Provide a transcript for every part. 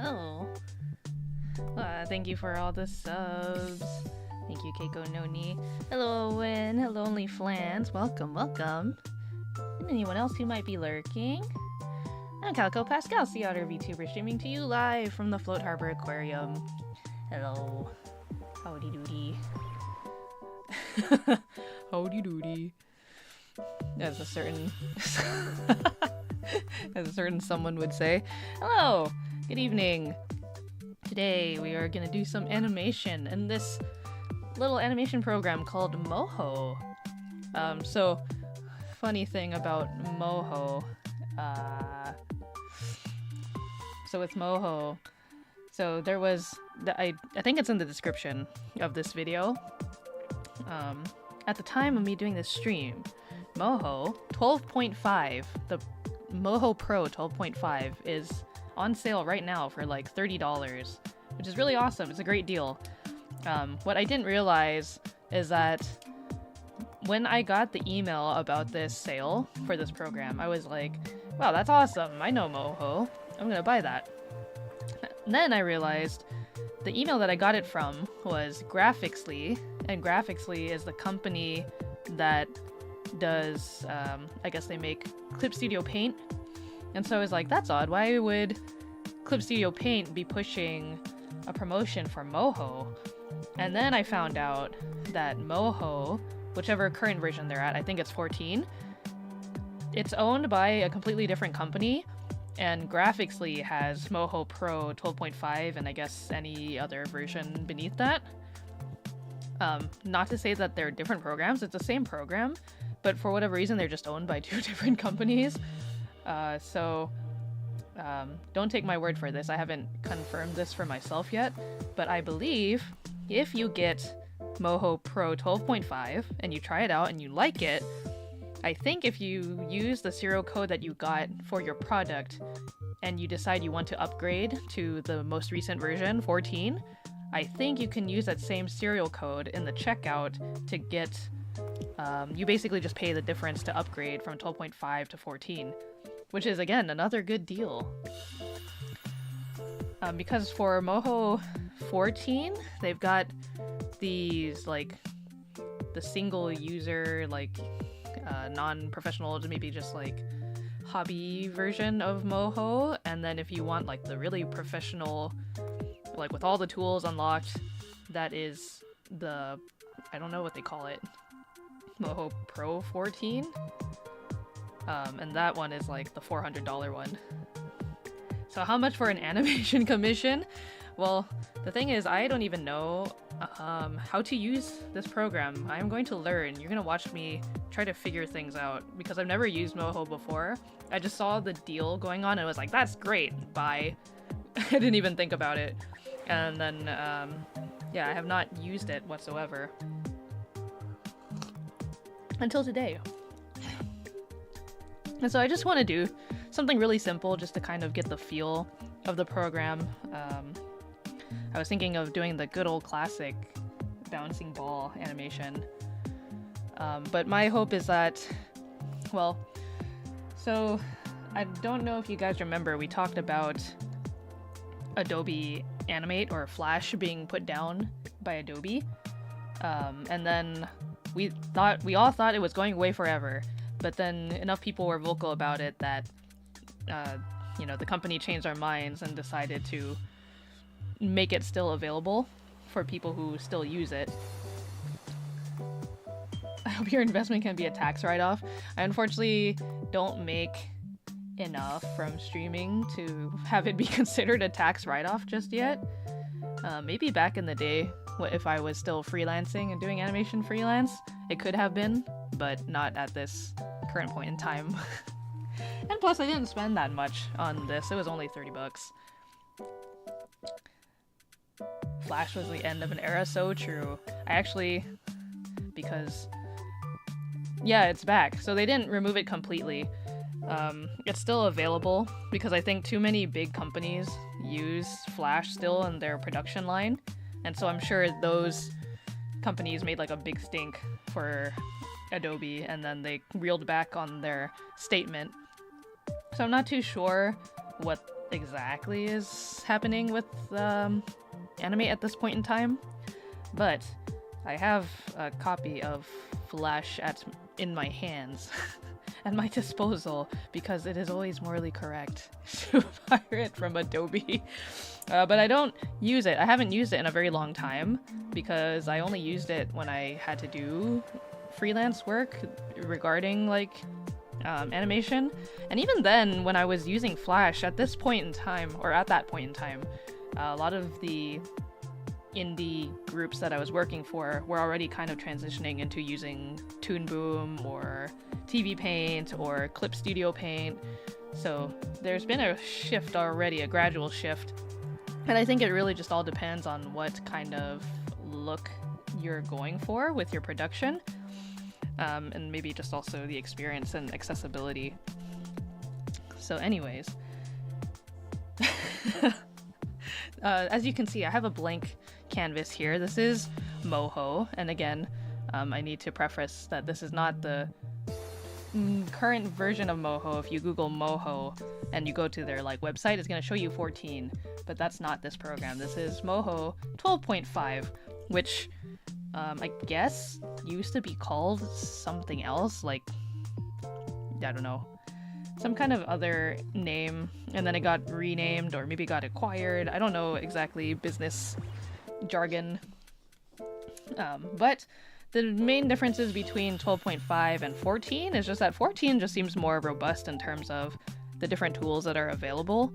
Oh. Thank you for all the subs. Thank you, Keiko Noni. Hello, Owen. Hello, Only Flans. Welcome, welcome. And anyone else who might be lurking? I'm Calico Pascal, Sea Otter VTuber, streaming to you live from the Float Harbor Aquarium. Hello. Howdy doody. Howdy doody. As a certain someone would say. Hello. Good evening. Today we are gonna do some animation in this little animation program called Moho. So funny thing about Moho. So with Moho, so there was I think it's in the description of this video. At the time of me doing this stream, Moho 12.5, the Moho Pro 12.5 is on sale right now for like $30, which is really awesome. It's a great deal. What I didn't realize is that when I got the email about this sale for this program, I was like, wow, that's awesome. I know Moho. I'm gonna buy that. And then I realized the email that I got it from was Graphicsly, and Graphicsly is the company that does, I guess they make Clip Studio Paint. And so I was like, that's odd. Why would Clip Studio Paint be pushing a promotion for Moho? And then I found out that Moho, whichever current version they're at, I think it's 14, it's owned by a completely different company, and Graphicsly has Moho Pro 12.5 and I guess any other version beneath that. Not to say that they're different programs, it's the same program, but for whatever reason they're just owned by two different companies. So don't take my word for this. I haven't confirmed this for myself yet, but I believe if you get Moho Pro 12.5 and you try it out and you like it, I think if you use the serial code that you got for your product and you decide you want to upgrade to the most recent version, 14, I think you can use that same serial code in the checkout to get, you basically just pay the difference to upgrade from 12.5 to 14, which is, again, another good deal. Because for Moho 14, they've got these, like, the single user, like, non-professional, maybe just like hobby version of Moho, and then if you want like the really professional, like with all the tools unlocked, that is the, I don't know what they call it, Moho Pro 14, and that one is like the $400 one. So how much for an animation commission? Well, the thing is, I don't even know how to use this program. I'm going to learn. You're gonna watch me try to figure things out because I've never used Moho before. I just saw the deal going on and was like, that's great, bye. I didn't even think about it. And then, yeah, I have not used it whatsoever. Until today. And so I just want to do something really simple just to kind of get the feel of the program. I was thinking of doing the good old classic bouncing ball animation. But my hope is that, well, so I don't know if you guys remember, we talked about Adobe Animate or Flash being put down by Adobe. And then we all thought it was going away forever, but then enough people were vocal about it that, you know, the company changed their minds and decided to make it still available for people who still use it. I hope your investment can be a tax write-off. I unfortunately don't make enough from streaming to have it be considered a tax write-off just yet. Maybe back in the day, if I was still freelancing and doing animation freelance, it could have been, but not at this current point in time. And plus, I didn't spend that much on this. It was only $30. Flash was the end of an era, so true. I actually, because, yeah, it's back. So they didn't remove it completely. It's still available because I think too many big companies use Flash still in their production line. And so I'm sure those companies made like a big stink for Adobe and then they reeled back on their statement. So I'm not too sure what exactly is happening with anime at this point in time, but I have a copy of Flash in my hands at my disposal because it is always morally correct to pirate from Adobe. But I don't use it. I haven't used it in a very long time because I only used it when I had to do freelance work regarding like animation. And even then, when I was using Flash at this point in time, or at that point in time, a lot of the indie groups that I was working for were already kind of transitioning into using Toon Boom or TV Paint or Clip Studio Paint. So there's been a shift already, a gradual shift. And I think it really just all depends on what kind of look you're going for with your production. And maybe just also the experience and accessibility. So anyways, as you can see, I have a blank canvas here. This is Moho, and again, I need to preface that this is not the current version of Moho. If you Google Moho and you go to their like website, it's going to show you 14, but that's not this program. This is Moho 12.5, which I guess used to be called something else, like, I don't know, some kind of other name, and then it got renamed or maybe got acquired. I don't know exactly business jargon. But the main differences between 12.5 and 14 is just that 14 just seems more robust in terms of the different tools that are available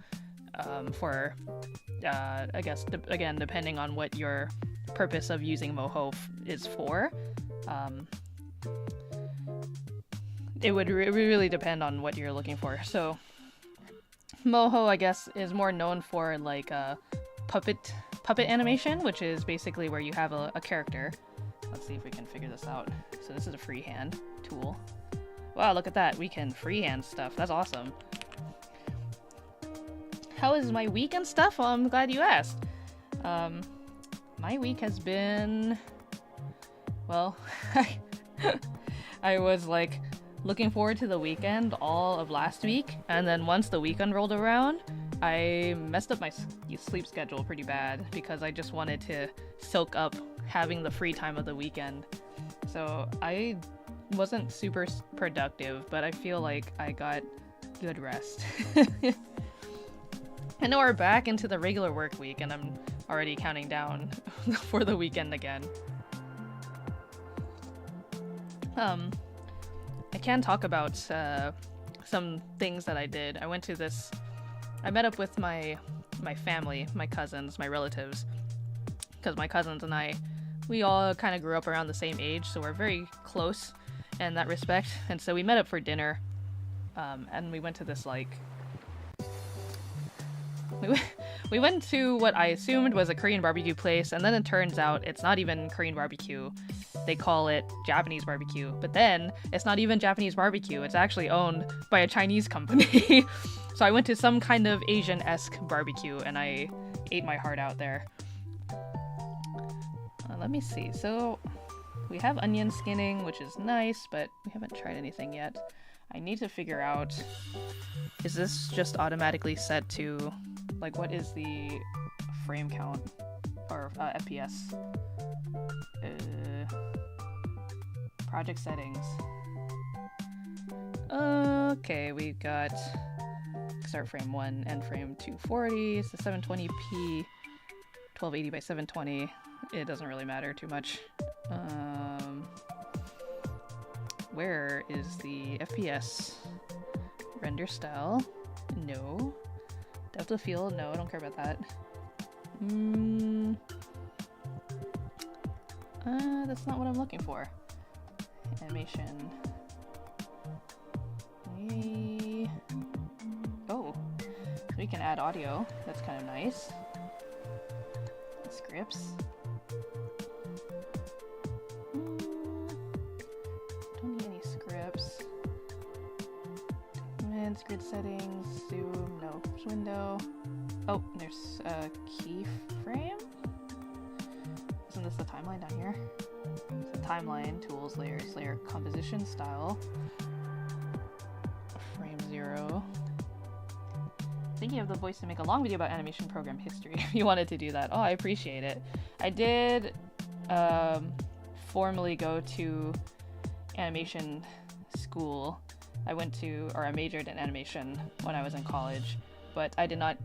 for, I guess, again, depending on what your purpose of using Moho is for. It would really depend on what you're looking for. So Moho, I guess, is more known for like puppet animation, which is basically where you have a character. Let's see if we can figure this out. So this is a freehand tool. Wow, look at that. We can freehand stuff. That's awesome. How is my week and stuff? Well, I'm glad you asked. My week has been, well, I was like looking forward to the weekend all of last week, and then once the weekend rolled around, I messed up my sleep schedule pretty bad because I just wanted to soak up having the free time of the weekend. So I wasn't super productive, but I feel like I got good rest. And now we're back into the regular work week, and I'm already counting down for the weekend again. I can talk about some things that I did. I met up with my family, my cousins, my relatives, because my cousins and we all kind of grew up around the same age, so we're very close in that respect. And so we met up for dinner, and we went to this like we went to what I assumed was a Korean barbecue place, and then it turns out it's not even Korean barbecue. They call it Japanese barbecue, but then it's not even Japanese barbecue. It's actually owned by a Chinese company. So I went to some kind of Asian-esque barbecue, and I ate my heart out there. Let me see. So we have onion skinning, which is nice, but we haven't tried anything yet. I need to figure out, is this just automatically set to, like, what is the frame count or FPS? Project settings. Okay, we got start frame 1, end frame 240. It's the 720p, 1280 by 720. It doesn't really matter too much. Where is the FPS? Render style? No. Depth of field? No, I don't care about that. That's not what I'm looking for. Animation. Oh, we can add audio. That's kind of nice. Scripts. Don't need any scripts. Documents, grid settings, zoom, no, window. Oh, there's a keyframe? Isn't this the timeline down here? So timeline, tools, layers, layer composition style. Frame 0. I think speaking of the voice, to make a long video about animation program history if you wanted to do that. Oh, I appreciate it. I did formally go to animation school. I majored in animation when I was in college, but I did not,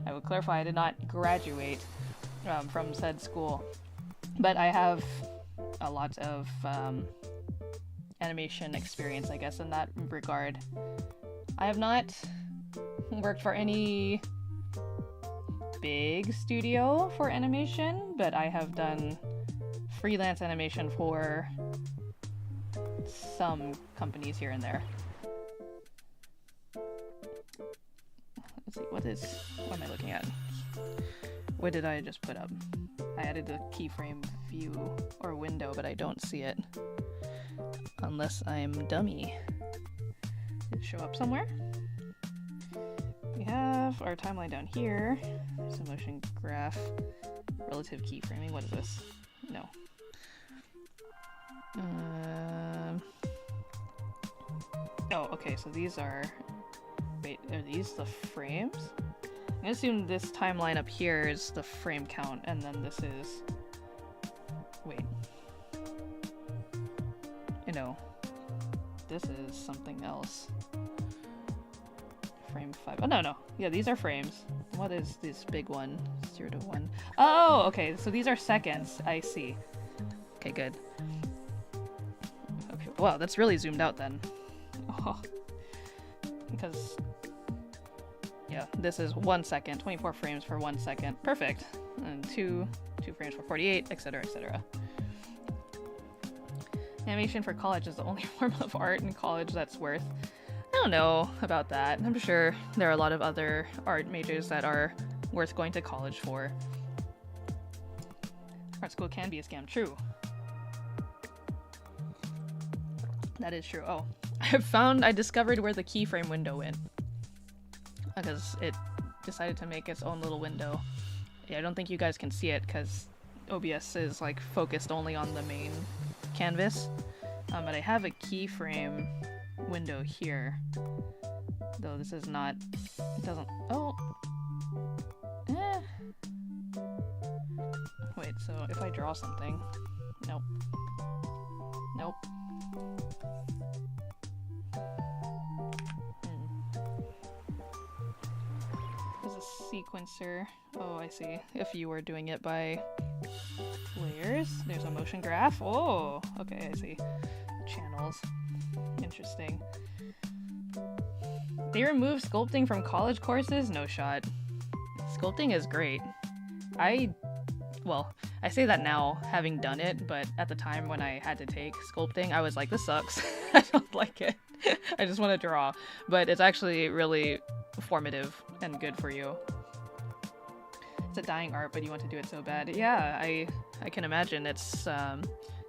I will clarify, I did not graduate from said school. But I have a lot of animation experience, I guess, in that regard. I have not worked for any big studio for animation, but I have done freelance animation for some companies here and there. Let's see, what am I looking at? What did I just put up? I added the keyframe view or window, but I don't see it. Unless I'm dummy. Did it show up somewhere? We have our timeline down here. There's a motion graph. Relative keyframing. What is this? No. Oh, okay, so these are... Wait, are these the frames? I'm gonna assume this timeline up here is the frame count, and then this is... Wait. No. This is something else. Frame 5. Oh, no. Yeah, these are frames. What is this big one? 0 to 1. Oh, okay, so these are seconds. I see. Okay, good. Okay, wow, that's really zoomed out then. Oh. Because... yeah, this is 1 second. 24 frames for 1 second. Perfect. And two frames for 48, etc., etc. Animation for college is the only form of art in college that's worth... I don't know about that. I'm sure there are a lot of other art majors that are worth going to college for. Art school can be a scam. True. That is true. Oh, I discovered where the keyframe window went. Because it decided to make its own little window. Yeah, I don't think you guys can see it because OBS is like focused only on the main canvas. But I have a keyframe window here. Though this is not... it doesn't... oh! Eh. Wait, so if I draw something... nope. Nope. There's a sequencer. Oh, I see. If you were doing it by layers, there's a motion graph. Oh, okay, I see. Channels. Interesting. They removed sculpting from college courses? No shot. Sculpting is great. Well, I say that now, having done it, but at the time when I had to take sculpting, I was like, this sucks. I don't like it. I just want to draw. But it's actually really formative and good for you. It's a dying art, but you want to do it so bad. Yeah, I can imagine. It's,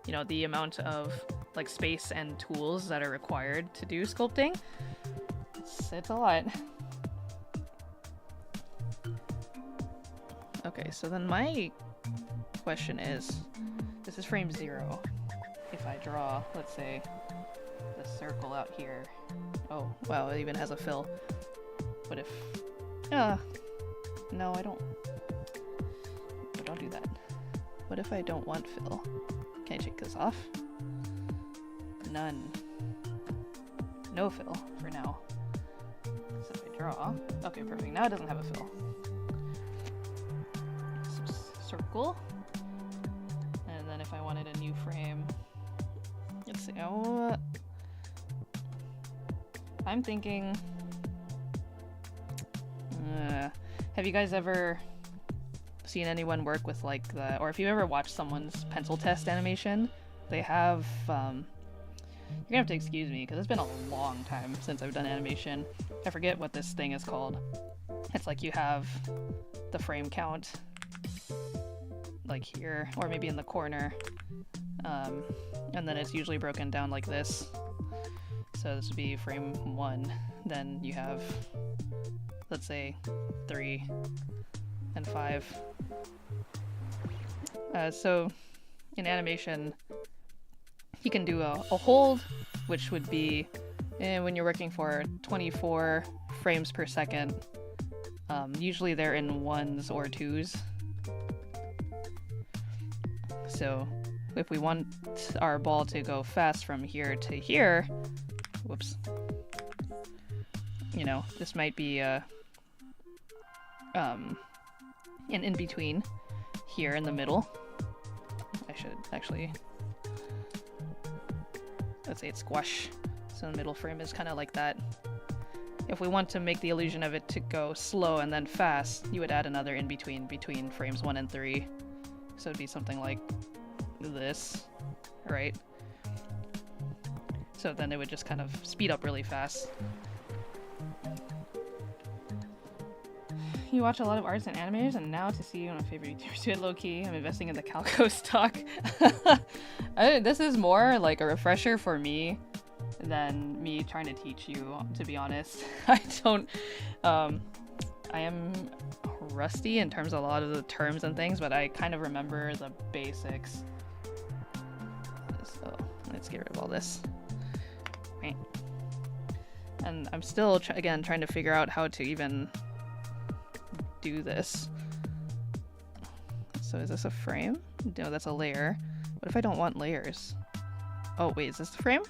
you know, the amount of like space and tools that are required to do sculpting. It's a lot. Okay, so then my question is, this is frame 0. If I draw, let's say, the circle out here. Oh, wow, it even has a fill. What if... no, I don't... No, don't do that. What if I don't want fill? Can I take this off? None. No fill for now. So if I draw... Okay, perfect. Now it doesn't have a fill. Circle. And then if I wanted a new frame... Let's see. Oh, I'm thinking... have you guys ever seen anyone work with like the... Or if you ever watched someone's pencil test animation, they have... You're gonna have to excuse me, because it's been a long time since I've done animation. I forget what this thing is called. It's like you have the frame count, like here, or maybe in the corner. And then it's usually broken down like this. So this would be frame 1. Then you have, let's say, 3 and 5. So in animation, you can do a hold, which would be when you're working for 24 frames per second. Usually they're in 1s or 2s. So if we want our ball to go fast from here to here, whoops, you know, this might be an in-between here in the middle. I should actually, let's say it's squash. So the middle frame is kind of like that. If we want to make the illusion of it to go slow and then fast, you would add another in-between between frames 1 and 3. So it'd be something like this, right? So then it would just kind of speed up really fast. You watch a lot of artists and animators, and now to see one of my favorite YouTubers do it low-key, I'm investing in the Calico stock. This is more like a refresher for me than me trying to teach you, to be honest. I am rusty in terms of a lot of the terms and things, but I kind of remember the basics. So let's get rid of all this. Right. And I'm still, again, trying to figure out how to even do this. So is this a frame? No, that's a layer. What if I don't want layers? Oh, wait, is this the frame?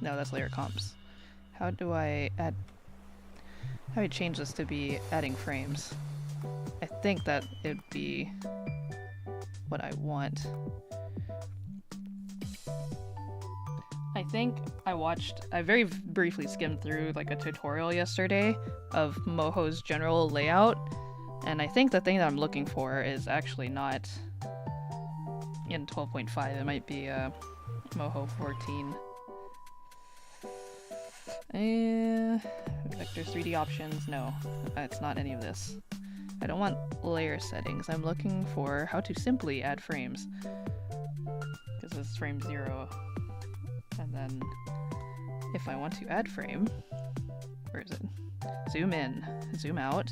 No, that's layer comps. How do I add... How do I change this to be adding frames? I think that it'd be what I want. I think I very briefly skimmed through like a tutorial yesterday of Moho's general layout, and I think the thing that I'm looking for is actually not in 12.5. It might be Moho 14. Vector 3D options, no, it's not any of this. I don't want layer settings. I'm looking for how to simply add frames. Because this is frame 0. And then if I want to add frame, where is it? Zoom in, zoom out.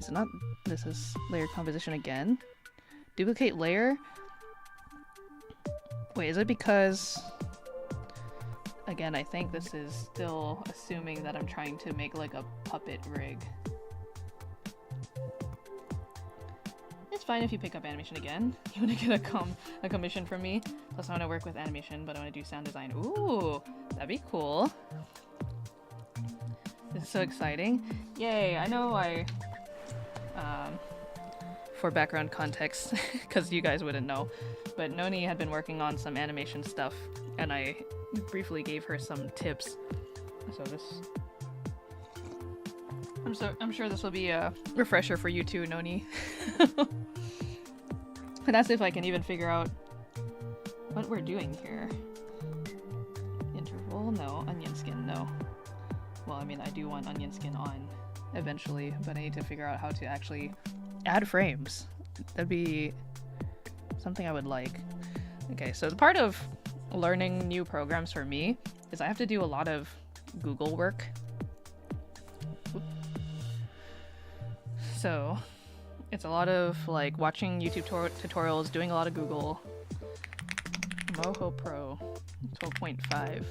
Is it not? This is layer composition again. Duplicate layer? Wait, is it because... Again, I think this is still assuming that I'm trying to make like a puppet rig. It's fine if you pick up animation again. You want to get a commission from me? Plus I want to work with animation, but I want to do sound design. Ooh, that'd be cool. This is so exciting. Yay, I know for background context, because you guys wouldn't know, but Noni had been working on some animation stuff, and I briefly gave her some tips. So this... I'm sure this will be a refresher for you too, Noni. And that's if I can even figure out what we're doing here. Interval? No. Onion skin? No. Well, I mean, I do want onion skin on eventually, but I need to figure out how to actually add frames. That'd be something I would like. Okay, so the part of learning new programs for me is I have to do a lot of Google work. So it's a lot of like watching YouTube tutorials, doing a lot of Google. Moho Pro 12.5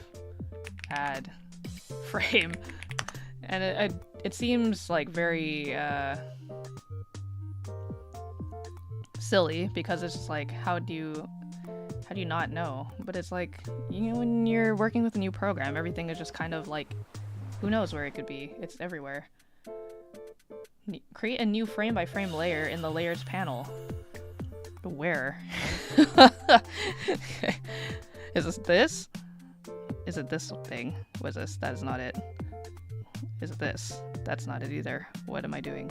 add frame, and it seems like very silly because it's just like how do you not know? But it's like, you know, when you're working with a new program, everything is just kind of like, who knows where it could be? It's everywhere. Create a new frame by frame layer in the layers panel. Where? Okay. Is this this? Is it this thing? What is this? That is not it. Is it this? That's not it either. What am I doing?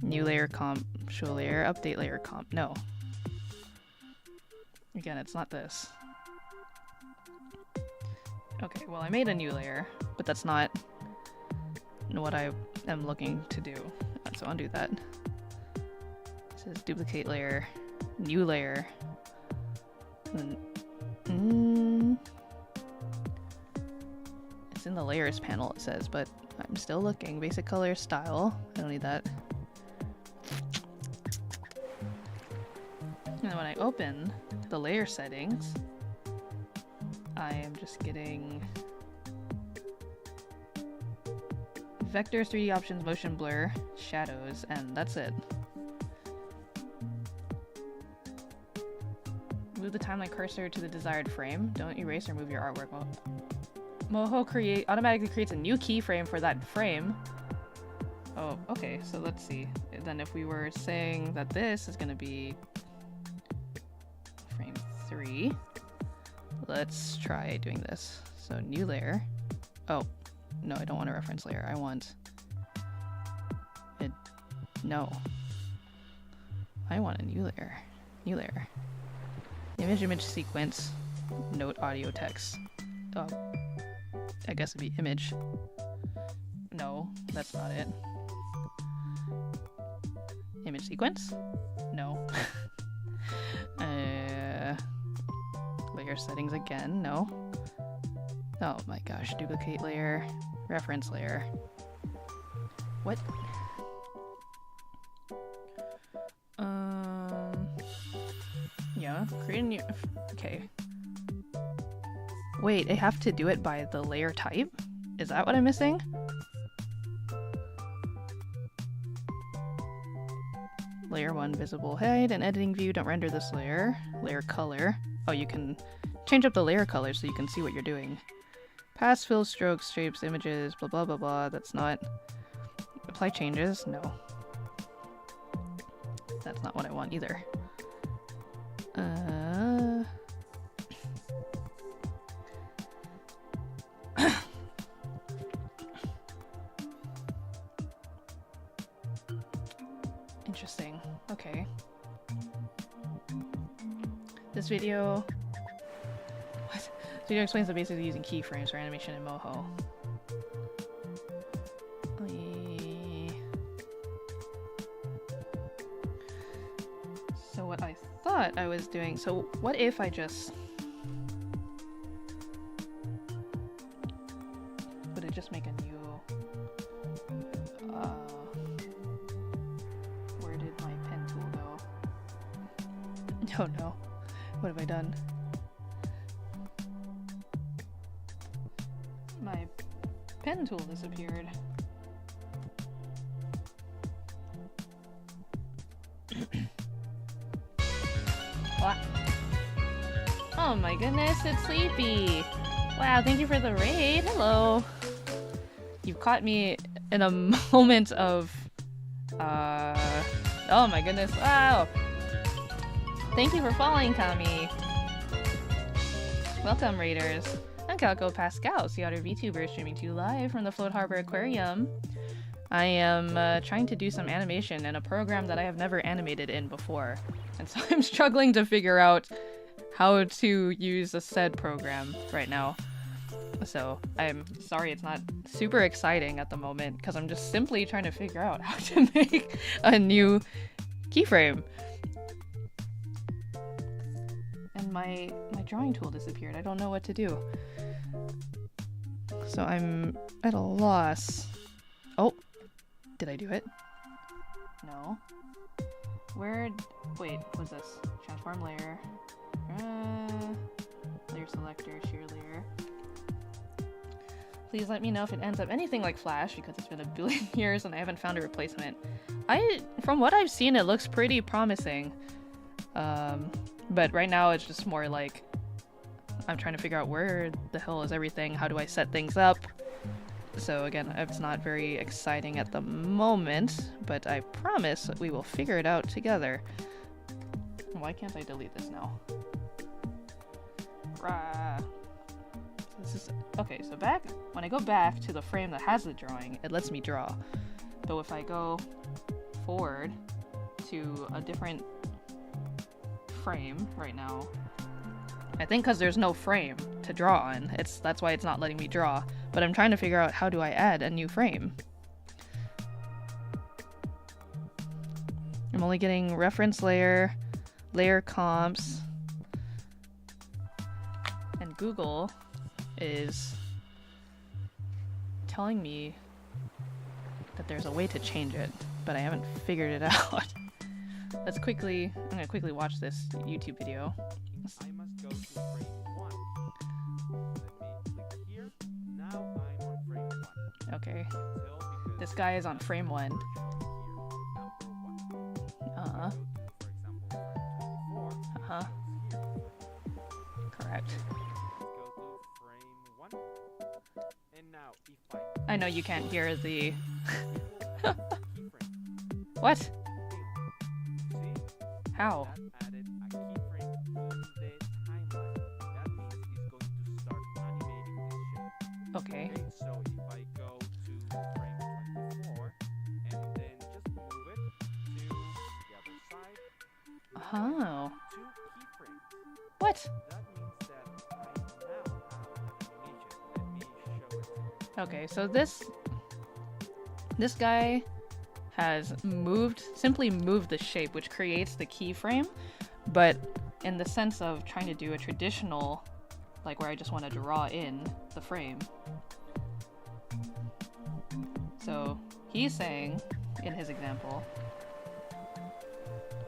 New layer comp, show layer, update layer comp. No. Again, it's not this. Okay, well I made a new layer, but that's not what I am looking to do. So undo that. It says duplicate layer, new layer. It's in the layers panel, it says, but I'm still looking. Basic color, style. I don't need that. And then when I open the layer settings, I am just getting vectors, 3D options, motion blur, shadows, and that's it. Move the timeline cursor to the desired frame. Don't erase or move your artwork. Moho automatically creates a new keyframe for that frame. Oh, okay, so let's see. Then if we were saying that this is gonna be frame 3, let's try doing this. So new layer. Oh, no, I don't want a reference layer. I want it. No. I want a new layer. New layer. Image sequence. Note audio text. Oh, I guess it'd be image. No, that's not it. Image sequence? No. Layer settings again? No. Oh my gosh, duplicate layer, reference layer. What? Yeah, create a new. Okay. Wait, I have to do it by the layer type? Is that what I'm missing? Layer 1 visible height and editing view. Don't render this layer. Layer color. Oh, you can change up the layer color so you can see what you're doing. Pass, fill, strokes, shapes, images, blah blah blah blah. That's not. Apply changes? No. That's not what I want either. Interesting. Okay. This video... What? This video explains the basics of using keyframes for animation in Moho. So what I thought I was doing... So what if I just... Would it just make a new... Where did my pen tool go? Oh no. What have I done? My pen tool disappeared. What? Oh my goodness, it's Sleepy! Wow, thank you for the raid! Hello! You've caught me in a moment of... Oh my goodness, wow! Thank you for following, Kami! Welcome, raiders! I'm Calico Pascal, Sea Otter VTuber, streaming to you live from the Float Harbor Aquarium. I am trying to do some animation in a program that I have never animated in before, and so I'm struggling to figure out how to use a said program right now. So I'm sorry it's not super exciting at the moment, because I'm just simply trying to figure out how to make a new keyframe. And my drawing tool disappeared. I don't know what to do. So I'm at a loss. Oh, did I do it? No. Wait, what's this? Transform layer. Layer selector, shear layer. Please let me know if it ends up anything like Flash, because it's been a billion years and I haven't found a replacement. From what I've seen, it looks pretty promising. But right now it's just more like I'm trying to figure out where the hell is everything, how do I set things up. So again, it's not very exciting at the moment, but I promise that we will figure it out together. Why can't I delete this now? Rah. This is okay, so when I go back to the frame that has the drawing, it lets me draw. But if I go forward to a different frame right now, I think because there's no frame to draw on, that's why it's not letting me draw. But I'm trying to figure out how do I add a new frame. I'm only getting reference layer, layer comps, and Google is telling me that there's a way to change it, but I haven't figured it out. I'm gonna quickly watch this YouTube video. I must go to frame 1. Let me click here. Now I'm on frame 1. Okay. Tell because This guy is on frame 1. Uh-huh. Uh-huh. Correct. I know you can't hear the... What? How? Okay. So if I go to frame 24 and then just move it to the other side. Oh. 2 keyframes. What? That means that I now have an animation. Let me show it. Okay, so this guy has simply moved the shape, which creates the keyframe, but in the sense of trying to do a traditional, like where I just want to draw in the frame. So he's saying, in his example,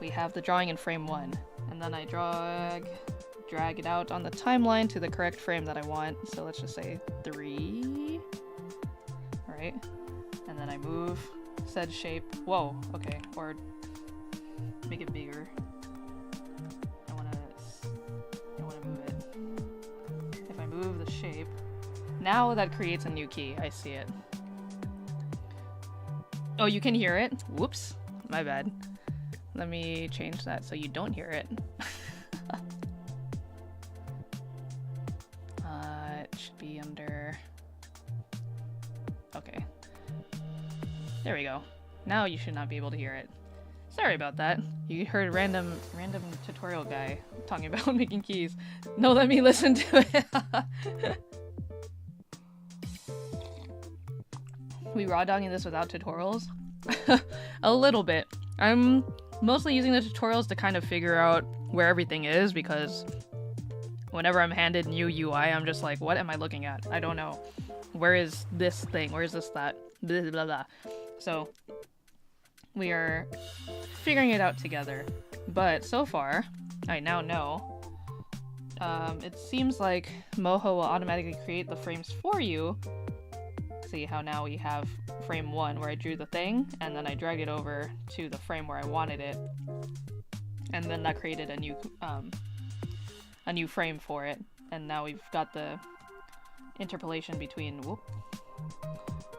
we have the drawing in frame 1, and then I drag it out on the timeline to the correct frame that I want. So let's just say 3, right? And then I move said shape. Whoa, okay, or make it bigger. I wanna move it. If I move the shape, now that creates a new key. I see it. Oh, you can hear it? Whoops, my bad. Let me change that so you don't hear it. It should be under... Okay. There we go. Now you should not be able to hear it. Sorry about that. You heard random tutorial guy talking about making keys. No, let me listen to it. We raw dogging this without tutorials? A little bit. I'm mostly using the tutorials to kind of figure out where everything is, because whenever I'm handed new UI, I'm just like, what am I looking at? I don't know. Where is this thing? Where is this that? Blah, blah, blah. So we are figuring it out together. But so far, I now know. It seems like Moho will automatically create the frames for you. See how now we have frame 1 where I drew the thing, and then I drag it over to the frame where I wanted it, and then that created a new frame for it. And now we've got the interpolation between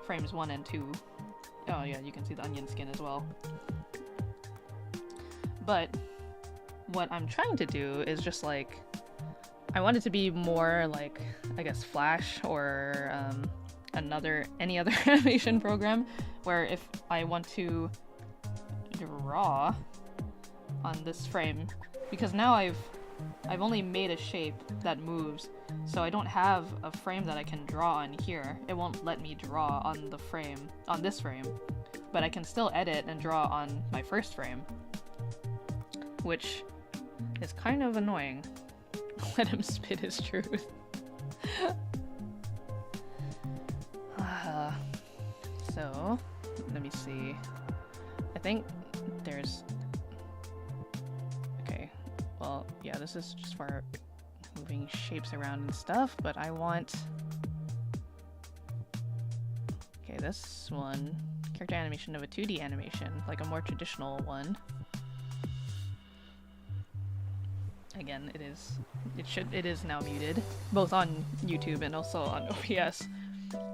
frames 1 and 2. Oh yeah, you can see the onion skin as well. But what I'm trying to do is just like, I want it to be more like, I guess, Flash or any other animation program, where if I want to draw on this frame, because now I've only made a shape that moves, so I don't have a frame that I can draw on here. It won't let me draw on the frame, on this frame, but I can still edit and draw on my first frame, which is kind of annoying. Let him spit his truth. So, let me see. I think there's... Okay, well, yeah, this is just for moving shapes around and stuff, but I want... Okay, this one, character animation of a 2D animation, like a more traditional one. Again, it is now muted, both on YouTube and also on OBS.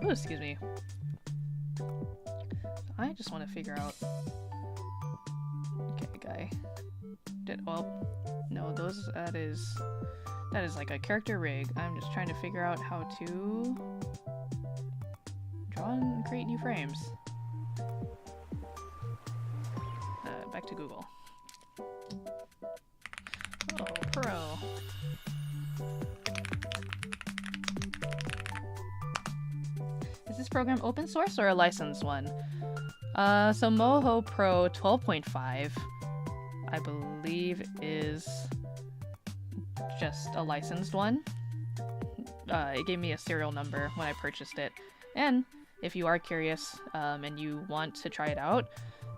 Oh, excuse me. I just want to figure out... Okay, guy. Well, no, that is like a character rig. I'm just trying to figure out how to draw and create new frames. Back to Google. Oh, Pro. Is this program open source or a licensed one? So Moho Pro 12.5, I believe, is just a licensed one. It gave me a serial number when I purchased it. And if you are curious and you want to try it out,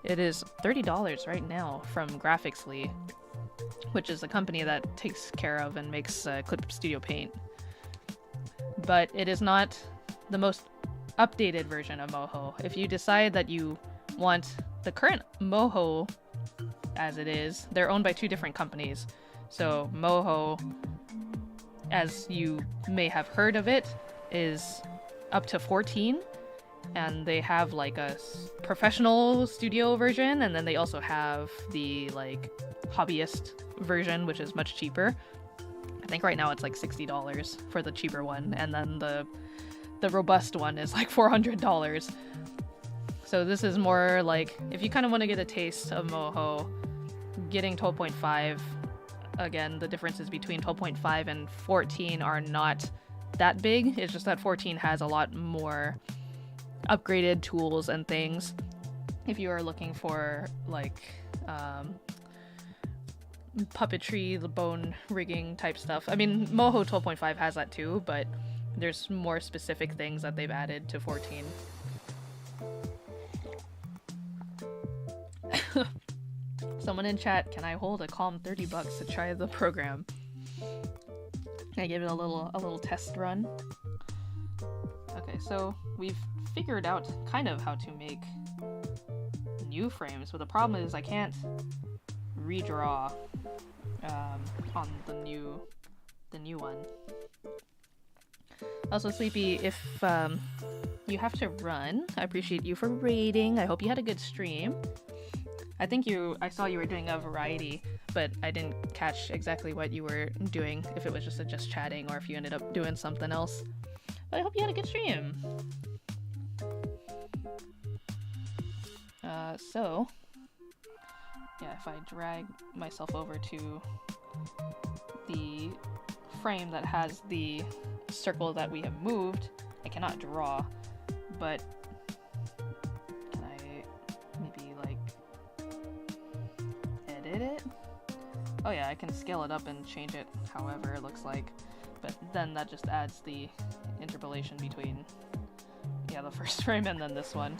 it is $30 right now from Graphicsly, which is a company that takes care of and makes Clip Studio Paint. But it is not the most updated version of Moho. If you decide that you want the current Moho as it is, they're owned by 2 different companies. So Moho, as you may have heard of it, is up to 14, and they have like a professional studio version, and then they also have the like hobbyist version, which is much cheaper. I think right now it's like $60 for the cheaper one, and then the robust one is like $400. So this is more like, if you kind of want to get a taste of Moho, getting 12.5, again, the differences between 12.5 and 14 are not that big. It's just that 14 has a lot more upgraded tools and things. If you are looking for like puppetry, the bone rigging type stuff. I mean, Moho 12.5 has that too, but there's more specific things that they've added to 14. Someone in chat, can I hold a calm $30 to try the program? I gave it a little test run. Okay, so we've figured out kind of how to make new frames, but the problem is I can't redraw on the new one. Also, Sleepy, if you have to run, I appreciate you for raiding. I hope you had a good stream. I saw you were doing a variety, but I didn't catch exactly what you were doing, if it was just chatting or if you ended up doing something else. But I hope you had a good stream. So, yeah, if I drag myself over to the frame that has the circle that we have moved, I cannot draw, but can I maybe like edit it? Oh yeah, I can scale it up and change it however it looks like, but then that just adds the interpolation between, yeah, the first frame and then this one,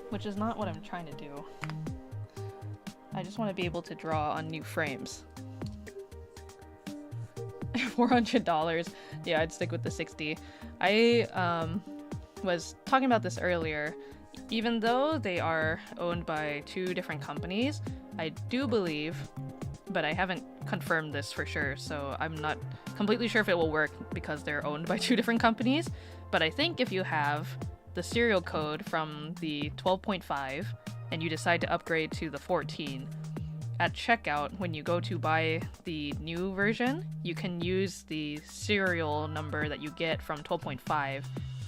which is not what I'm trying to do. I just want to be able to draw on new frames. $400. Yeah, I'd stick with the 60. I was talking about this earlier. Even though they are owned by 2 different companies, I do believe, but I haven't confirmed this for sure, so I'm not completely sure if it will work because they're owned by 2 different companies, but I think if you have the serial code from the 12.5 and you decide to upgrade to the 14, at checkout, when you go to buy the new version, you can use the serial number that you get from 12.5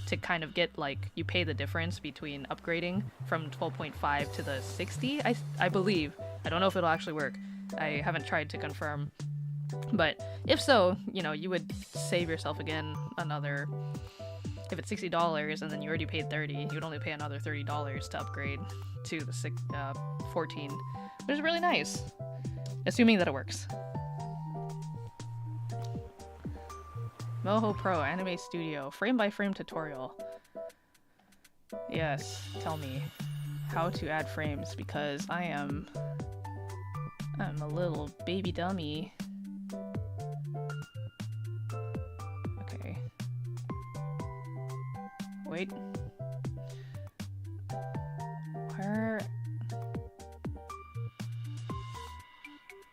to kind of get, like, you pay the difference between upgrading from 12.5 to the 60, I believe. I don't know if it'll actually work. I haven't tried to confirm. But if so, you know, you would save yourself again another... If it's $60 and then you already paid $30, you'd only pay another $30 to upgrade to the 14, which is really nice, assuming that it works. Moho Pro Anime Studio frame-by-frame tutorial. Yes, tell me how to add frames, because I'm a little baby dummy. Okay. Wait. Where?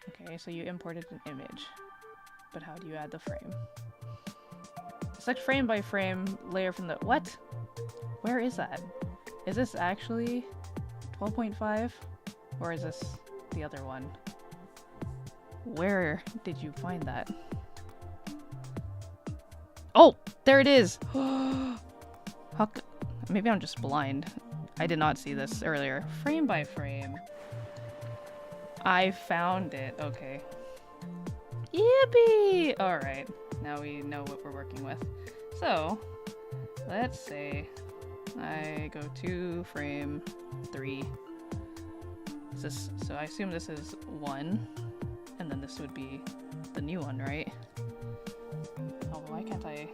Okay, so you imported an image, but how do you add the frame? Select frame by frame layer from the... What? Where is that? Is this actually 12.5? Or is this the other one? Where did you find that? Oh! There it is! Maybe I'm just blind. I did not see this earlier. Frame by frame. I found it. Okay. Yippee! Alright. Now we know what we're working with. So, let's say I go to frame 3. So I assume this is 1, and then this would be the new one, right? Oh, why can't I...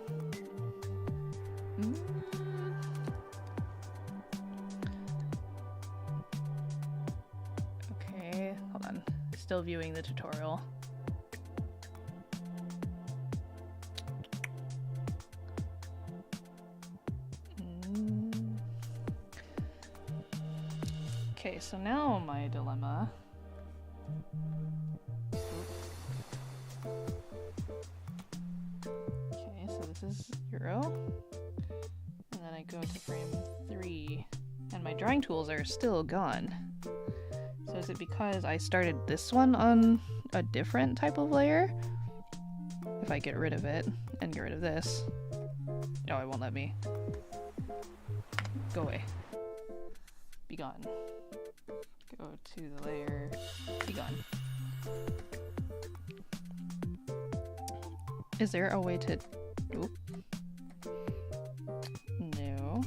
Okay, hold on. Still viewing the tutorial. Okay, so now my dilemma. Okay, so this is 0. And then I go to frame 3. And my drawing tools are still gone. So is it because I started this one on a different type of layer? If I get rid of it and get rid of this. No, it won't let me. Go away. Be gone. Go to the layer. Be gone. Is there a way to... Oop. No.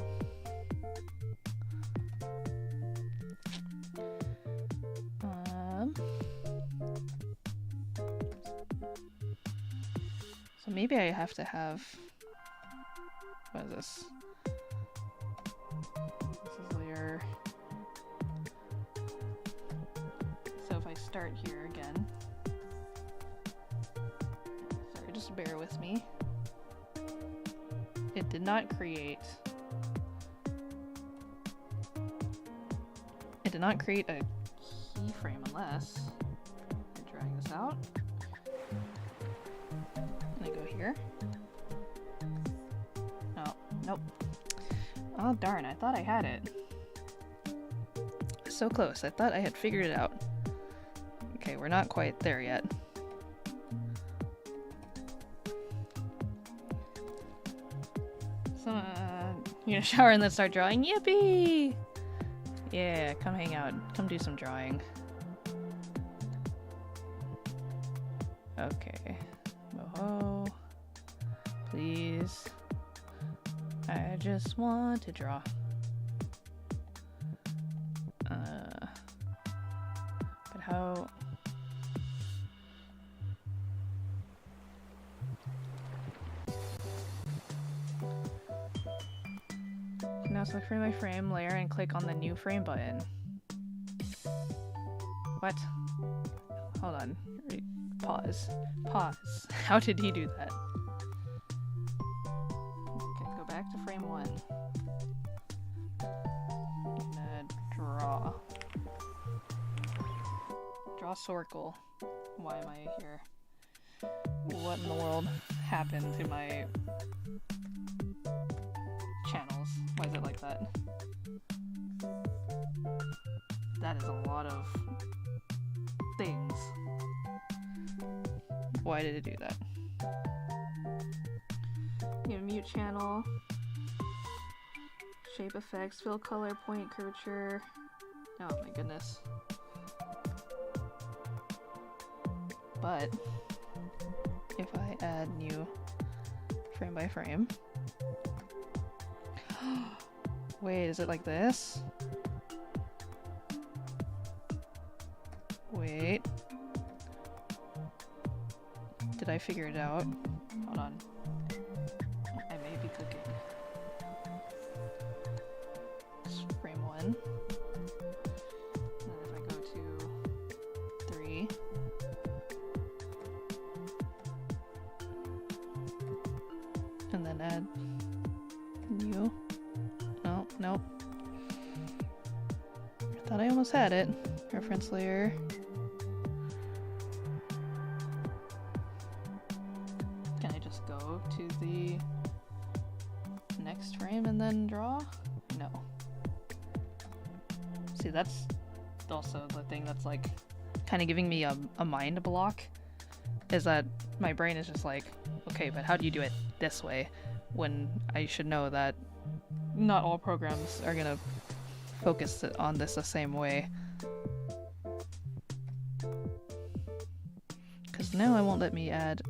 So maybe I have to have... What is this? This is layer... So if I start here again... Sorry, just bear with me. It did not create... It did not create a keyframe unless I drag this out. And I go here. Oh, nope. Oh darn, I thought I had it. So close, I thought I had figured it out. Okay, we're not quite there yet. So, you gonna shower and then start drawing? Yippee! Yeah, come hang out. Come do some drawing. Okay. Moho. Please. I just want to draw. But how... Now select frame by frame layer and click on the new frame button. What? Hold on. Pause. Pause. How did he do that? Okay, go back to frame 1. Draw. Draw circle. Why am I here? What in the world happened to my channels? Why is it like that? That is a lot of things. Why did it do that? You have mute channel, shape effects, fill color, point curvature. Oh my goodness. But if I add new frame by frame. Wait, is it like this? Wait. Did I figure it out? Hold on. I may be cooking. It's frame 1. And if I go to 3. And then add new. No, nope. I thought I almost had it. Reference layer. Can I just go to the next frame and then draw? No. See, that's also the thing that's like kind of giving me a mind block, is that my brain is just like, okay, but how do you do it this way, when I should know that not all programs are gonna focus on this the same way. Because now it won't let me add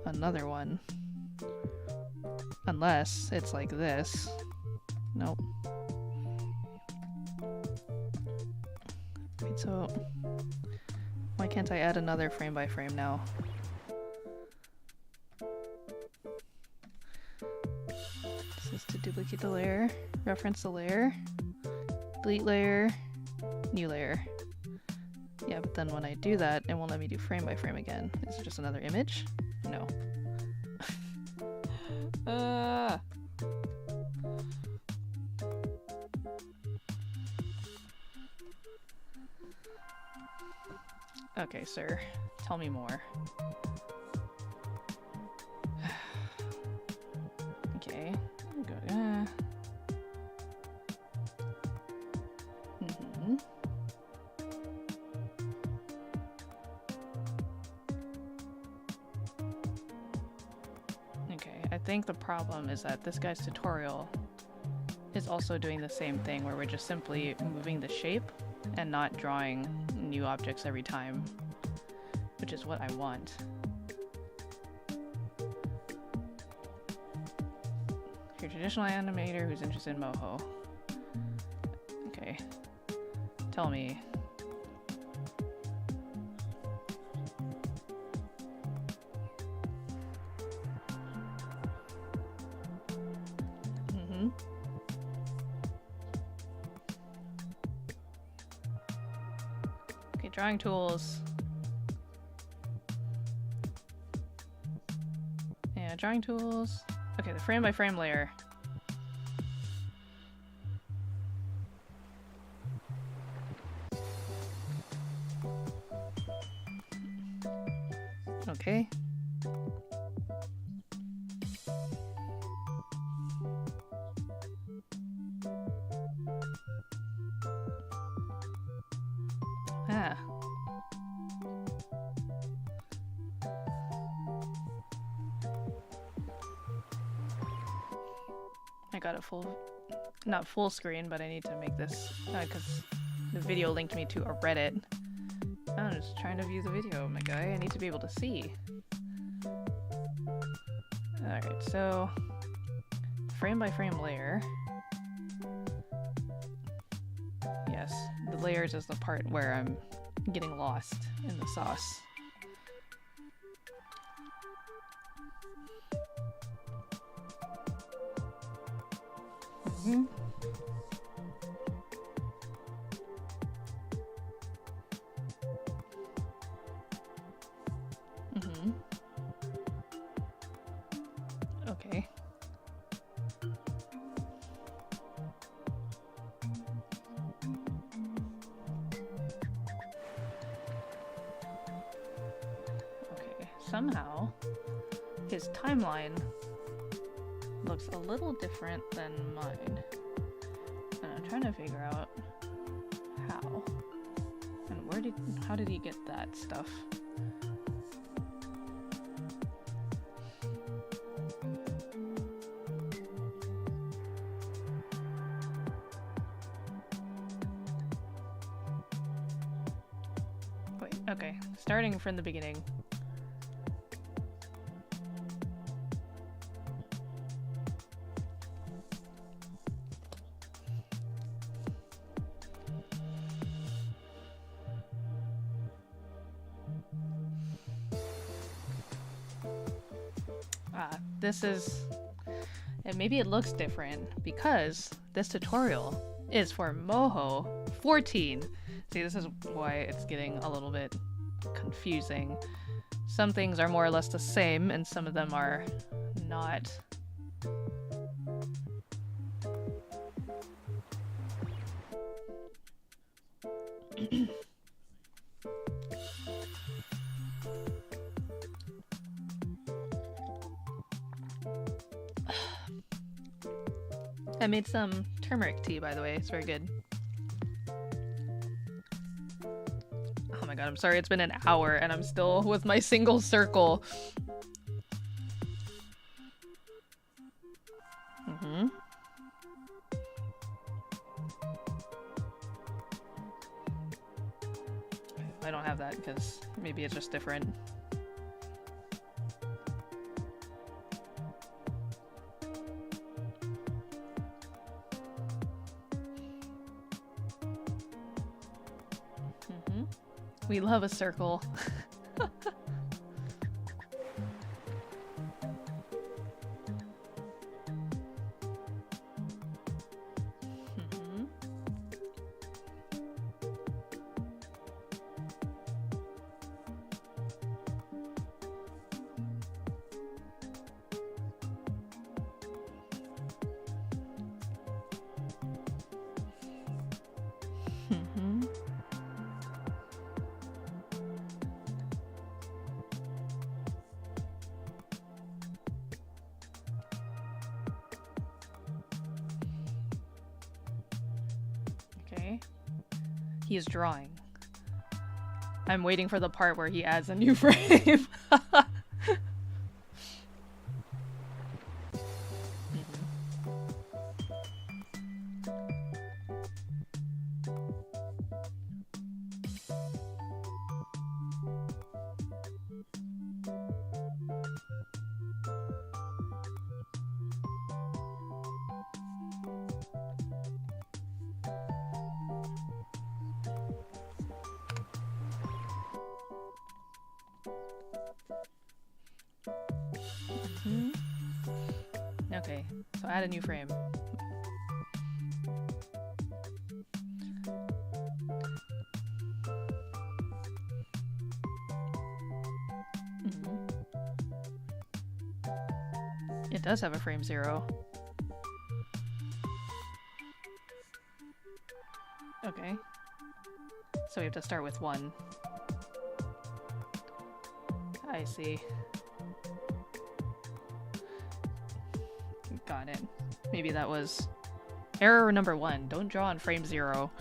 another one. Unless it's like this. Nope. Wait, so why can't I add another frame by frame now? This is to duplicate the layer, reference the layer, delete layer, new layer. Yeah, but then when I do that, it won't let me do frame by frame again. Is it just another image? No. Okay, sir. Tell me more. Okay. Good. Mm-hmm. Okay, I think the problem is that this guy's tutorial is also doing the same thing where we're just simply moving the shape and not drawing new objects every time, which is what I want. If you're a traditional animator who's interested in Moho. Okay. Tell me. Mm-hmm. Okay, drawing tools. Yeah, drawing tools. Okay, the frame by frame layer. Okay. Ah. I got a not full screen, but I need to make this, because the video linked me to a Reddit. I'm just trying to view the video, my guy. I need to be able to see. Alright, so frame by frame layer. Yes, the layers is the part where I'm getting lost in the sauce. Mm-hmm. Mm-hmm. Okay. Okay, somehow his timeline looks a little different than mine. And I'm trying to figure out how. And how did he get that stuff? Wait, okay, starting from the beginning. This is, and maybe it looks different because this tutorial is for Moho 14. See, this is why it's getting a little bit confusing. Some things are more or less the same and some of them are not. I made some turmeric tea, by the way. It's very good. Oh my god, I'm sorry. It's been an hour and I'm still with my single circle. Mm-hmm. I don't have that because maybe it's just different. We love a circle. Okay. He is drawing. I'm waiting for the part where he adds a new frame. Okay, so add a new frame. It does have a frame 0. Okay. So we have to start with 1. I see. Got it. Maybe that was error number 1. Don't draw on frame 0.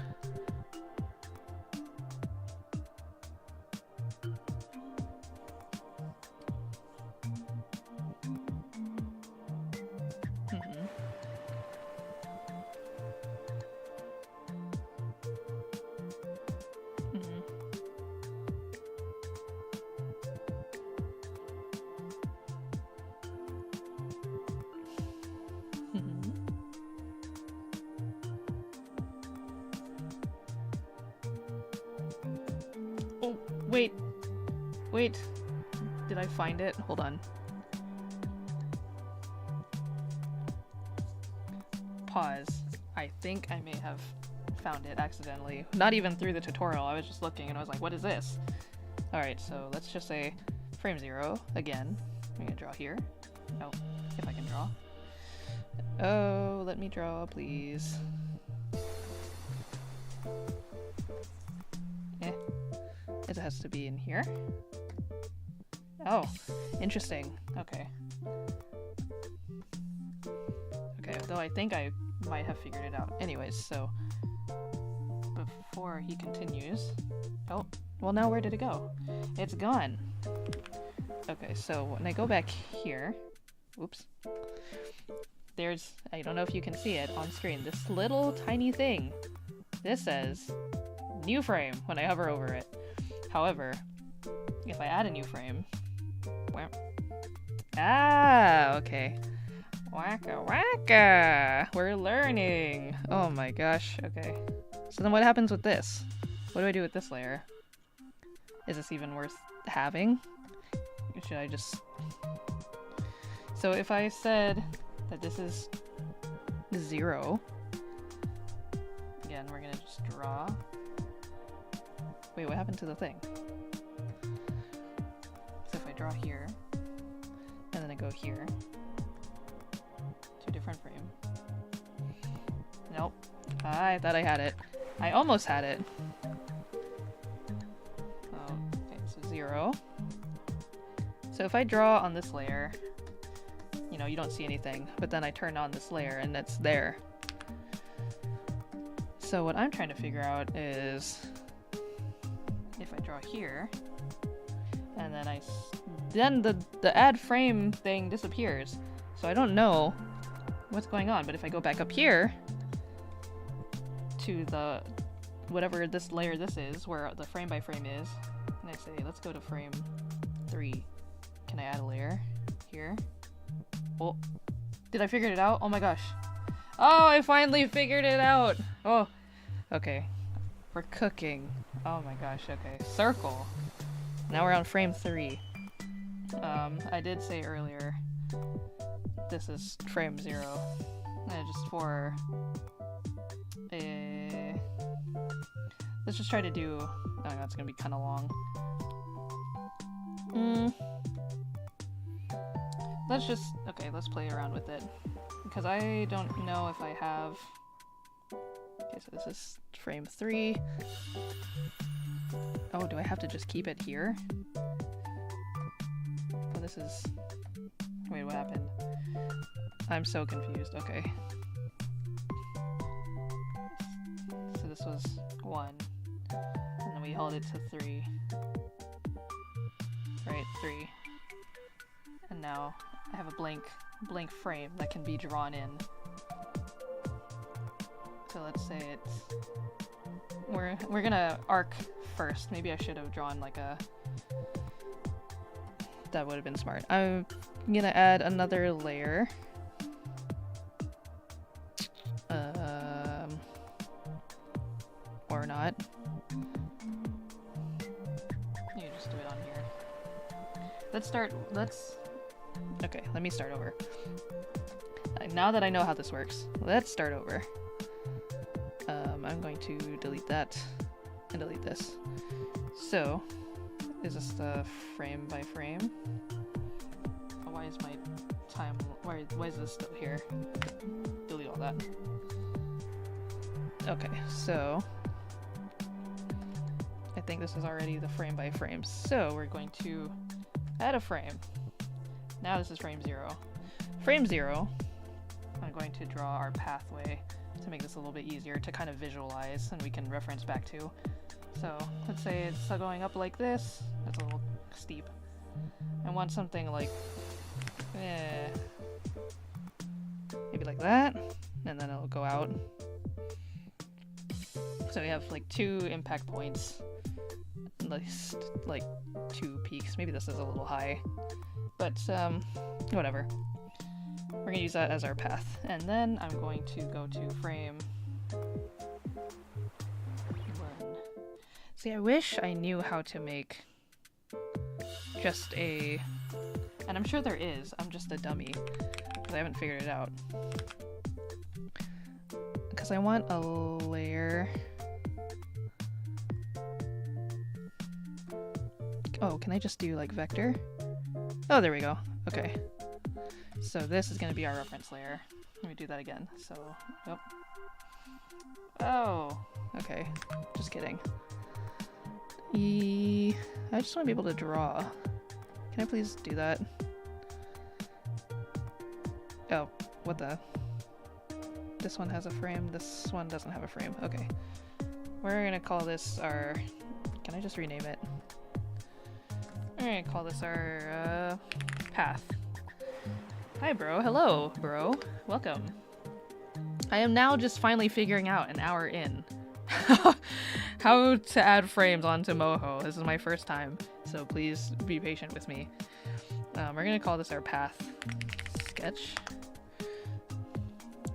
Oh, wait. Wait. Did I find it? Hold on. Pause. I think I may have found it accidentally. Not even through the tutorial. I was just looking and I was like, what is this? Alright, so let's just say frame 0 again. I'm gonna draw here. Oh, if I can draw. Oh, let me draw, please. It has to be in here. Oh, interesting. Okay. Okay, though I think I might have figured it out. Anyways, so before he continues... Oh, well now where did it go? It's gone. Okay, so when I go back here... Oops. There's... I don't know if you can see it on screen. This little tiny thing. This says new frame when I hover over it. However, if I add a new frame... Ah, okay. Waka waka! We're learning! Oh my gosh, okay. So then what happens with this? What do I do with this layer? Is this even worth having? Or should I just... So if I said that this is 0... Again, we're gonna just draw... Wait, what happened to the thing? So if I draw here, and then I go here, 2 different frame. Nope. I thought I had it. I almost had it. Oh, okay, so 0. So if I draw on this layer, you know, you don't see anything, but then I turn on this layer and it's there. So what I'm trying to figure out is if I draw here, and then then the add frame thing disappears. So I don't know what's going on, but if I go back up here to the whatever this layer this is, where the frame by frame is, and I say let's go to frame 3. Can I add a layer here? Oh, did I figure it out? Oh my gosh. Oh, I finally figured it out. Oh, okay. We're cooking. Oh my gosh, okay. Circle. Now we're on frame 3. I did say earlier this is frame 0. Just for a... Let's just try to do... Oh, that's gonna be kind of long. Let's just... Okay, let's play around with it. Because I don't know if I have... Okay, so this is frame 3. Oh, do I have to just keep it here? Oh, this is... Wait, what happened? I'm so confused. Okay. So this this was 1, and then we held it to 3. Right, 3. And now I have a blank frame that can be drawn in. So let's say it's we're gonna arc first. Maybe I should have drawn like a, that would have been smart. I'm gonna add another layer. Or not. You just do it on here. Okay, let me start over. Now that I know how this works, let's start over. I'm going to delete that and delete this. So, is this the frame by frame? Oh, why is my time, why is this still here? Delete all that. Okay, so I think this is already the frame by frame. So we're going to add a frame. Now this is frame 0. Frame 0, I'm going to draw our pathway to make this a little bit easier to kind of visualize and we can reference back to. So let's say it's going up like this. That's a little steep. I want something like, maybe like that, and then it'll go out. So we have like 2 impact points, at least like 2 peaks. Maybe this is a little high, but whatever. We're gonna use that as our path. And then I'm going to go to frame 1. See, I wish I knew how to make just a, and I'm sure there is, I'm just a dummy, because I haven't figured it out. Because I want a layer. Oh, can I just do like vector? Oh, there we go. Okay. So this is going to be our reference layer. Let me do that again. So, yep. Oh, okay. Just kidding. I just want to be able to draw. Can I please do that? Oh, what the? This one has a frame, this one doesn't have a frame. Okay. We're gonna call this our... Can I just rename it? We're gonna call this our path. Hi, bro. Hello, bro. Welcome. I am now just finally figuring out, an hour in, how to add frames onto Moho. This is my first time, so please be patient with me. We're gonna call this our path sketch.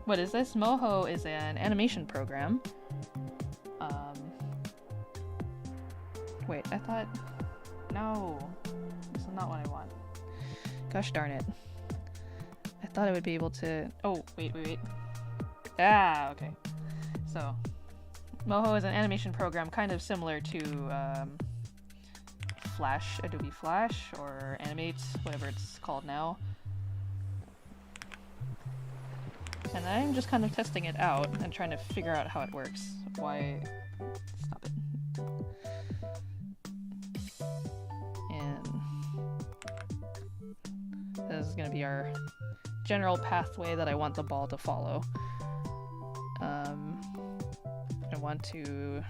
What is this? Moho is an animation program. Wait, I thought... No, this is not what I want. Gosh darn it. I thought I would be able to... Oh, wait. Ah, okay. So, Moho is an animation program kind of similar to Flash, Adobe Flash, or Animate, whatever it's called now. And I'm just kind of testing it out and trying to figure out how it works. Why... Stop it. And this is going to be our general pathway that I want the ball to follow. I want to...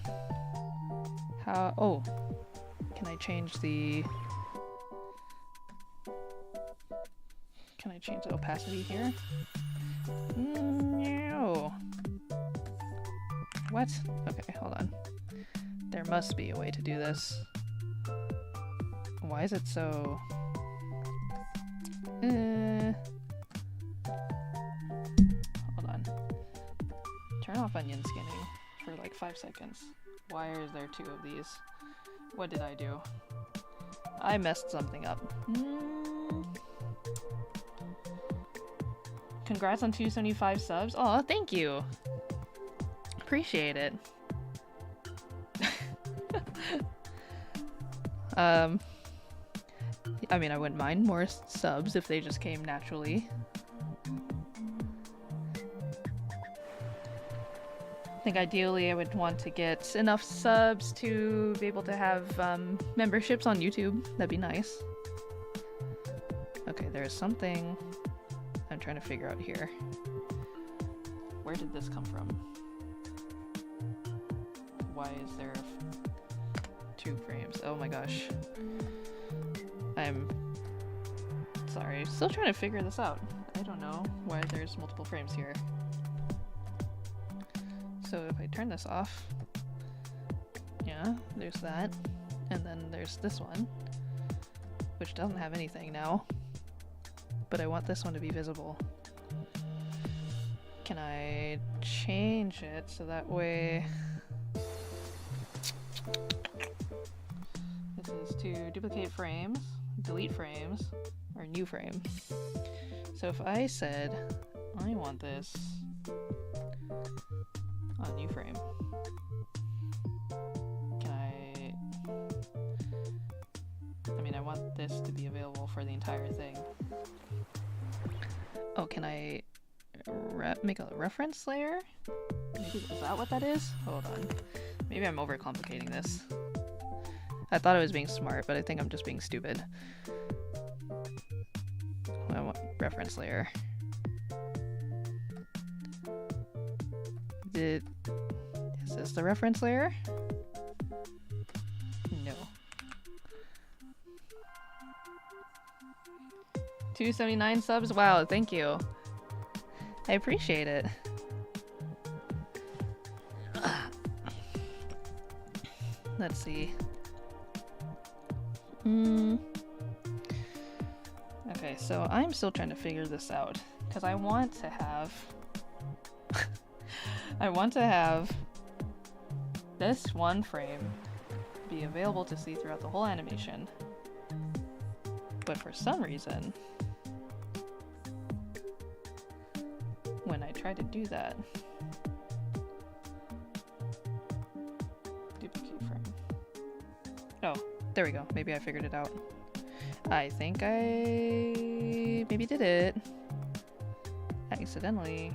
Oh! Can I change the... Can I change the opacity here? No. What? Okay, hold on. There must be a way to do this. Why is it so... Hold on. Turn off onion skinning for like 5 seconds. Why is there 2 of these? What did I do? I messed something up. Congrats on 275 subs. Aw, thank you. Appreciate it. I mean, I wouldn't mind more subs if they just came naturally. I think ideally I would want to get enough subs to be able to have memberships on YouTube. That'd be nice. Okay, there's something I'm trying to figure out here. Where did this come from? why is there 2 frames? Oh my gosh. I'm sorry. Still trying to figure this out. I don't know why there's multiple frames here. So if I turn this off, yeah, there's that. And then there's this one, which doesn't have anything now. But I want this one to be visible. Can I change it so that way... This is to duplicate frames, delete frames, or new frame. So if I said, I want this on new frame, can I mean, I want this to be available for the entire thing. Oh, can I make a reference layer? Maybe, is that what that is? Hold on. Maybe I'm overcomplicating this. I thought I was being smart, but I think I'm just being stupid. I want reference layer. Is this the reference layer? No. 279 subs? Wow, thank you. I appreciate it. Let's see. Okay, so I'm still trying to figure this out because I want to have I want to have this one frame be available to see throughout the whole animation. But for some reason, when I try to do that, duplicate frame. Oh, there we go. Maybe I figured it out. I think I maybe did it accidentally.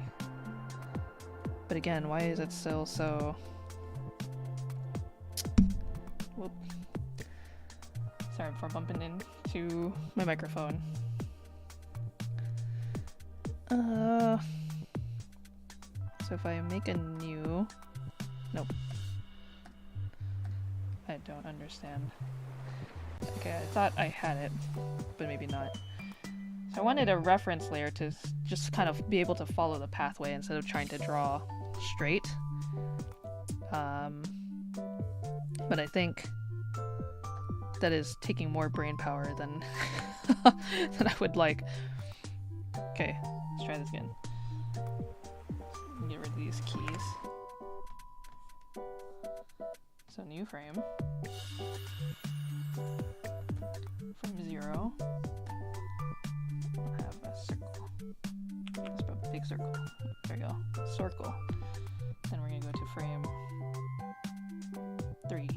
But again, why is it still so... Whoop. Sorry for bumping into my microphone. So if I make a new... Nope. I don't understand. Okay, I thought I had it, but maybe not. So I wanted a reference layer to just kind of be able to follow the pathway instead of trying to draw straight. But I think that is taking more brain power than than I would like. Okay, let's try this again. Get rid of these keys. So new frame. From 0. I'll have a circle. Just a big circle. There we go. Circle. Then we're gonna go to frame 3.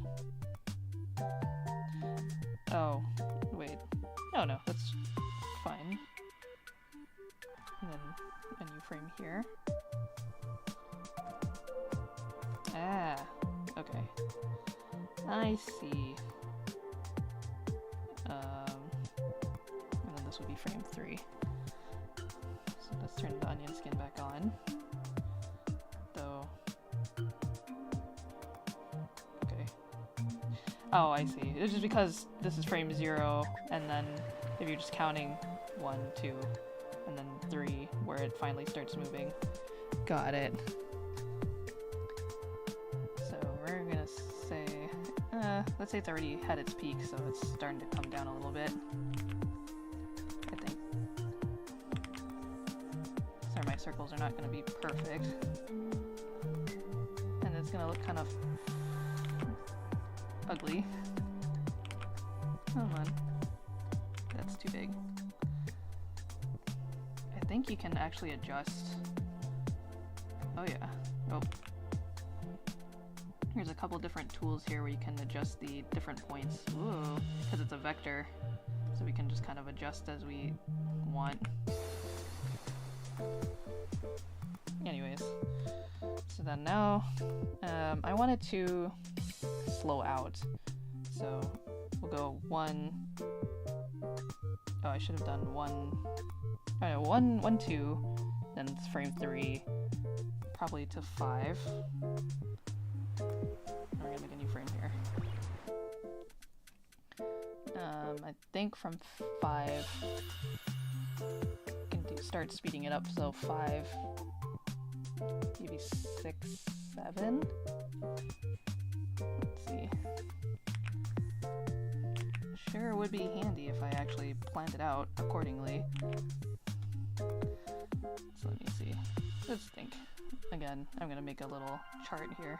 Oh, wait. Oh no, that's fine. And then a new frame here. Ah, okay. I see. And then this would be frame 3. So let's turn the onion skin back on. Though. Okay. Oh, I see. It's just because this is frame 0, and then if you're just counting 1, 2, and then 3, where it finally starts moving. Got it. So we're gonna say, let's say it's already had its peak, so it's starting to come down a little bit. I think. Sorry, my circles are not gonna be perfect. And it's gonna look kind of ugly. Come on. That's too big. I think you can actually adjust. Oh yeah. Oh. Here's a couple different tools here where you can adjust the different points. Ooh, because it's a vector. So we can just kind of adjust as we want. Anyways. So then now, I wanted to slow out. So we'll go 1. Oh, I should have done 1. Oh no, 1, 1, 2. Then it's frame 3. Probably to 5. We're I think from 5, can start speeding it up, so 5, maybe 6, 7? Let's see. Sure, it would be handy if I actually planned it out accordingly. So let me see. Let's think. Again, I'm gonna make a little chart here.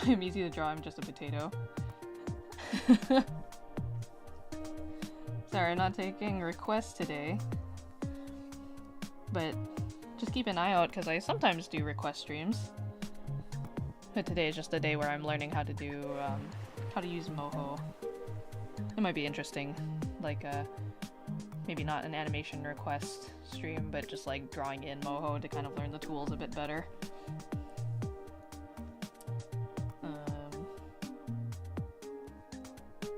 I'm easy to draw, I'm just a potato. Sorry, I'm not taking requests today. But just keep an eye out, because I sometimes do request streams. But today is just a day where I'm learning how to do, how to use Moho. It might be interesting, like, maybe not an animation request stream, but just like drawing in Moho to kind of learn the tools a bit better.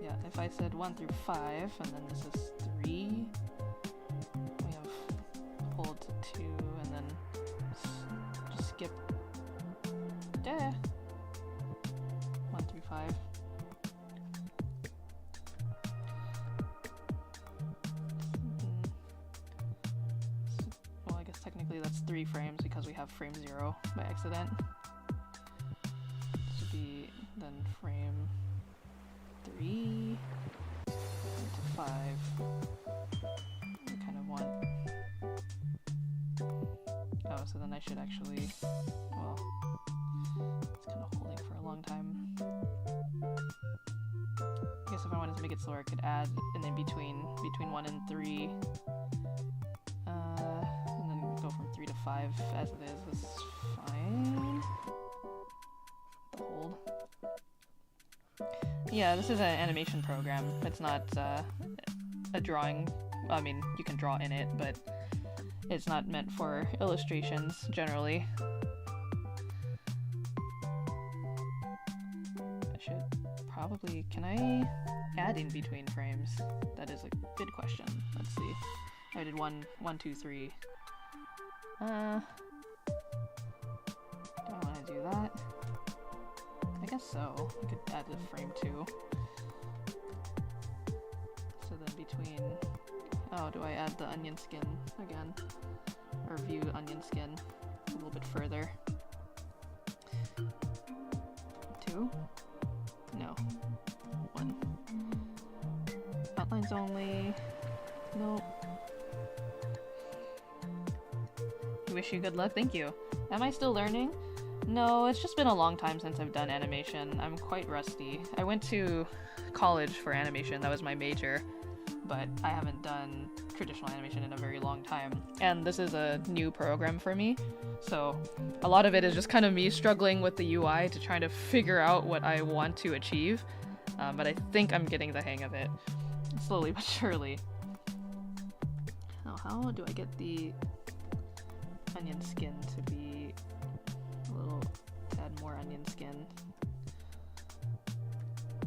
Yeah, if I said 1 through 5, and then this is 3, we have hold to 2, and then just skip 1 through 5. Well, I guess technically that's 3 frames because we have frame 0 by accident. This should be then frame 3 to 5. I kind of want... Oh, so then I should actually... Well, it's kind of holding for a long time. I guess if I wanted to make it slower, I could add an in-between, between 1 and 3. And then go from 3 to 5 as it is. This is fine. The hold. Yeah, this is an animation program. It's not a drawing. I mean, you can draw in it, but it's not meant for illustrations generally. I should probably... Can I add in between frames? That is a good question. Let's see. I did 1, 2, 3. Do I want to do that? I guess so. I could add the frame 2. So then between... Oh, do I add the onion skin again? Or view onion skin a little bit further? 2? No. 1. Outlines only. Nope. Wish you good luck. Thank you. Am I still learning? No, it's just been a long time since I've done animation. I'm quite rusty. I went to college for animation. That was my major. But I haven't done traditional animation in a very long time. And this is a new program for me. So a lot of it is just kind of me struggling with the UI to try to figure out what I want to achieve. But I think I'm getting the hang of it. Slowly but surely. Now, how do I get the onion skin to be a little tad more onion skin?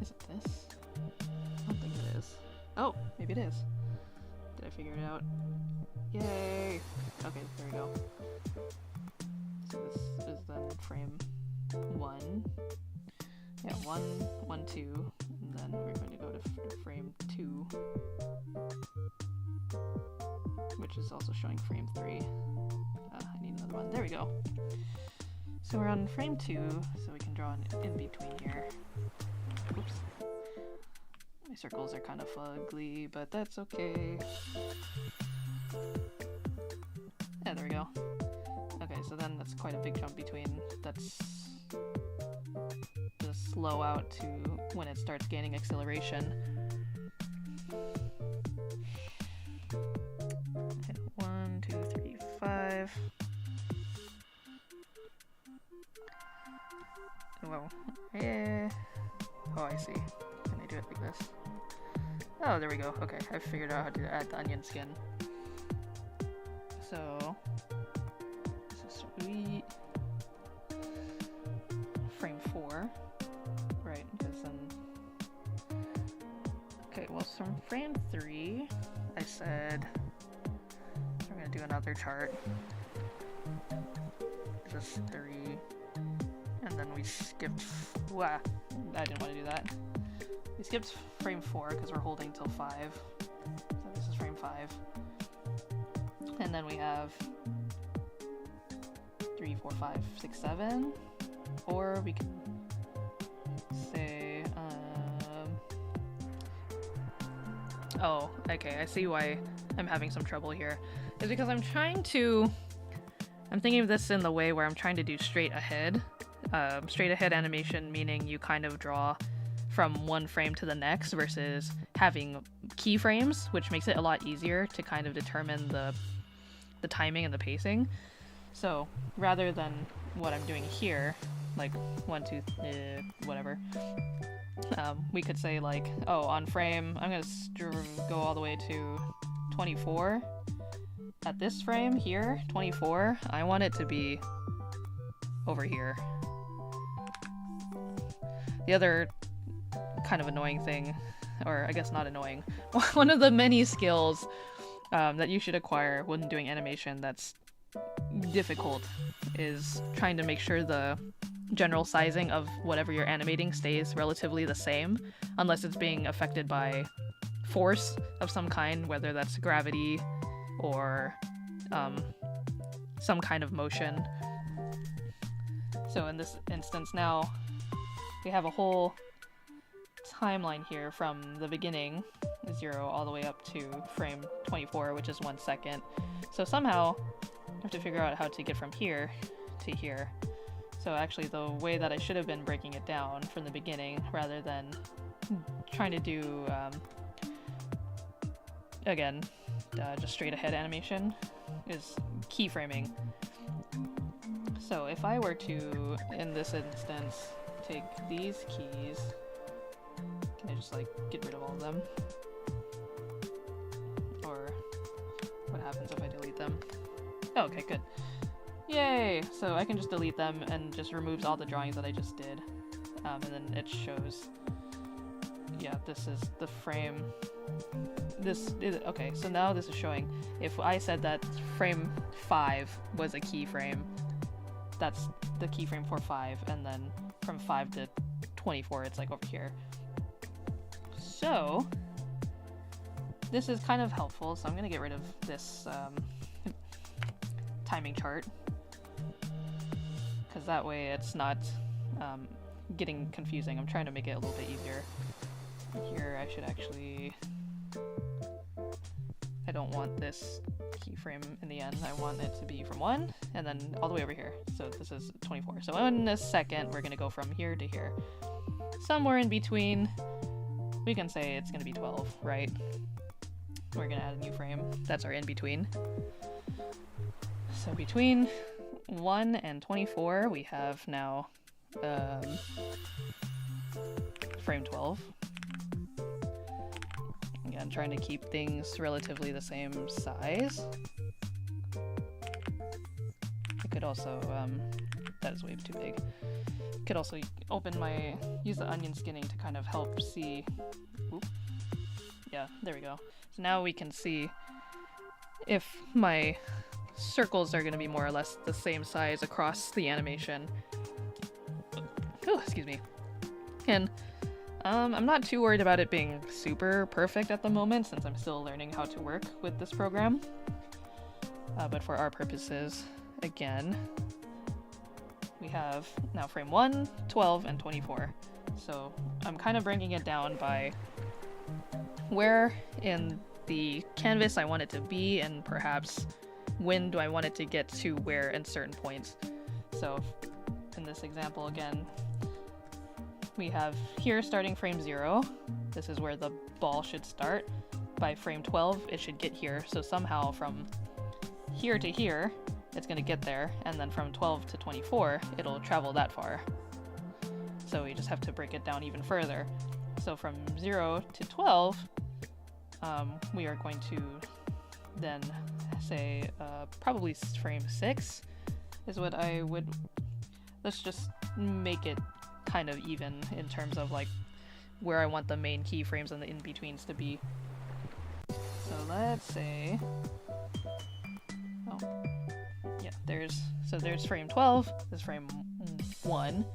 Is it this? I don't think it is. Oh, maybe it is. Did I figure it out? Yay! Okay, there we go. So this is then frame 1. Yeah, 1, 1, 2, and then we're going to go to frame 2, which is also showing frame 3. I need another one. There we go. So we're on frame 2, so we can draw an in-between here. Oops. My circles are kind of ugly, but that's okay. Yeah, there we go. Okay, so then that's quite a big jump between. That's the slow out to when it starts gaining acceleration. And 1, 2, 3, 5. Whoa. Yeah. Oh, I see. Can I do it like this? Oh, there we go. Okay, I figured out how to add the onion skin. So, this is sweet. Frame 4. Right, because then... Okay, well, from frame 3, I said... We're gonna do another chart. just 3. And then we skipped... Wah, I didn't want to do that. We skipped frame 4 because we're holding till 5. So this is frame 5. And then we have 3, 4, 5, 6, 7. Or we can say... Oh, okay, I see why I'm having some trouble here. It's because I'm thinking of this in the way where I'm trying to do straight ahead. Straight ahead animation meaning you kind of draw from one frame to the next versus having keyframes, which makes it a lot easier to kind of determine the timing and the pacing. So rather than what I'm doing here, like 1, 2, whatever, we could say like, oh, on frame, I'm gonna go all the way to 24. At this frame here, 24, I want it to be over here. The other kind of annoying thing, or I guess not annoying, one of the many skills that you should acquire when doing animation that's difficult is trying to make sure the general sizing of whatever you're animating stays relatively the same, unless it's being affected by force of some kind, whether that's gravity or some kind of motion. So in this instance now, we have a whole timeline here from the beginning, 0, all the way up to frame 24, which is 1 second. So somehow I have to figure out how to get from here to here. So actually the way that I should have been breaking it down from the beginning, rather than trying to do, again, just straight ahead animation, is keyframing. So if I were to, in this instance, take these keys, can I just like get rid of all of them? Or what happens if I delete them? Oh, okay, good. Yay! So I can just delete them and just removes all the drawings that I just did. And then it shows, yeah, this is the frame. This is, okay, so now this is showing, if I said that frame 5 was a keyframe, that's the keyframe for 5, and then from 5 to 24, it's like over here. So this is kind of helpful, so I'm gonna get rid of this timing chart, because that way it's not getting confusing. I'm trying to make it a little bit easier. Here I should actually... I don't want this keyframe in the end. I want it to be from 1 and then all the way over here. So this is 24. So in a second, we're going to go from here to here. Somewhere in between, we can say it's going to be 12, right? We're going to add a new frame. That's our in-between. So between 1 and 24, we have now frame 12. Again, trying to keep things relatively the same size. I could also, that is way too big. Could also use the onion skinning to kind of help see, oop. Yeah, there we go. So now we can see if my circles are going to be more or less the same size across the animation. Oh, excuse me. And I'm not too worried about it being super perfect at the moment, since I'm still learning how to work with this program. But for our purposes, again, we have now frame 1, 12, and 24. So I'm kind of bringing it down by where in the canvas I want it to be, and perhaps when do I want it to get to where in certain points. So in this example again, we have here starting frame 0. This is where the ball should start. By frame 12, it should get here. So somehow from here to here, it's going to get there. And then from 12 to 24, it'll travel that far. So we just have to break it down even further. So from 0 to 12, we are going to then say probably frame 6 is what I would... Let's just make it kind of even in terms of like where I want the main keyframes and the in-betweens to be. So let's say, oh, yeah, there's frame 12, there's frame 1, and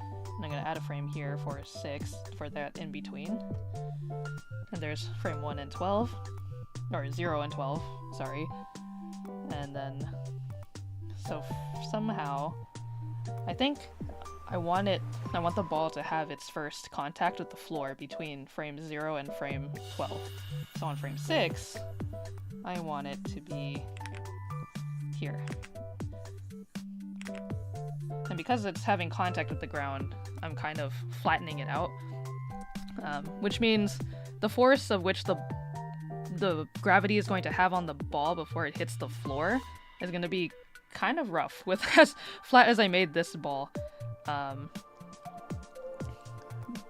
I'm gonna add a frame here for 6 for that in between. And there's frame 1 and 12, or 0 and 12, sorry. And then, so somehow, I think I want the ball to have its first contact with the floor between frame 0 and frame 12. So on frame 6, I want it to be here. And because it's having contact with the ground, I'm kind of flattening it out, which means the force of which the gravity is going to have on the ball before it hits the floor is going to be kind of rough with as flat as I made this ball.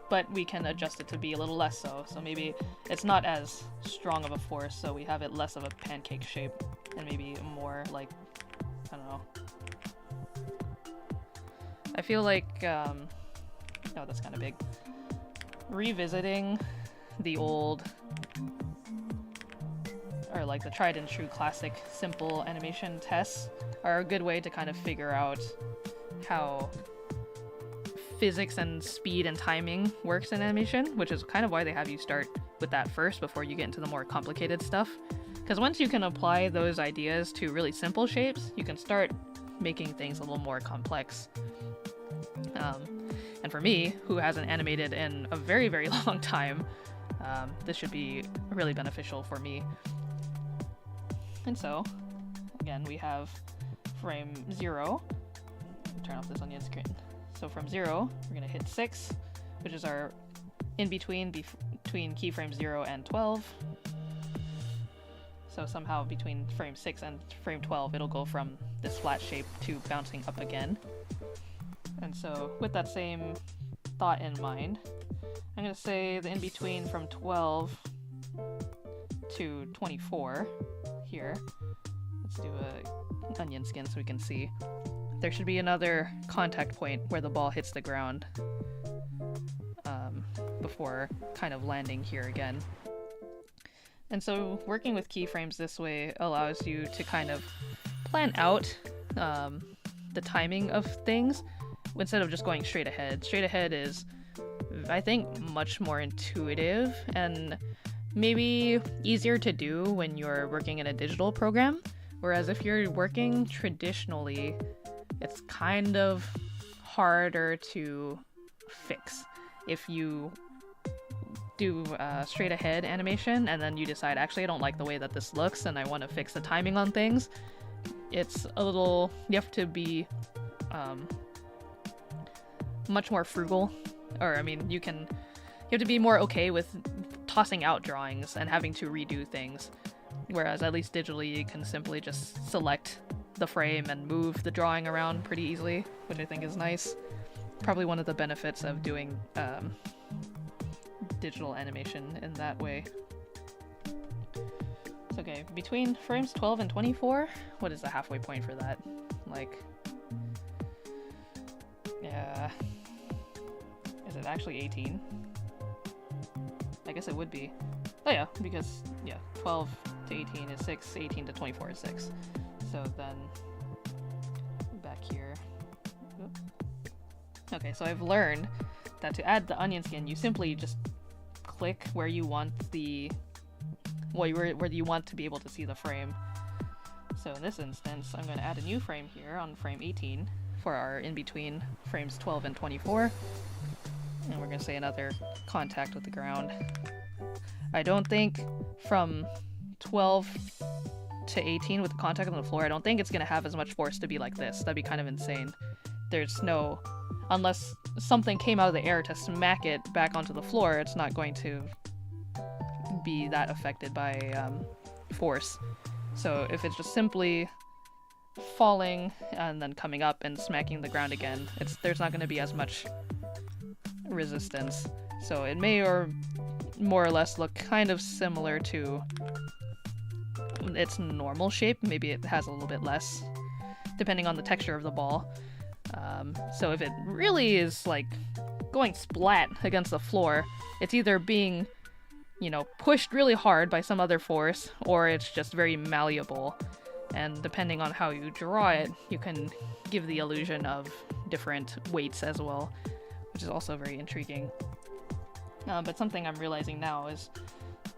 But we can adjust it to be a little less so maybe it's not as strong of a force, so we have it less of a pancake shape and maybe more like, I don't know. I feel like, oh, that's kind of big. Revisiting the old, or like the tried and true classic simple animation tests are a good way to kind of figure out how physics and speed and timing works in animation, which is kind of why they have you start with that first before you get into the more complicated stuff. Because once you can apply those ideas to really simple shapes, you can start making things a little more complex. And for me, who hasn't animated in a very, very long time, this should be really beneficial for me. And so, again, we have frame 0. Turn off this onion screen. So from 0, we're going to hit 6, which is our in-between between keyframe 0 and 12. So somehow between frame 6 and frame 12, it'll go from this flat shape to bouncing up again. And so with that same thought in mind, I'm going to say the in-between from 12 to 24 here. Let's do a onion skin so we can see. There should be another contact point where the ball hits the ground before kind of landing here again. And so working with keyframes this way allows you to kind of plan out the timing of things instead of just going straight ahead. Straight ahead is, I think, much more intuitive and maybe easier to do when you're working in a digital program. Whereas if you're working traditionally, it's kind of harder to fix. If you do straight ahead animation and then you decide, actually I don't like the way that this looks and I want to fix the timing on things, it's a little, you have to be much more frugal, or I mean you have to be more okay with tossing out drawings and having to redo things, whereas at least digitally you can simply just select the frame and move the drawing around pretty easily, which I think is nice. Probably one of the benefits of doing digital animation in that way. So, okay, between frames 12 and 24, what is the halfway point for that? Like, yeah, is it actually 18? I guess it would be. Oh yeah, because, yeah, 12 to 18 is 6, 18 to 24 is 6. So then, back here. Oop. Okay, so I've learned that to add the onion skin, you simply just click where you want where you want to be able to see the frame. So in this instance, I'm going to add a new frame here on frame 18 for our in-between frames 12 and 24. And we're going to say another contact with the ground. I don't think from 12 to 18 with the contact on the floor, I don't think it's going to have as much force to be like this. That'd be kind of insane. There's no... Unless something came out of the air to smack it back onto the floor, it's not going to be that affected by force. So if it's just simply falling and then coming up and smacking the ground again, there's not going to be as much resistance. So it may or more or less look kind of similar to its normal shape. Maybe it has a little bit less, depending on the texture of the ball. So if it really is like going splat against the floor, it's either being, you know, pushed really hard by some other force, or it's just very malleable. and depending on how you draw it, you can give the illusion of different weights as well, which is also very intriguing. But something I'm realizing now is,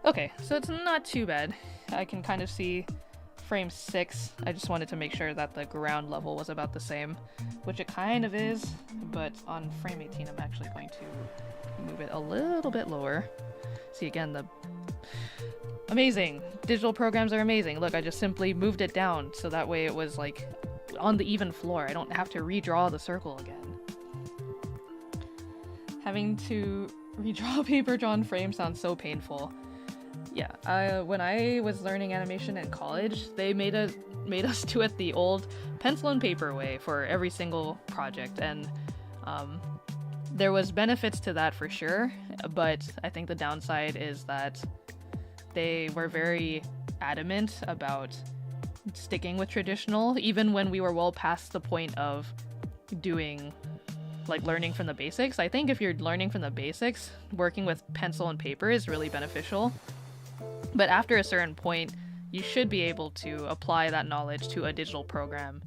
okay, so it's not too bad. I can kind of see frame 6. I just wanted to make sure that the ground level was about the same, which it kind of is, but on frame 18 I'm actually going to move it a little bit lower. See, again, the amazing digital programs are amazing. Look, I just simply moved it down so that way it was like on the even floor. I don't have to redraw the circle again. Having to redraw paper drawn frame sounds so painful. Yeah, when I was learning animation in college, they made us do it the old pencil and paper way for every single project, and there was benefits to that for sure, but I think the downside is that they were very adamant about sticking with traditional, even when we were well past the point of doing, like, learning from the basics. I think if you're learning from the basics, working with pencil and paper is really beneficial. But after a certain point, you should be able to apply that knowledge to a digital program.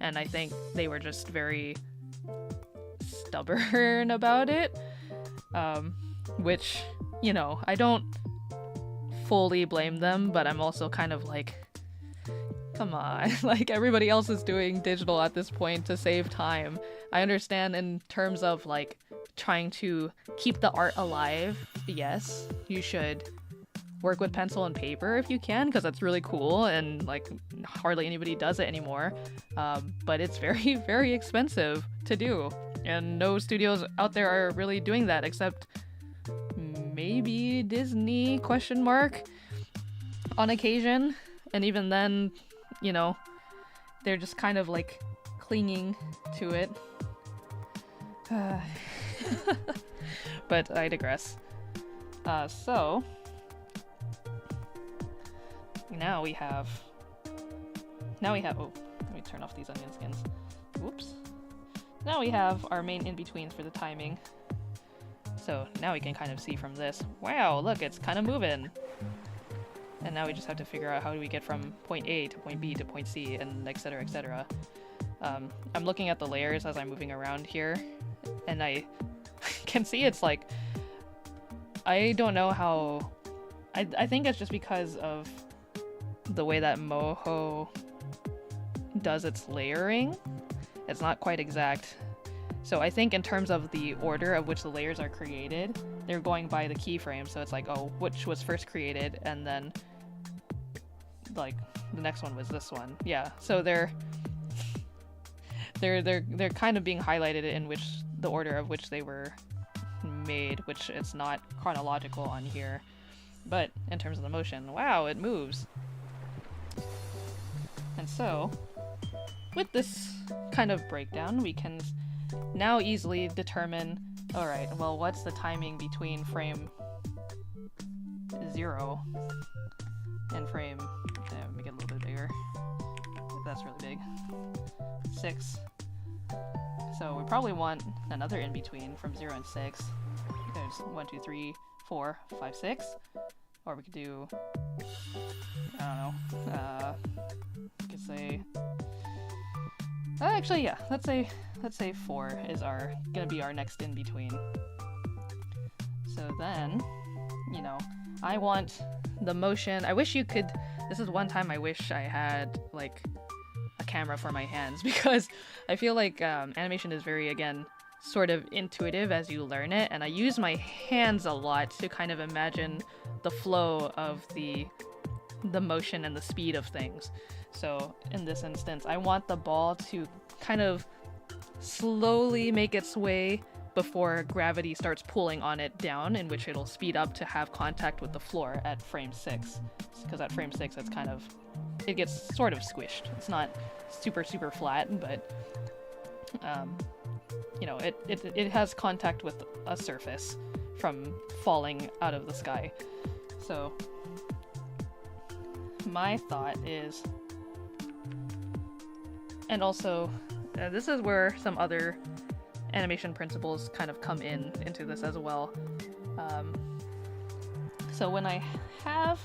And I think they were just very stubborn about it. Which, you know, I don't fully blame them, but I'm also kind of like, come on, like everybody else is doing digital at this point to save time. I understand in terms of like trying to keep the art alive, yes, you should work with pencil and paper if you can, because that's really cool and like hardly anybody does it anymore. But it's very, very expensive to do, and no studios out there are really doing that except maybe Disney ? On occasion, and even then, you know, they're just kind of like clinging to it. But I digress. So now we have, oh, let me turn off these onion skins. Whoops. Now we have our main in-betweens for the timing. So now we can kind of see from this, wow, look, it's kind of moving. And now we just have to figure out how do we get from point A to point B to point C, and etc, etc. I'm looking at the layers as I'm moving around here, and I can see it's like, I don't know how, I think it's just because of the way that Moho does its layering. It's not quite exact. So I think in terms of the order of which the layers are created, they're going by the keyframe. So it's like, oh, which was first created, and then like the next one was this one. Yeah. So they're kind of being highlighted in which the order of which they were made, which it's not chronological on here. But in terms of the motion, wow, it moves. And so with this kind of breakdown, we can now easily determine, alright, well, what's the timing between frame 0 and frame, make it a little bit bigger, that's really big, 6. So we probably want another in between from 0 and 6. There's 1, 2, 3, 4, 5, 6. Or we could do, I don't know, we could say, actually, yeah, let's say 4 is gonna be our next in between. So then, you know, I want the motion. I wish you could, this is one time I wish I had like a camera for my hands, because I feel like animation is very, again, sort of intuitive as you learn it, and I use my hands a lot to kind of imagine the flow of the motion and the speed of things. So in this instance, I want the ball to kind of slowly make its way before gravity starts pulling on it down, in which it'll speed up to have contact with the floor at frame 6. Because at frame 6, it's kind of, it gets sort of squished. It's not super, super flat, but you know, it has contact with a surface from falling out of the sky. So my thought is, and also this is where some other animation principles kind of come into this as well. So when I have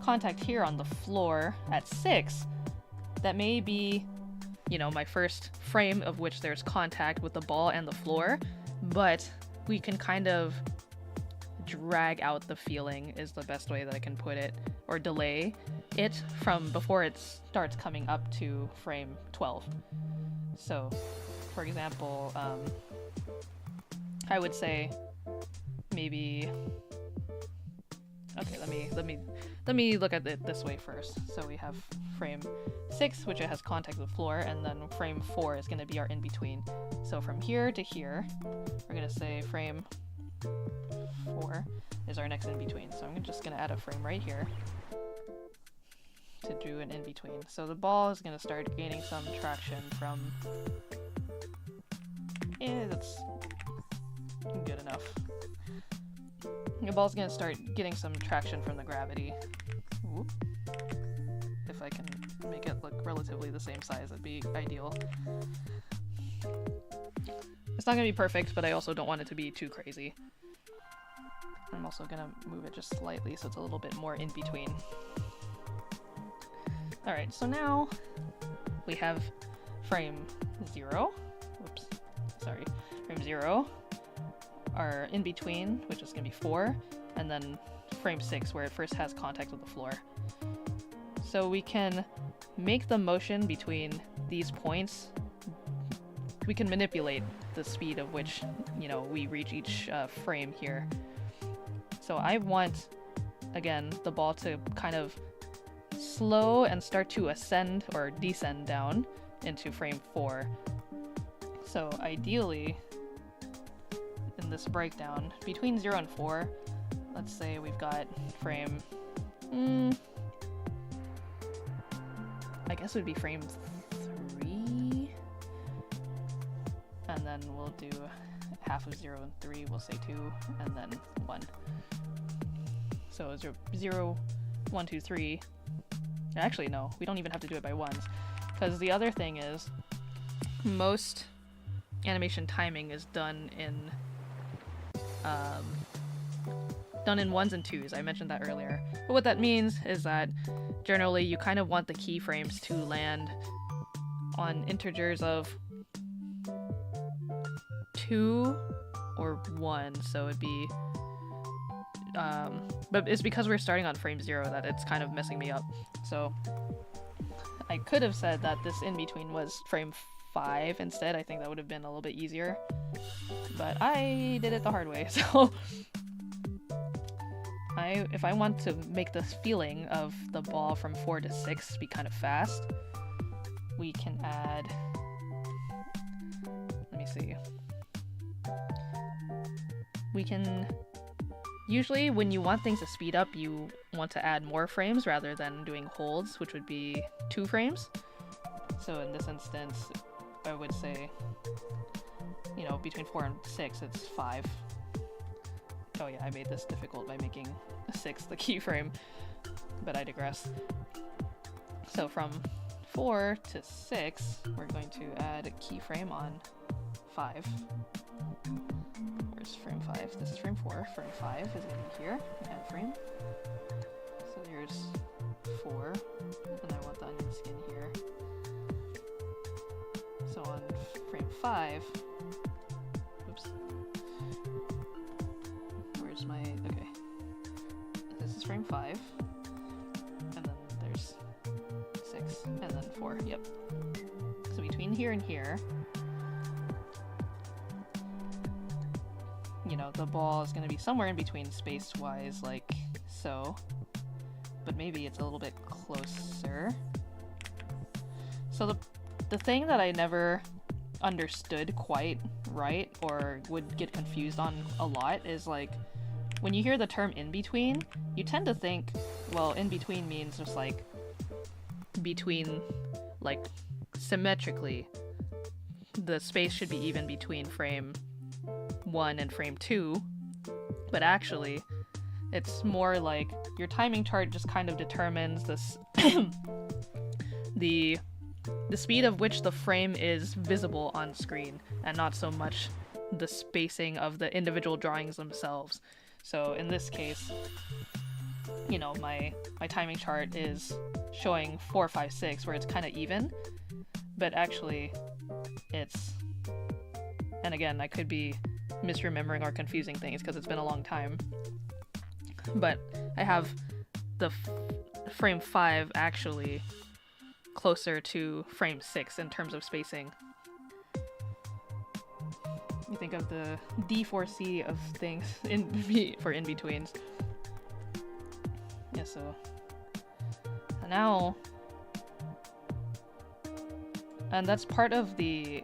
contact here on the floor at 6, that may be, you know, my first frame of which there's contact with the ball and the floor, but we can kind of drag out the feeling is the best way that I can put it, or delay it from before it starts coming up to frame 12. So, for example, I would say maybe, okay, let me look at it this way first. So we have frame 6, which it has contact with the floor, and then frame 4 is going to be our in-between. So from here to here, we're going to say frame 4 is our next in-between. So I'm just going to add a frame right here to do an in-between. So the ball is going to start gaining some traction from... Yeah, that's good enough. The ball's going to start getting some traction from the gravity. Whoop. If I can make it look relatively the same size, that'd be ideal. It's not going to be perfect, but I also don't want it to be too crazy. I'm also going to move it just slightly so it's a little bit more in between. Alright, so now we have frame 0. Whoops. Sorry. Frame 0. Our in between, which is going to be 4. And then frame 6, where it first has contact with the floor. So we can make the motion between these points. We can manipulate the speed of which, you know, we reach each frame here. So I want, again, the ball to kind of slow and start to ascend or descend down into frame 4. So ideally, in this breakdown, between 0 and 4, let's say we've got frame... I guess it would be frame 3. And then we'll do half of 0 and 3, we'll say 2, and then 1. So 0, 1, 2, 3. Actually, no, we don't even have to do it by ones. Because the other thing is, most animation timing is done in ones and twos. I mentioned that earlier. But what that means is that generally you kind of want the keyframes to land on integers of 2 or 1. So it'd be... but it's because we're starting on frame 0 that it's kind of messing me up. So I could have said that this in-between was frame 5 instead. I think that would have been a little bit easier. But I did it the hard way, so... if I want to make this feeling of the ball from 4 to 6 be kind of fast, we can add... Let me see. We can... Usually, when you want things to speed up, you want to add more frames rather than doing holds, which would be 2 frames. So in this instance, I would say, you know, between 4 and 6, it's 5. Oh yeah, I made this difficult by making 6 the keyframe, but I digress. So from 4 to 6, we're going to add a keyframe on 5. Where's frame 5? This is frame 4. Frame 5 is going to be here. Add frame. So here's 4, and I want the onion skin here. So on frame 5, oops. Where's my, okay. This is frame 5, and then there's 6, and then 4, yep. So between here and here, you know, the ball is going to be somewhere in between space-wise, like so. But maybe it's a little bit closer. So the thing that I never understood quite right, or would get confused on a lot, is like, when you hear the term in-between, you tend to think, well, in-between means just like, between, like, symmetrically, the space should be even between frame 1 and frame 2, but actually it's more like your timing chart just kind of determines this the speed of which the frame is visible on screen, and not so much the spacing of the individual drawings themselves. So in this case, you know, my timing chart is showing 4, 5, 6, where it's kind of even, but actually it's, and again, I could be misremembering or confusing things because it's been a long time, but I have the frame 5 actually closer to frame 6 in terms of spacing. You think of the D4C of things for in-betweens. Yeah, so now, and that's part of the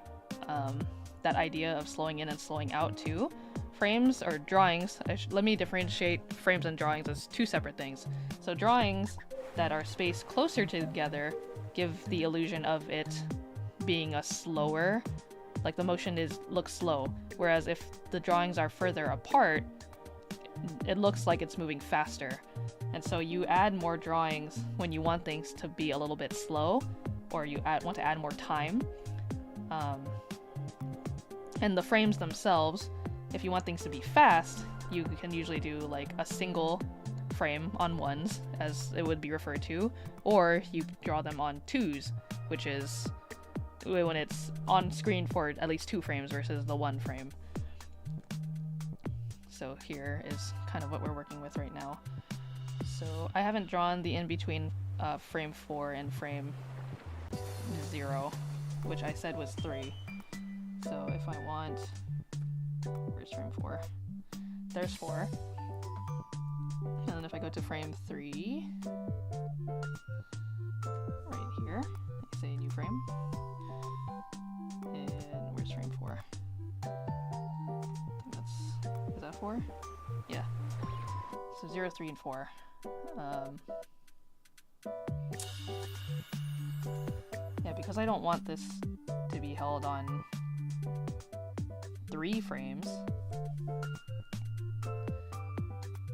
that idea of slowing in and slowing out too. Frames or drawings, let me differentiate frames and drawings as two separate things. So drawings that are spaced closer together give the illusion of it being a slower, like the motion looks slow, whereas if the drawings are further apart, it looks like it's moving faster. And so you add more drawings when you want things to be a little bit slow, or you want to add more time. And the frames themselves, if you want things to be fast, you can usually do like a single frame on ones, as it would be referred to, or you draw them on twos, which is when it's on screen for at least 2 frames versus the 1 frame. So here is kind of what we're working with right now. So I haven't drawn the in-between frame 4 and frame 0, which I said was 3. So if I want, where's frame 4? There's 4. And then if I go to frame 3, right here, I say new frame. And where's frame 4? Is that 4? Yeah. So 0, 3, and 4. Yeah, because I don't want this to be held on 3 frames,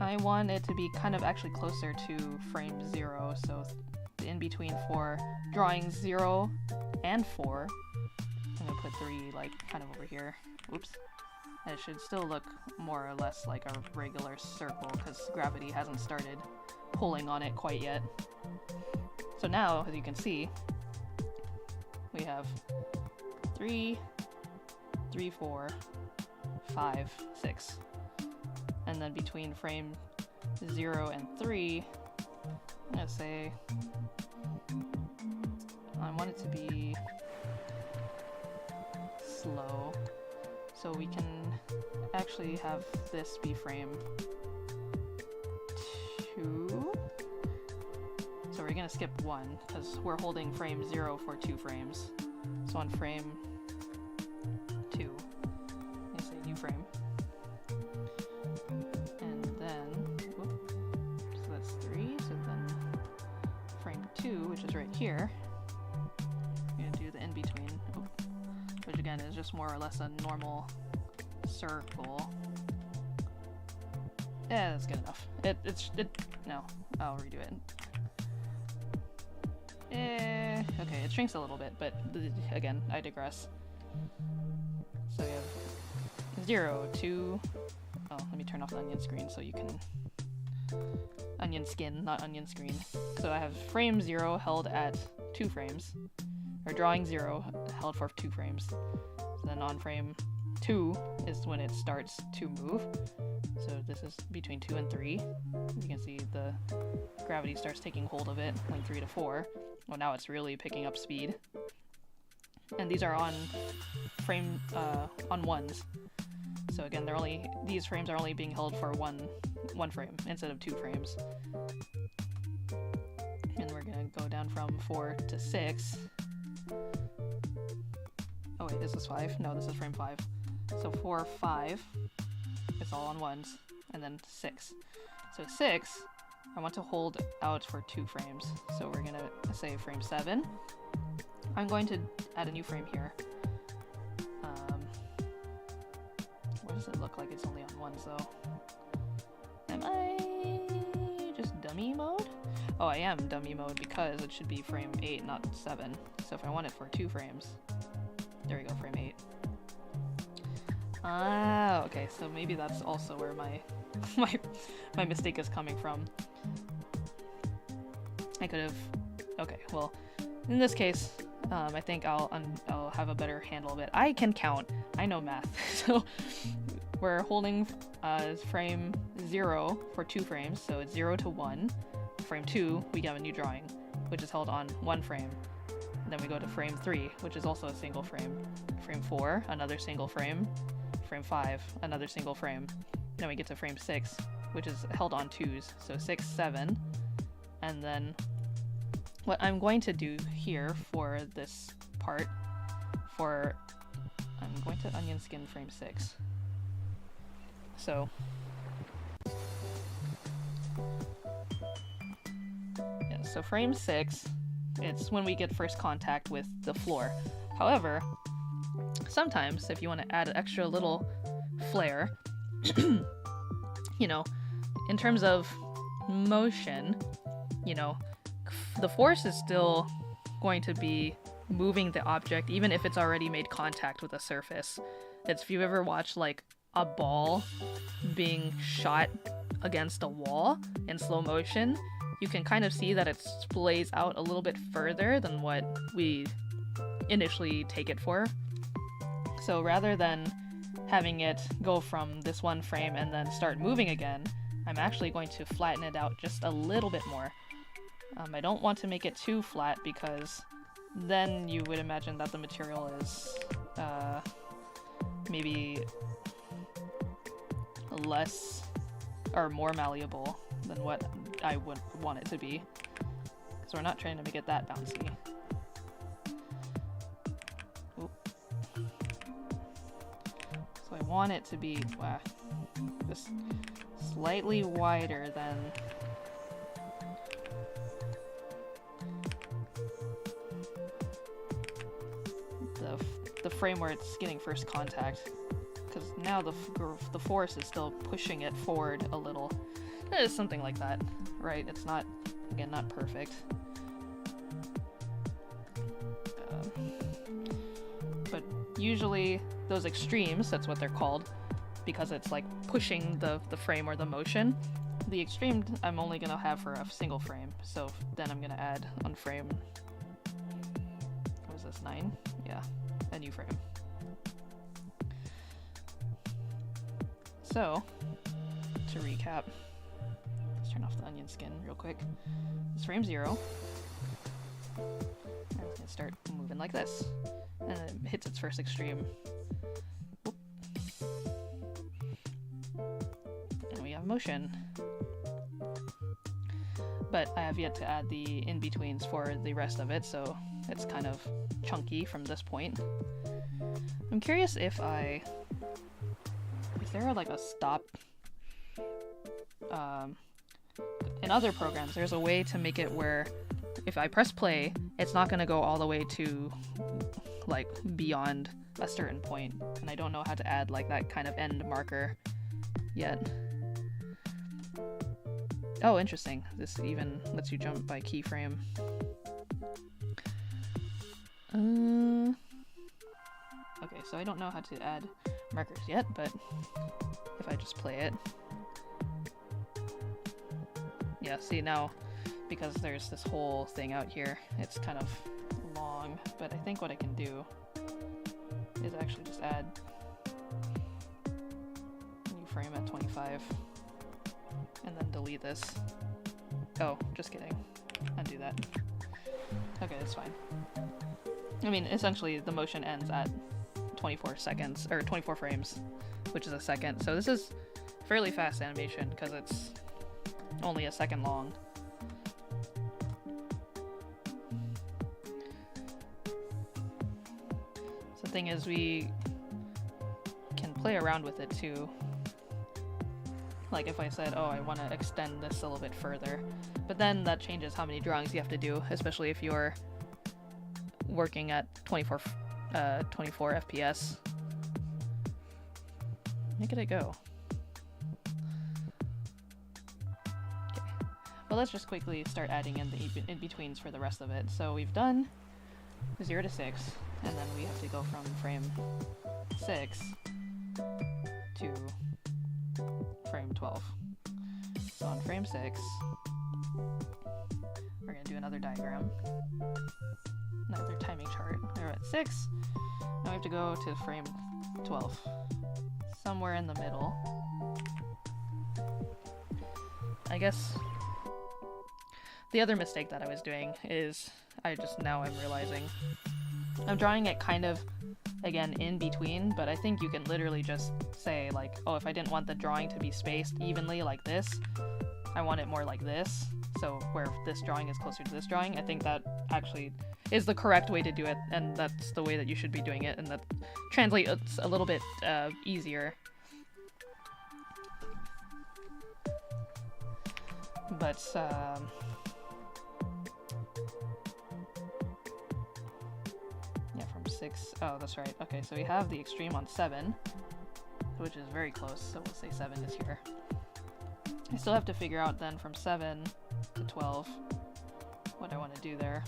I want it to be kind of actually closer to frame 0, so the in-between for drawing 0 and 4, I'm gonna put 3 like kind of over here. Oops. And it should still look more or less like a regular circle because gravity hasn't started pulling on it quite yet. So now, as you can see, we have 3, 3, 4, 5, 6. And then between frame 0 and 3, I'm gonna say I want it to be slow, so we can actually have this be frame 2. So we're gonna skip 1 because we're holding frame 0 for 2 frames. So on frame 2, I say new frame. And then, so that's 3, so then frame 2, which is right here, I'm gonna do the in-between, which again is just more or less a normal circle. Yeah, that's good enough. No, I'll redo it. Okay, it shrinks a little bit, but again, I digress. So we have 0, 2, oh, let me turn off the onion screen so you can, onion skin, not onion screen. So I have frame 0 held at 2 frames, or drawing 0 held for 2 frames. So then on frame 2 is when it starts to move. So this is between 2 and 3. You can see the gravity starts taking hold of it, going 3 to 4. Well, now it's really picking up speed. And these are on frame, on ones. So again, these frames are only being held for one frame instead of 2 frames. And we're gonna go down from 4 to 6. Oh wait, this is 5? No, this is frame 5. So 4, 5, it's all on ones, and then 6. So 6, I want to hold out for 2 frames. So we're gonna say frame 7. I'm going to add a new frame here. What does it look like it's only on ones though? Am I just dummy mode? Oh, I am dummy mode because it should be frame 8, not 7. So if I want it for 2 frames, there we go, frame 8. Ah, okay, so maybe that's also where my my mistake is coming from. I could have... Okay, well, in this case, I think I'll have a better handle of it. I can count. I know math. So we're holding frame 0 for 2 frames, so it's 0 to 1. Frame 2, we have a new drawing, which is held on 1 frame. Then we go to frame 3, which is also a single frame. Frame 4, another single frame. Frame 5, another single frame. Then we get to frame 6, which is held on 2s, so 6, 7. And then what I'm going to do here for this part, I'm going to onion skin frame 6. So yeah, so frame 6, it's when we get first contact with the floor. However, sometimes if you want to add an extra little flair, you know, in terms of motion, you know, the force is still going to be moving the object even if it's already made contact with a surface. It's if you've ever watched like a ball being shot against a wall in slow motion, you can kind of see that it splays out a little bit further than what we initially take it for. So rather than having it go from this one frame and then start moving again, I'm actually going to flatten it out just a little bit more. I don't want to make it too flat because then you would imagine that the material is maybe less or more malleable than what I would want it to be, because we're not trying to make it that bouncy. Oop. So I want it to be just slightly wider than the frame where it's getting first contact, because now the force is still pushing it forward a little. It's something like that, right? It's not, again, not perfect. But usually those extremes, that's what they're called, because it's like pushing the frame or the motion. The extreme I'm only gonna have for a single frame, so then I'm gonna add on frame, what was this, 9? Yeah, a new frame. So, to recap, let's turn off the onion skin real quick. It's frame 0. And it's gonna start moving like this. And then it hits its first extreme. Whoop. And we have motion. But I have yet to add the in-betweens for the rest of it, so it's kind of chunky from this point. I'm curious if is there like a stop? In other programs, there's a way to make it where if I press play, it's not going to go all the way to like beyond a certain point, and I don't know how to add like that kind of end marker yet. Oh, interesting. This even lets you jump by keyframe. Okay, so I don't know how to add markers yet, but if I just play it. Yeah, see now, because there's this whole thing out here, it's kind of long, but I think what I can do is actually just add a new frame at 25, and then delete this. Oh, just kidding. Undo that. Okay, that's fine. I mean, essentially, the motion ends at 24 seconds, or 24 frames, which is a second. So this is fairly fast animation, because it's only a second long. So the thing is, we can play around with it too. Like if I said, oh, I want to extend this a little bit further, but then that changes how many drawings you have to do, especially if you're working at 24 FPS. Look at it go. Okay. Well, let's just quickly start adding in the in-betweens for the rest of it. So we've done 0 to 6, and then we have to go from frame 6 to frame 12. So on frame 6, we're going to do another diagram, another timing chart. We're at 6, now we have to go to frame 12, somewhere in the middle. I guess the other mistake that I was doing is I'm realizing I'm drawing it kind of, again, in between, but I think you can literally just say, like, oh, if I didn't want the drawing to be spaced evenly like this, I want it more like this, so where this drawing is closer to this drawing. I think that actually is the correct way to do it, and that's the way that you should be doing it, and that translates a little bit easier. But, yeah, from 6, oh, that's right. Okay, so we have the extreme on 7, which is very close, so we'll say 7 is here. I still have to figure out then from 7 to 12 what I want to do there.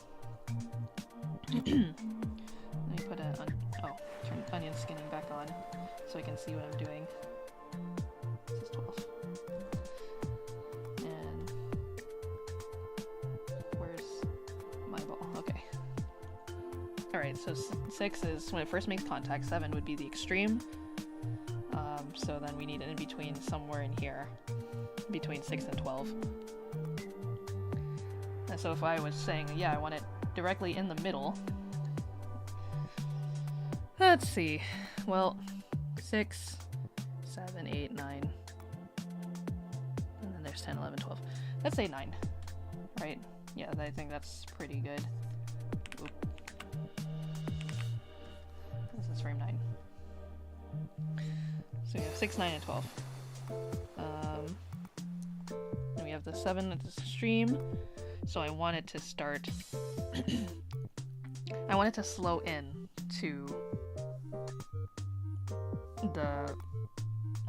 Let me put turn onion skinning back on so I can see what I'm doing. This is 12. And where's my ball? Okay. Alright, so 6 is when it first makes contact, 7 would be the extreme. So then we need an in-between somewhere in here, between 6 and 12. And so if I was saying, yeah, I want it directly in the middle, let's see, well, 6, 7, 8, 9, and then there's 10, 11, 12. Let's say 9, right? Yeah, I think that's pretty good. Oop. This is frame 9. So we have 6, 9, and 12. And we have the 7 at the extreme. So I want it to start. I want it to slow in to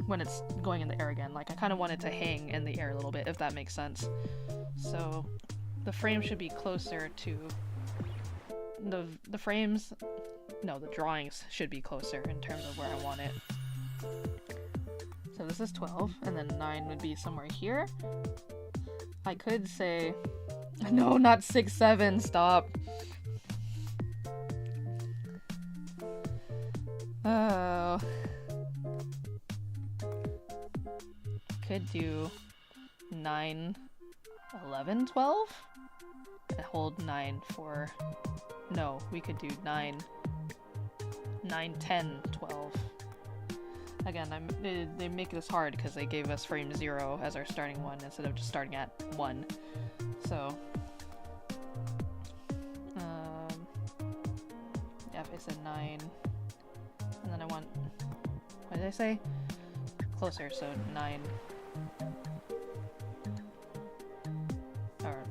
when it's going in the air again. Like I kind of want it to hang in the air a little bit, if that makes sense. So the frame should be closer to the frames. No, the drawings should be closer in terms of where I want it. So this is 12, and then 9 would be somewhere here. I could say, no, not 6, 7, stop. Oh. Could do 9, 11, 12? And hold 9 for, no, we could do 9, 10, 12. Again, they make this hard because they gave us frame 0 as our starting one instead of just starting at 1. So, yeah, if I said 9, and then I want, what did I say? Closer, so 9, or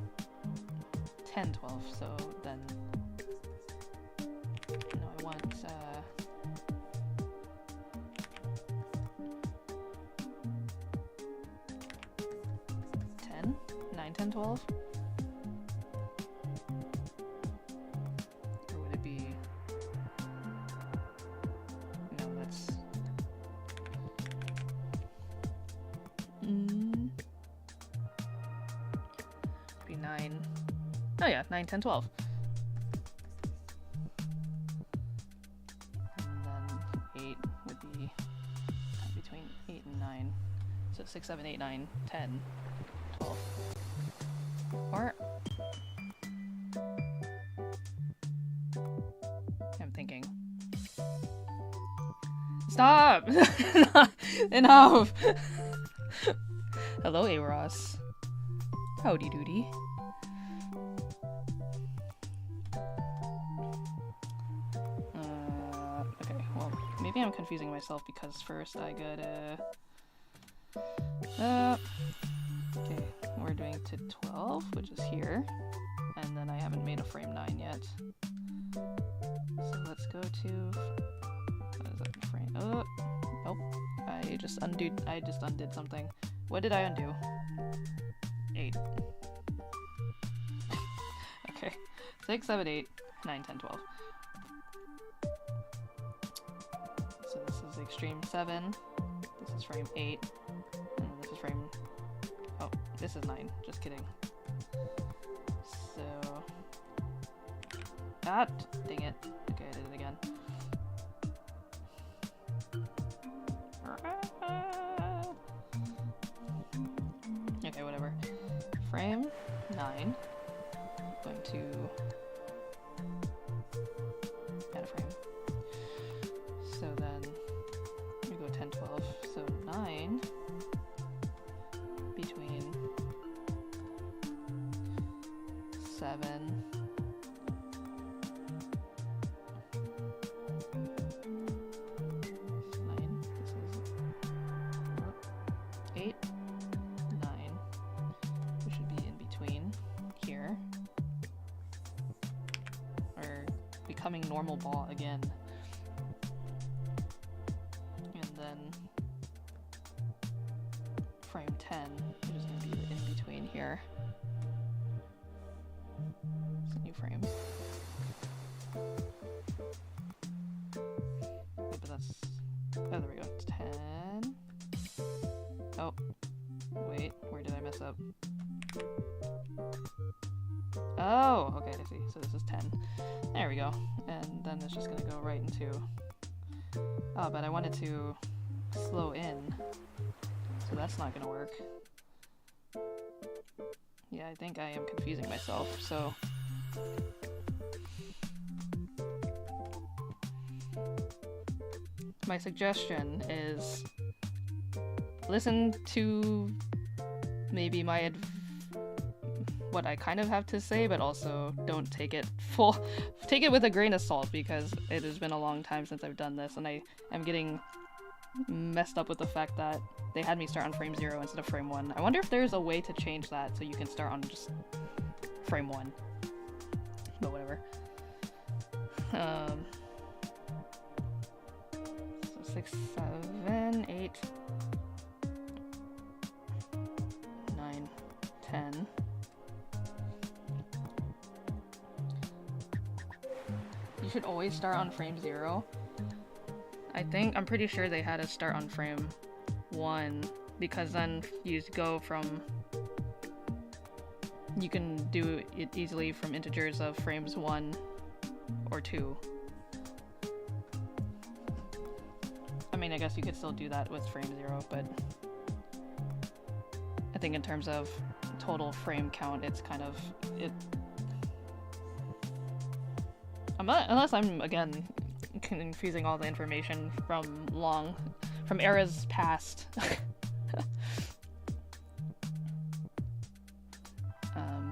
10, 12, so then, no, I want, 9, 10, 12? Or would it be... No, that's... Be 9... Oh yeah, 9, 10, 12. And then 8 would be between 8 and 9. So 6, 7, 8, 9, 10, 12. Or I'm thinking. Stop! Enough! Hello, A-Ross. Howdy doody. Okay, well, maybe I'm confusing myself because first I gotta... okay, we're doing to 12, which is here, and then I haven't made a frame 9 yet. So let's go to, what is that frame? Oh, nope, I just undid something. What did I undo? 8. Okay, 6, 7, 8, 9, 10, 12. So this is extreme 7, this is frame 8, and this is frame... oh, this is 9, just kidding. So... ah, dang it. Okay, I did it again. Okay, whatever. Frame 9. Going to add a frame. So then we go 10, 12. So 9 between 7. Normal ball again, and then frame 10 is going to be in between here. It's a new frame. Okay, but that's, oh, there we go. 10. Oh, wait, where did I mess up? Oh, okay, I see. So this is 10. There we go. And then it's just gonna go right into... oh, but I wanted to slow in. So that's not gonna work. Yeah, I think I am confusing myself, so... my suggestion is... listen to maybe my what I kind of have to say, but also don't take it take it with a grain of salt, because it has been a long time since I've done this, and I am getting messed up with the fact that they had me start on frame 0 instead of frame 1. I wonder if there's a way to change that so you can start on just frame 1. But whatever. So 6, 7, 8, 9, 10. You should always start on frame 0. I'm pretty sure they had us start on frame 1, because then you go from... you can do it easily from integers of frames 1 or 2. I mean, I guess you could still do that with frame 0, but I think in terms of total frame count, it's kind of... unless I'm, again, confusing all the information from eras past.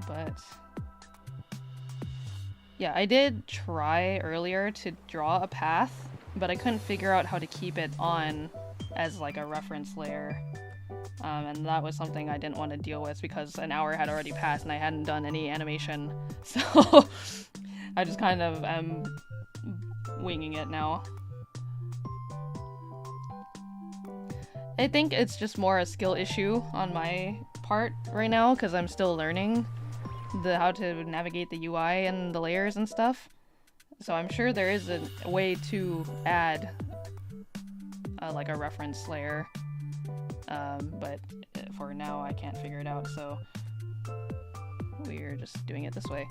But yeah, I did try earlier to draw a path, but I couldn't figure out how to keep it on as like a reference layer. And that was something I didn't want to deal with because an hour had already passed and I hadn't done any animation. So I just kind of am winging it now. I think it's just more a skill issue on my part right now because I'm still learning how to navigate the UI and the layers and stuff. So I'm sure there is a way to add like a reference layer, but for now I can't figure it out, so we're just doing it this way.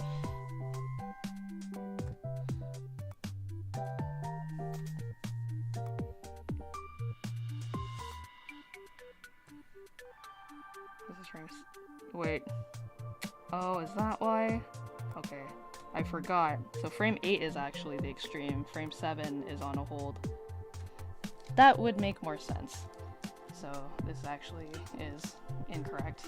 This is frames. Wait. Oh, is that why? Okay. I forgot. So frame 8 is actually the extreme. Frame 7 is on a hold. That would make more sense. So this actually is incorrect.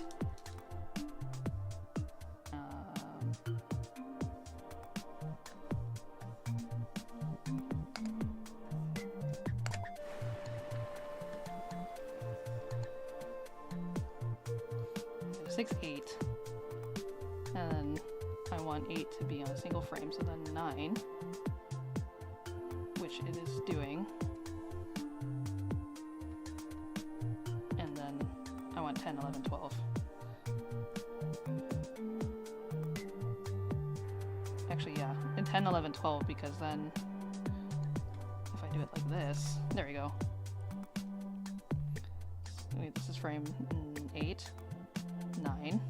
6, 8. And then I want 8 to be on a single frame, so then 9, which it is doing. And then I want 10, 11, 12. Actually, yeah, and 10, 11, 12, because then if I do it like this, there we go. wait, this is frame 8, 9.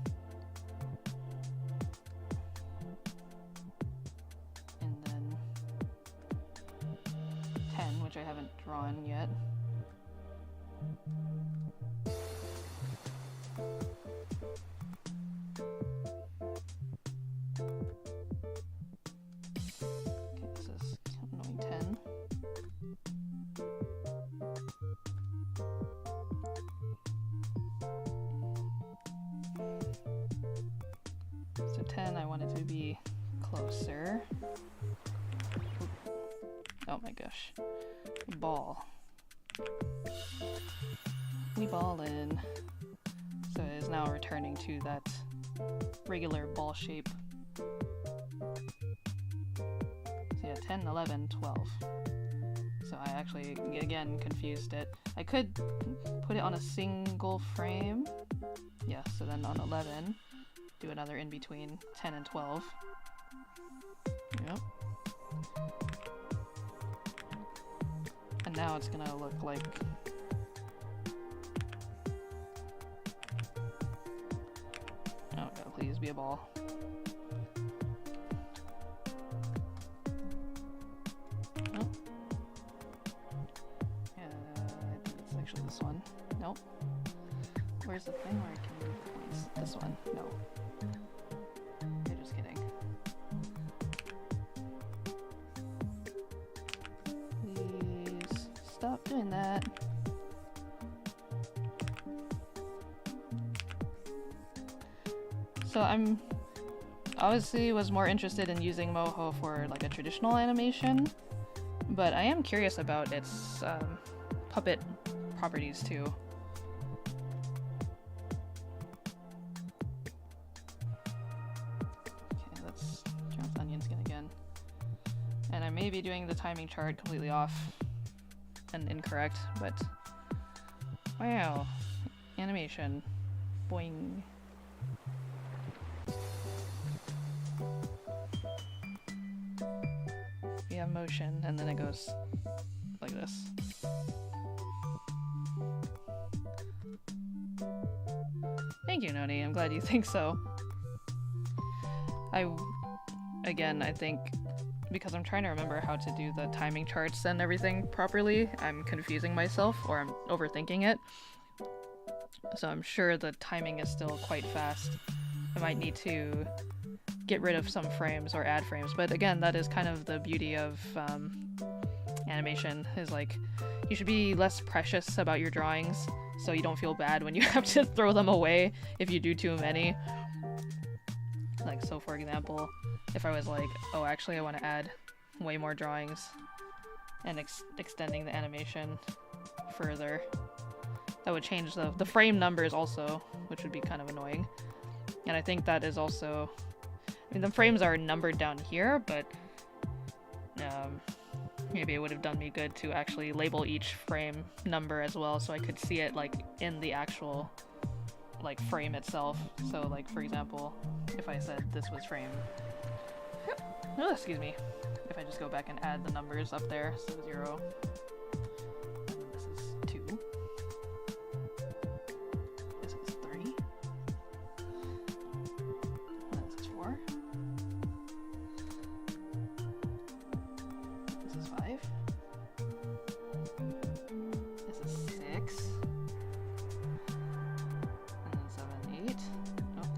And then 10, which I haven't drawn yet. Okay, this is annoying 10. So 10, I want it to be closer. Oop. Oh my gosh. Ball. We ball in. So it is now returning to that regular ball shape. So yeah, 10, 11, 12. So I actually, again, confused it. I could put it on a single frame. Yeah, so then on 11, do another in between 10 and 12. Yep. And now it's gonna look like... Oh god, please be a ball. Oh. Yeah, I think it's actually this one. Nope. Where's the thing where I can move the points? This one. No. You're just kidding. Please stop doing that. So I'm obviously was more interested in using Moho for like a traditional animation, but I am curious about its puppet properties too. Okay, let's turn off the onion skin again. And I may be doing the timing chart completely off and incorrect, but wow, animation, boing. We have motion, and then it goes like this. Thank you, Noni. I'm glad you think so. Again, I think because I'm trying to remember how to do the timing charts and everything properly, I'm confusing myself, or I'm overthinking it. So I'm sure the timing is still quite fast. I might need to get rid of some frames or add frames, but again, that is kind of the beauty of animation, is like you should be less precious about your drawings so you don't feel bad when you have to throw them away if you do too many. Like, so for example, if I was like, oh actually I want to add way more drawings and extending the animation further, that would change the frame numbers also, which would be kind of annoying. And I think that is also, I mean, the frames are numbered down here, but maybe it would have done me good to actually label each frame number as well, so I could see it like in the actual like frame itself. So like, for example, if I said this was frame, oh, excuse me, if I just go back and add the numbers up there, so 0, and then this is 2, this is 3, and this is 4, this is 5, this is 6, and then 7, 8, oh,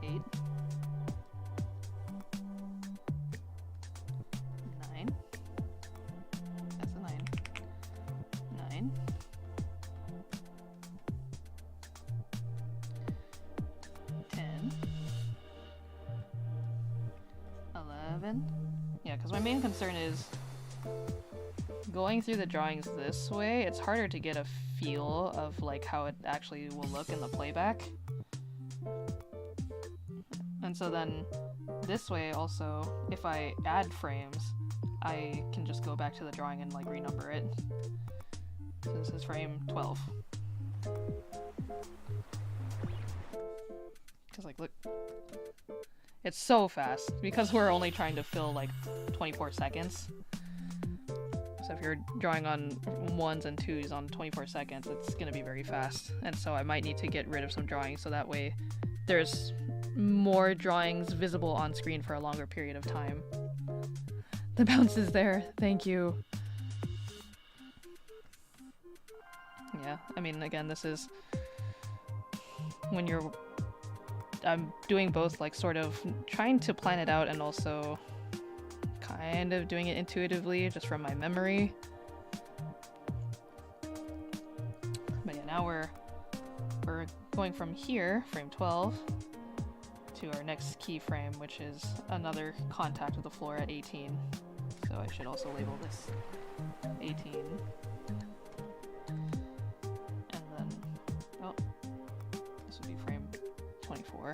8, 9, that's a 9, 9, 10, 11. Yeah, because my main concern is going through the drawings this way, it's harder to get a feel of like how it actually will look in the playback. And so then this way also, if I add frames, I can just go back to the drawing and like renumber it. So this is frame 12. Because like, look, it's so fast because we're only trying to fill like 24 seconds. So So if you're drawing on 1s and 2s on 24 seconds, it's gonna be very fast. And so I might need to get rid of some drawings so that way there's more drawings visible on screen for a longer period of time. The bounce is there, thank you. Yeah, I mean, again, this is when I'm doing both, like, sort of trying to plan it out and also kind of doing it intuitively, just from my memory. But yeah, now we're going from here, frame 12, to our next keyframe, which is another contact with the floor at 18. So I should also label this 18. And then, oh, this would be frame 24.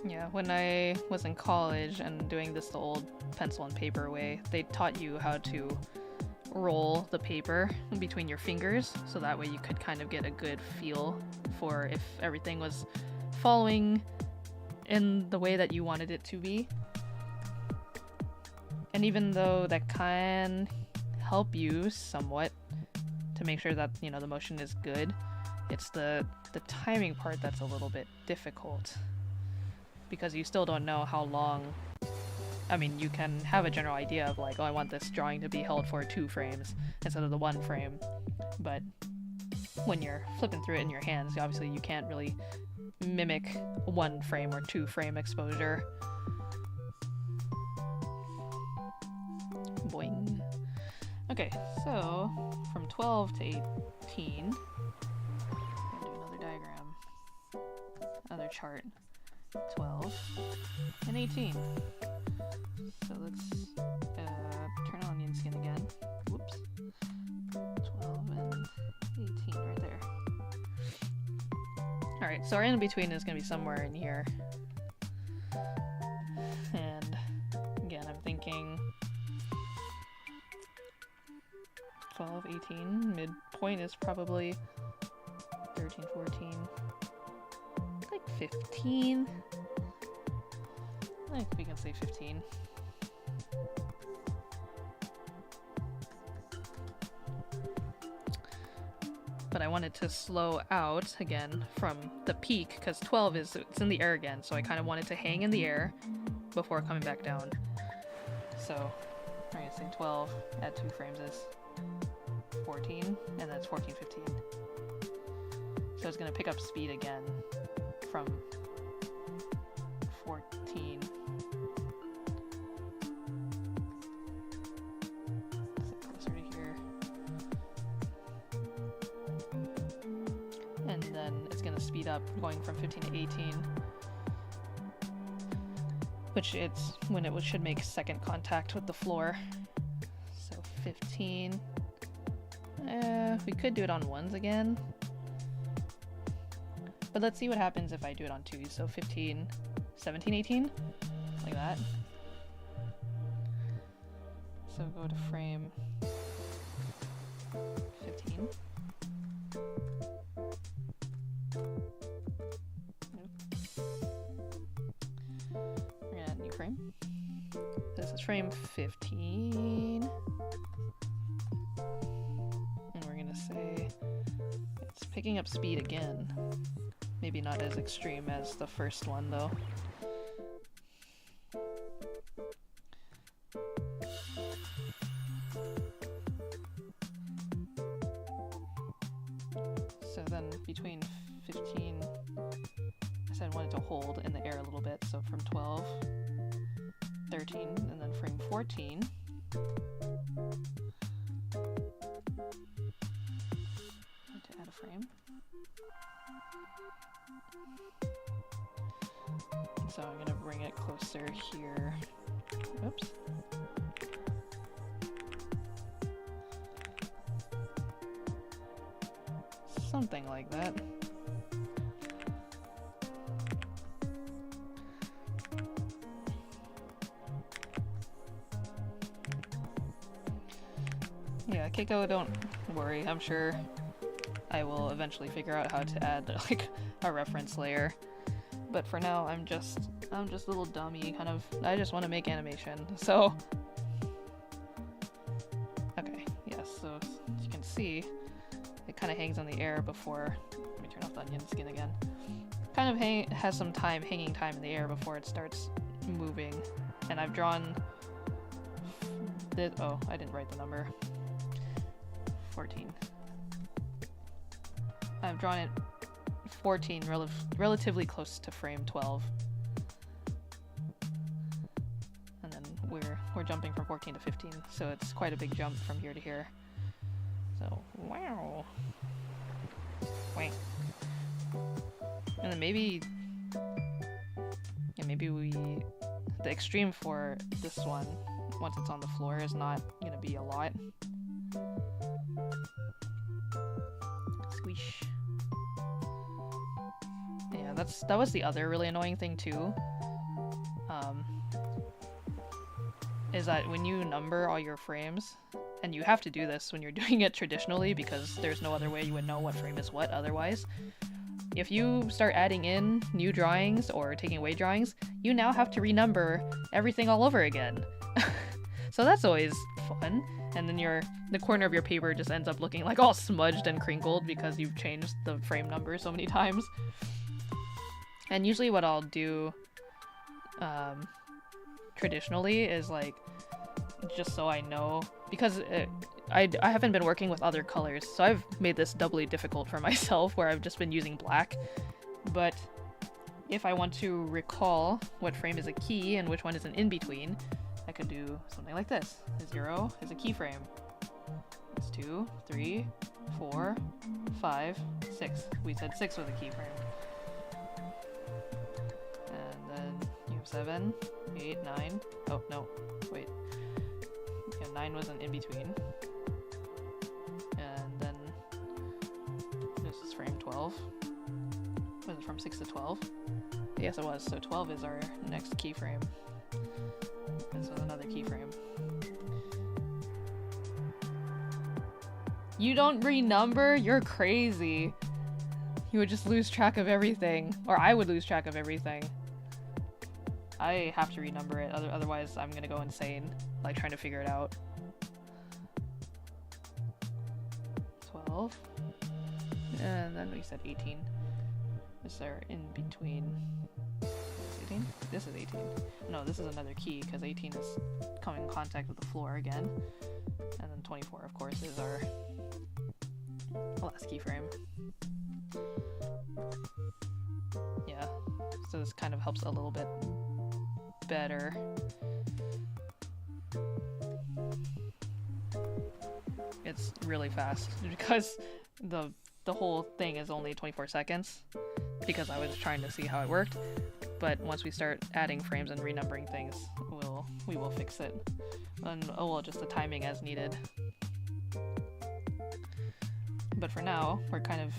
Yeah, when I was in college and doing this the old pencil and paper way, they taught you how to roll the paper between your fingers, so that way you could kind of get a good feel for if everything was following in the way that you wanted it to be. And even though that can help you somewhat to make sure that, you know, the motion is good, it's the timing part that's a little bit difficult, because you still don't know how long. I mean, you can have a general idea of like, oh, I want this drawing to be held for 2 frames instead of the 1 frame, but when you're flipping through it in your hands, obviously you can't really mimic 1 frame or 2 frame exposure. Boing. Okay, so from 12 to 18, I'm gonna do another diagram, another chart. 12 and 18. So let's turn on onion skin again. Whoops. 12 and 18 right there. Alright, so our in-between is going to be somewhere in here. And again, I'm thinking 12, 18. Midpoint is probably 13, 14. Like 15. I think we can say 15. But I wanted to slow out again from the peak, because 12 it's in the air again, so I kind of wanted to hang in the air before coming back down. So I'm gonna say 12, add 2 frames is 14, and that's 14, 15. So it's gonna pick up speed again from 14. Sit closer to here. And then it's gonna speed up going from 15 to 18. Which it's when it should make second contact with the floor. So 15. We could do it on 1s again. But let's see what happens if I do it on 2s. So 15, 17, 18, like that. So go to frame 15. Nope. We're gonna add a new frame. This is frame 15. And we're gonna say it's picking up speed again. Maybe not as extreme as the first one, though. So then between 15, I said I wanted to hold in the air a little bit, so from 12, 13, and then frame 14. To add a frame. So I'm gonna bring it closer here. Oops. Something like that. Yeah, Keiko, don't worry. I'm sure I will eventually figure out how to add like a reference layer. But for now, I'm just a little dummy, kind of. I just want to make animation, so. Okay, yes. So as you can see, it kind of hangs on the air before. Let me turn off the onion skin again. Kind of has some hanging time in the air before it starts moving, and I've drawn. Oh, I didn't write the number. 14. I've drawn it 14, relatively close to frame 12. And then we're jumping from 14 to 15, so it's quite a big jump from here to here. So, wow. Wait. And then maybe the extreme for this one, once it's on the floor, is not gonna be a lot. Squish. Yeah, that was the other really annoying thing too. Is that when you number all your frames, and you have to do this when you're doing it traditionally because there's no other way you would know what frame is what otherwise. If you start adding in new drawings or taking away drawings, you now have to renumber everything all over again. So that's always fun. And then the corner of your paper just ends up looking like all smudged and crinkled because you've changed the frame number so many times. And usually what I'll do traditionally is like, just so I know, because I haven't been working with other colors, so I've made this doubly difficult for myself where I've just been using black. But if I want to recall what frame is a key and which one is an in-between, I could do something like this. 0 is a keyframe. It's 2, 3, 4, 5, 6. We said 6 was a keyframe. And then you have 7, 8, 9. Oh, no. Wait. Yeah, 9 was an in-between. And then this is frame 12. Was it from 6 to 12? Yes, it was. So 12 is our next keyframe. This was another keyframe. You don't renumber? You're crazy. You would just lose track of everything. Or I would lose track of everything. I have to renumber it, otherwise I'm gonna go insane, like trying to figure it out. 12. And then we said 18. Is there in between? 18? This is 18. No, this is another key, because 18 is coming in contact with the floor again. And then 24, of course, is our last keyframe. Yeah, so this kind of helps a little bit better. It's really fast, because the whole thing is only 24 seconds, because I was trying to see how it worked. But once we start adding frames and renumbering things, we will fix it. And we'll adjust the timing as needed. But for now, we're kind of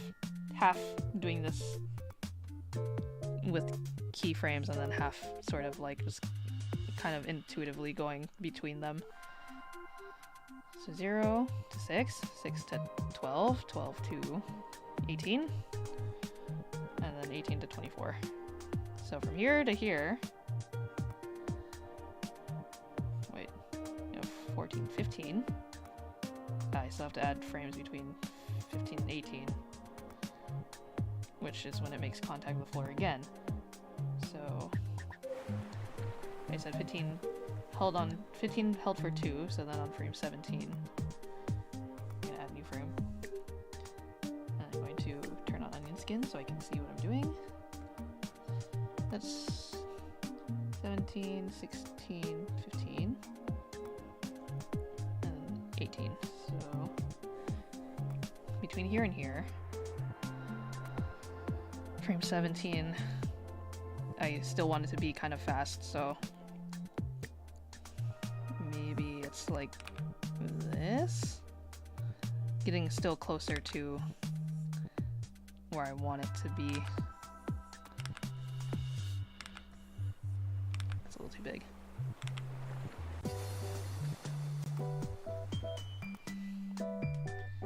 half doing this with keyframes and then half sort of like just kind of intuitively going between them. So 0 to 6, 6 to 12, 12 to 18, and then 18 to 24. So from here to here, wait, 14, 15. I still have to add frames between 15 and 18, which is when it makes contact with the floor again. So I said 15 held for 2, so then on frame 17, I'm gonna add a new frame. And I'm going to turn on onion skin so I can see what I'm doing. That's 17, 16, 15, and 18. So between here and here, frame 17, I still want it to be kind of fast, so maybe it's like this? Getting still closer to where I want it to be. It's a little too big.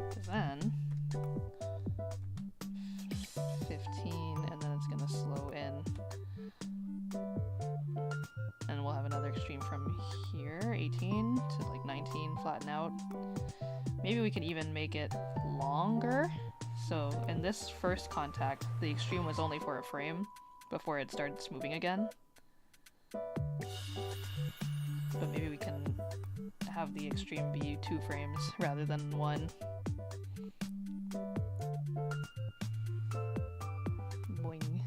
Because then 15, and then it's gonna slow in flatten out. Maybe we can even make it longer. So in this first contact, the extreme was only for a frame before it starts moving again. But maybe we can have the extreme be 2 frames rather than 1. Boing.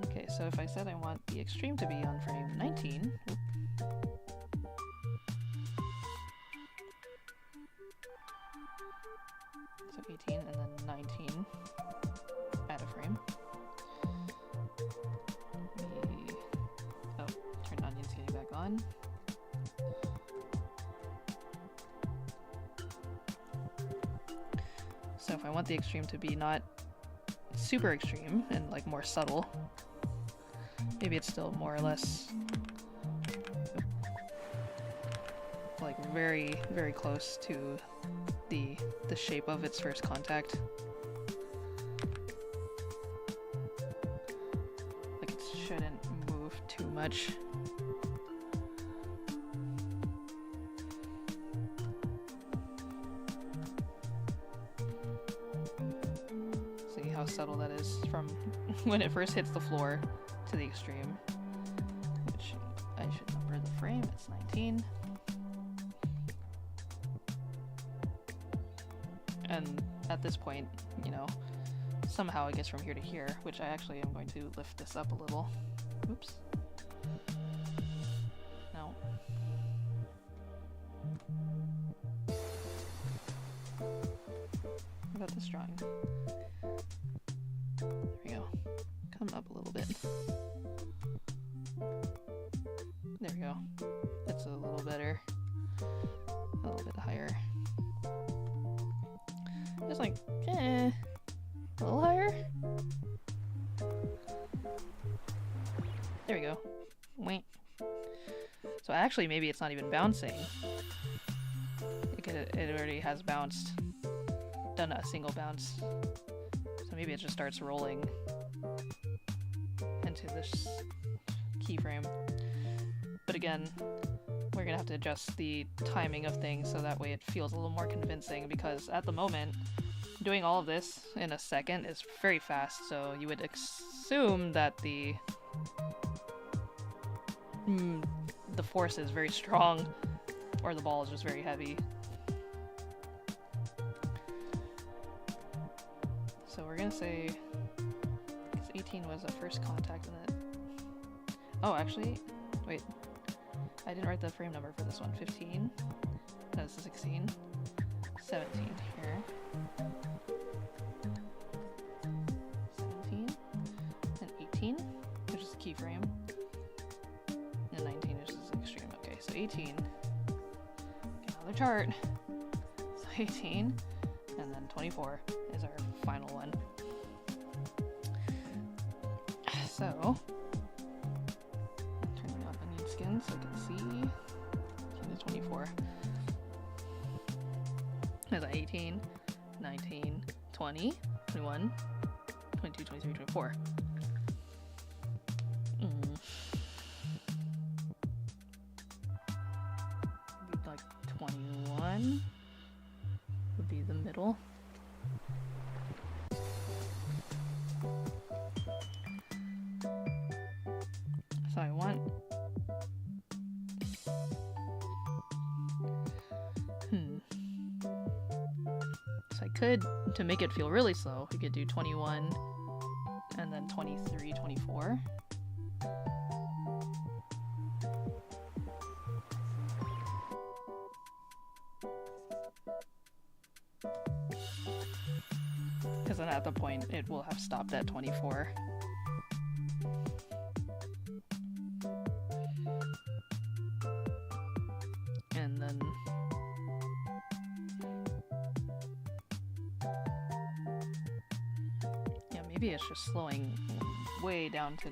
Okay, so if I said I want the extreme to be on frame 19, so 18 and then 19, add a frame. Turn onion scaling back on. So if I want the extreme to be not super extreme and like more subtle, maybe it's still more or less like very, very close to the shape of its first contact. Like it shouldn't move too much. See how subtle that is from when it first hits the floor to the extreme. Which I should number the frame, it's 19. And at this point, you know, somehow it gets from here to here, which I actually am going to lift this up a little. Oops. No. How about this drawing? There we go. Come up a little bit. There we go. It's a little better. A little bit higher. Just like, a little higher. There we go. Wait. So actually, maybe it's not even bouncing. It already has bounced. Done a single bounce. So maybe it just starts rolling into this keyframe. But again, we're gonna have to adjust the timing of things so that way it feels a little more convincing, because at the moment, doing all of this in a second is very fast, so you would assume that the force is very strong, or the ball is just very heavy. So we're gonna say, because 18 was a first contact in it. Oh, actually, wait. I didn't write the frame number for this one. 15. That's 16. 17 here. 17. And 18, which is the keyframe. And 19, which is extreme. Okay, so 18. Okay, another chart. So 18. And then 24 is our final one. So skin so I can see 18 to 24. There's 18, 19, 20, 21, 22, 23, 24. Like 21 would be the middle. So I want to make it feel really slow, we could do 21 and then 23, 24. Because then at the point it will have stopped at 24. And then maybe it's just slowing way down to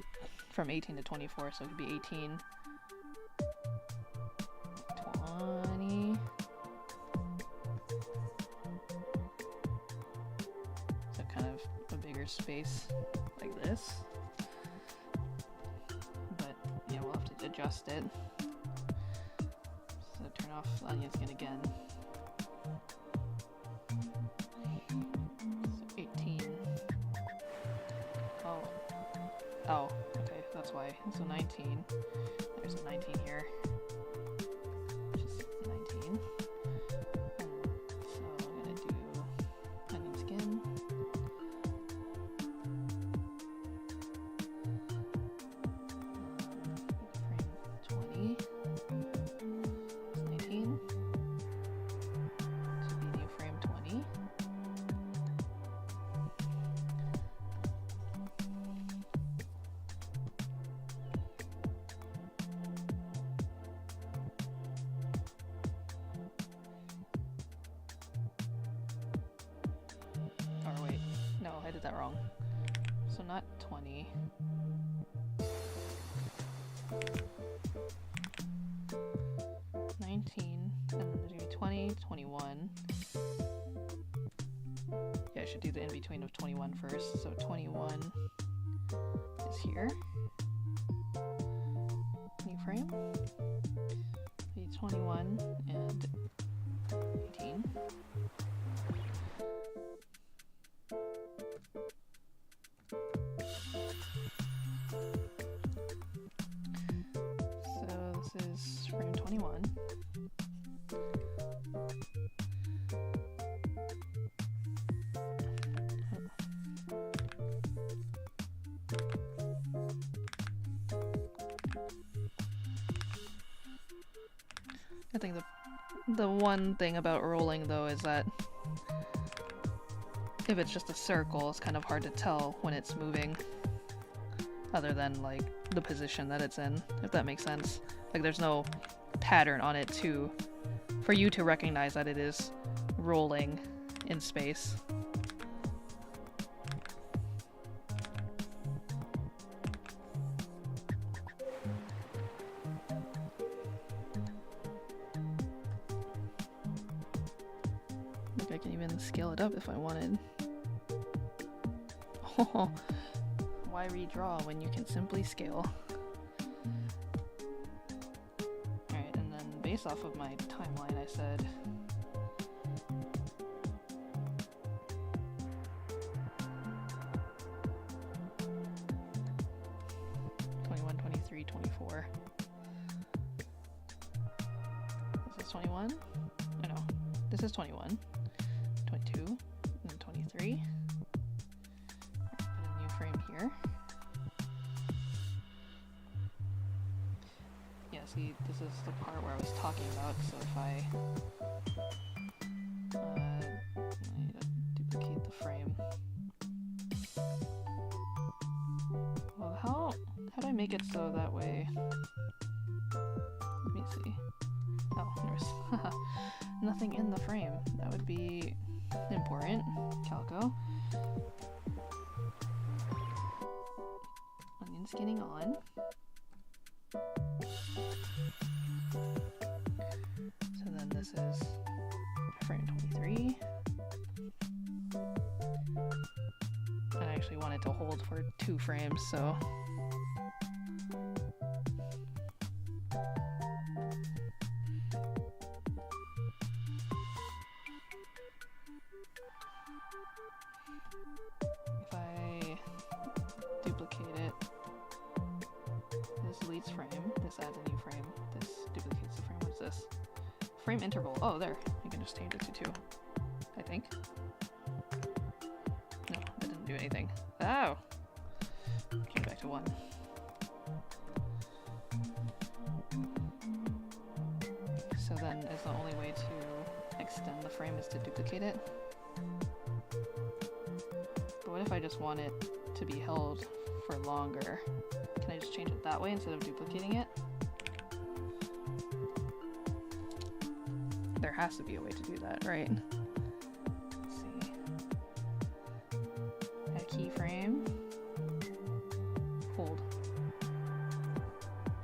from 18 to 24, so it could be 18, 20. So kind of a bigger space like this. But yeah, we'll have to adjust it. So off the onion skin again. So 18. Oh, okay, that's why. So 19. There's a 19 here. Which is 19. So I'm gonna do onion skin. Frame 20. It's 19. Should be new frame 20. Or wait, no, I did that wrong. So not 20. And then there's gonna be 20, 21. Yeah, I should do the in-between of 21 first. So 21 is here. New frame. Be 21 and 18. So this is frame 21. I think the one thing about rolling though is that if it's just a circle, it's kind of hard to tell when it's moving, other than like the position that it's in, if that makes sense. Like there's no pattern on it for you to recognize that it is rolling in space. I can even scale it up if I wanted. Oh, why redraw when you can simply scale? Alright, and then based off of my timeline, I said '21, '23, '24. This is 21? Oh no, this is 21. 22, and then 23. Put a new frame here. Yeah, see, this is the part where I was talking about, so if I need to duplicate the frame. Well, how do I make it so that way? Let me see. Oh, there's nothing in the frame. That would be important. Calico. Onion skinning on. So then this is frame 23. And I actually wanted to hold for 2 frames, so if I duplicate it, this deletes frame, this adds a new frame, this duplicates the frame. What's this? Frame interval. Oh, there. You can just change it to 2, I think. No, that didn't do anything. Oh! Change back to 1. So then is the only way to extend the frame is to duplicate it? But what if I just want it to be held for longer? Can I just change it that way instead of duplicating it? There has to be a way to do that, right? Let's see. Add keyframe. Hold.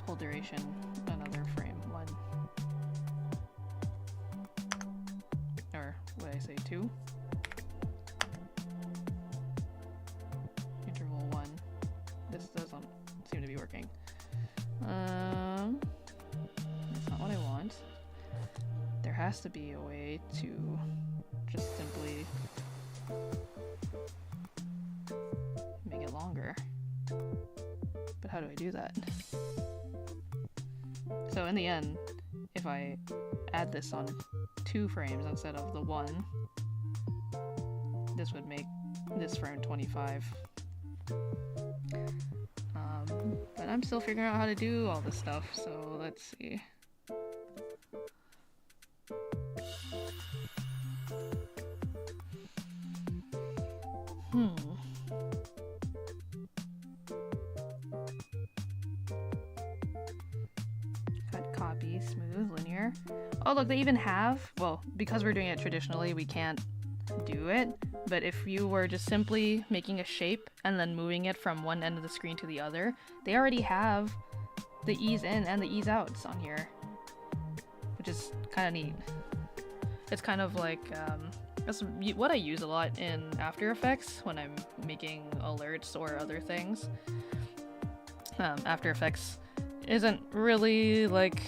Hold duration. Another frame. 1. Or what did I say? 2? Interval 1. This doesn't seem to be working. That's not what I want. has to be a way to just simply make it longer. But how do I do that? So in the end, if I add this on 2 frames instead of the 1, this would make this frame 25. But I'm still figuring out how to do all this stuff, so let's see. Cut, copy, smooth, linear. Oh look, they even have, well, because we're doing it traditionally, we can't do it, but if you were just simply making a shape and then moving it from one end of the screen to the other, they already have the ease in and the ease outs on here, which is kind of neat. It's kind of like, that's what I use a lot in After Effects when I'm making alerts or other things. After Effects isn't really like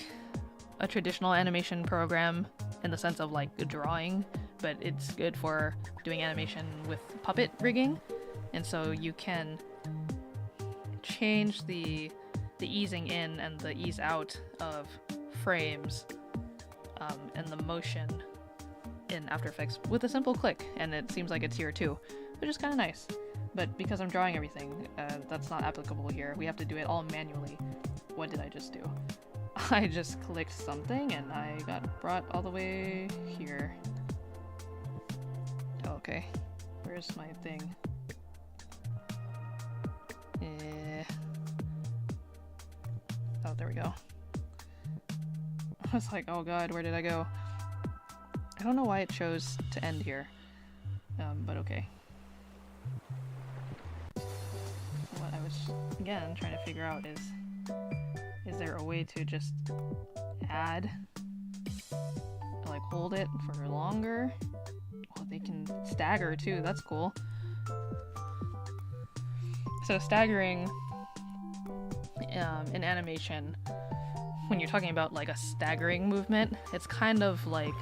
a traditional animation program in the sense of like drawing, but it's good for doing animation with puppet rigging, and so you can change the easing in and the ease out of frames and the motion in After Effects with a simple click, and it seems like it's here too, which is kind of nice. But because I'm drawing everything, that's not applicable here. We have to do it all manually. What did I just do? I just clicked something and I got brought all the way here. Okay, where's my thing? Oh, there we go. I was like, oh god, where did I go? I don't know why it chose to end here, but okay. What I was, again, trying to figure out is there a way to just add, like hold it for longer? Oh, they can stagger too, that's cool. So staggering in animation, when you're talking about like a staggering movement, it's kind of like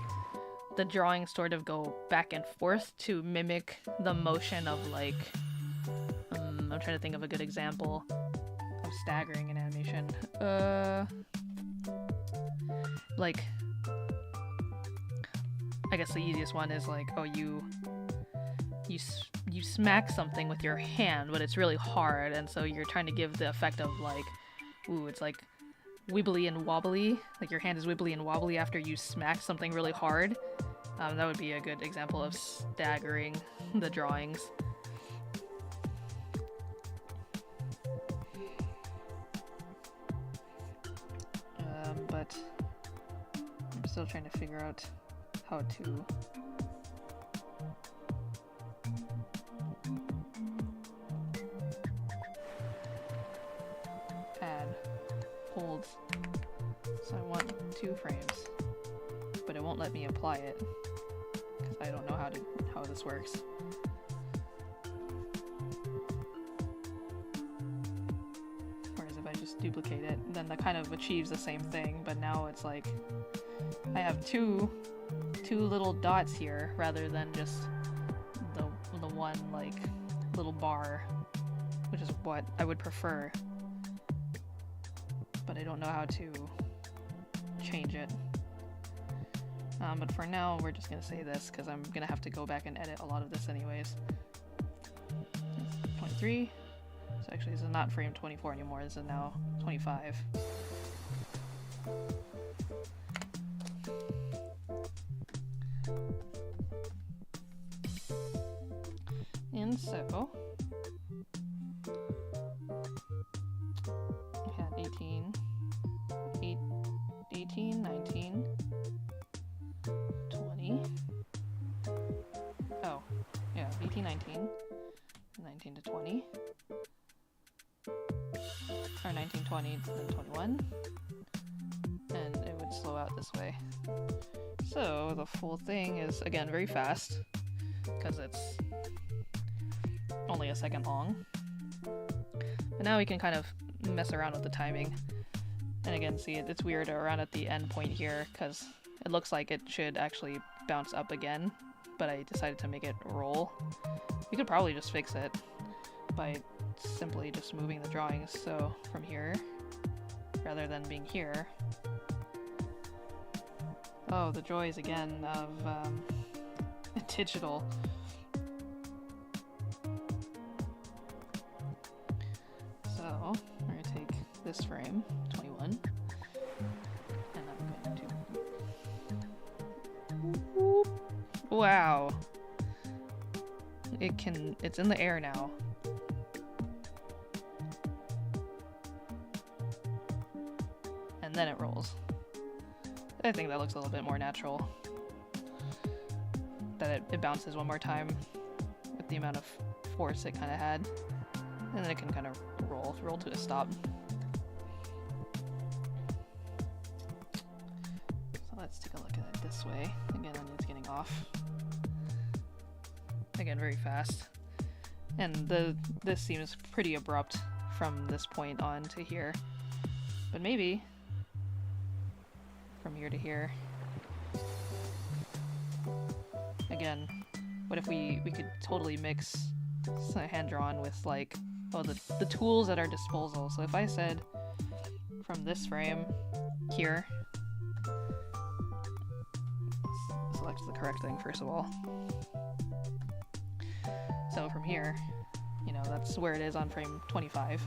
the drawings sort of go back and forth to mimic the motion of like, I'm trying to think of a good example of staggering in animation. Like, I guess the easiest one is like, oh, you smack something with your hand, but it's really hard, and so you're trying to give the effect of like, ooh, it's like wibbly and wobbly, like your hand is wibbly and wobbly after you smack something really hard. That would be a good example of staggering the drawings. But I'm still trying to figure out how to add holds. So I want 2 frames, but it won't let me apply it because I don't know how this works. Whereas if I just duplicate it, then that kind of achieves the same thing, but now it's like I have two little dots here rather than just the one like little bar, which is what I would prefer, but I don't know how to change it. But for now, we're just gonna say this because I'm gonna have to go back and edit a lot of this anyways. It's 23. So actually, this is not frame 24 anymore. This is now 25. And so I had 18, 19, 20. Oh, yeah, 18, 19 to 20. Or 19, 20 to then 21. And it would slow out this way. So the full thing is, again, very fast, because it's only a second long. But now we can kind of mess around with the timing. And again, see, it's weird around at the end point here, because it looks like it should actually bounce up again, but I decided to make it roll. You could probably just fix it by simply just moving the drawings, so from here, rather than being here. Oh, the joys again of digital. So, we're gonna take this frame, 21, and I'm going to... Whoop. Wow! It's in the air now. And then it rolls. I think that looks a little bit more natural. That it bounces one more time with the amount of force it kind of had. And then it can kind of roll to a stop. So let's take a look at it this way. Again, it needs getting off. Again, very fast. And this seems pretty abrupt from this point on to here. But maybe from here to here. Again, what if we could totally mix hand-drawn with, like, oh, the tools at our disposal. So if I said from this frame here, select the correct thing first of all. So from here, you know, that's where it is on frame 25.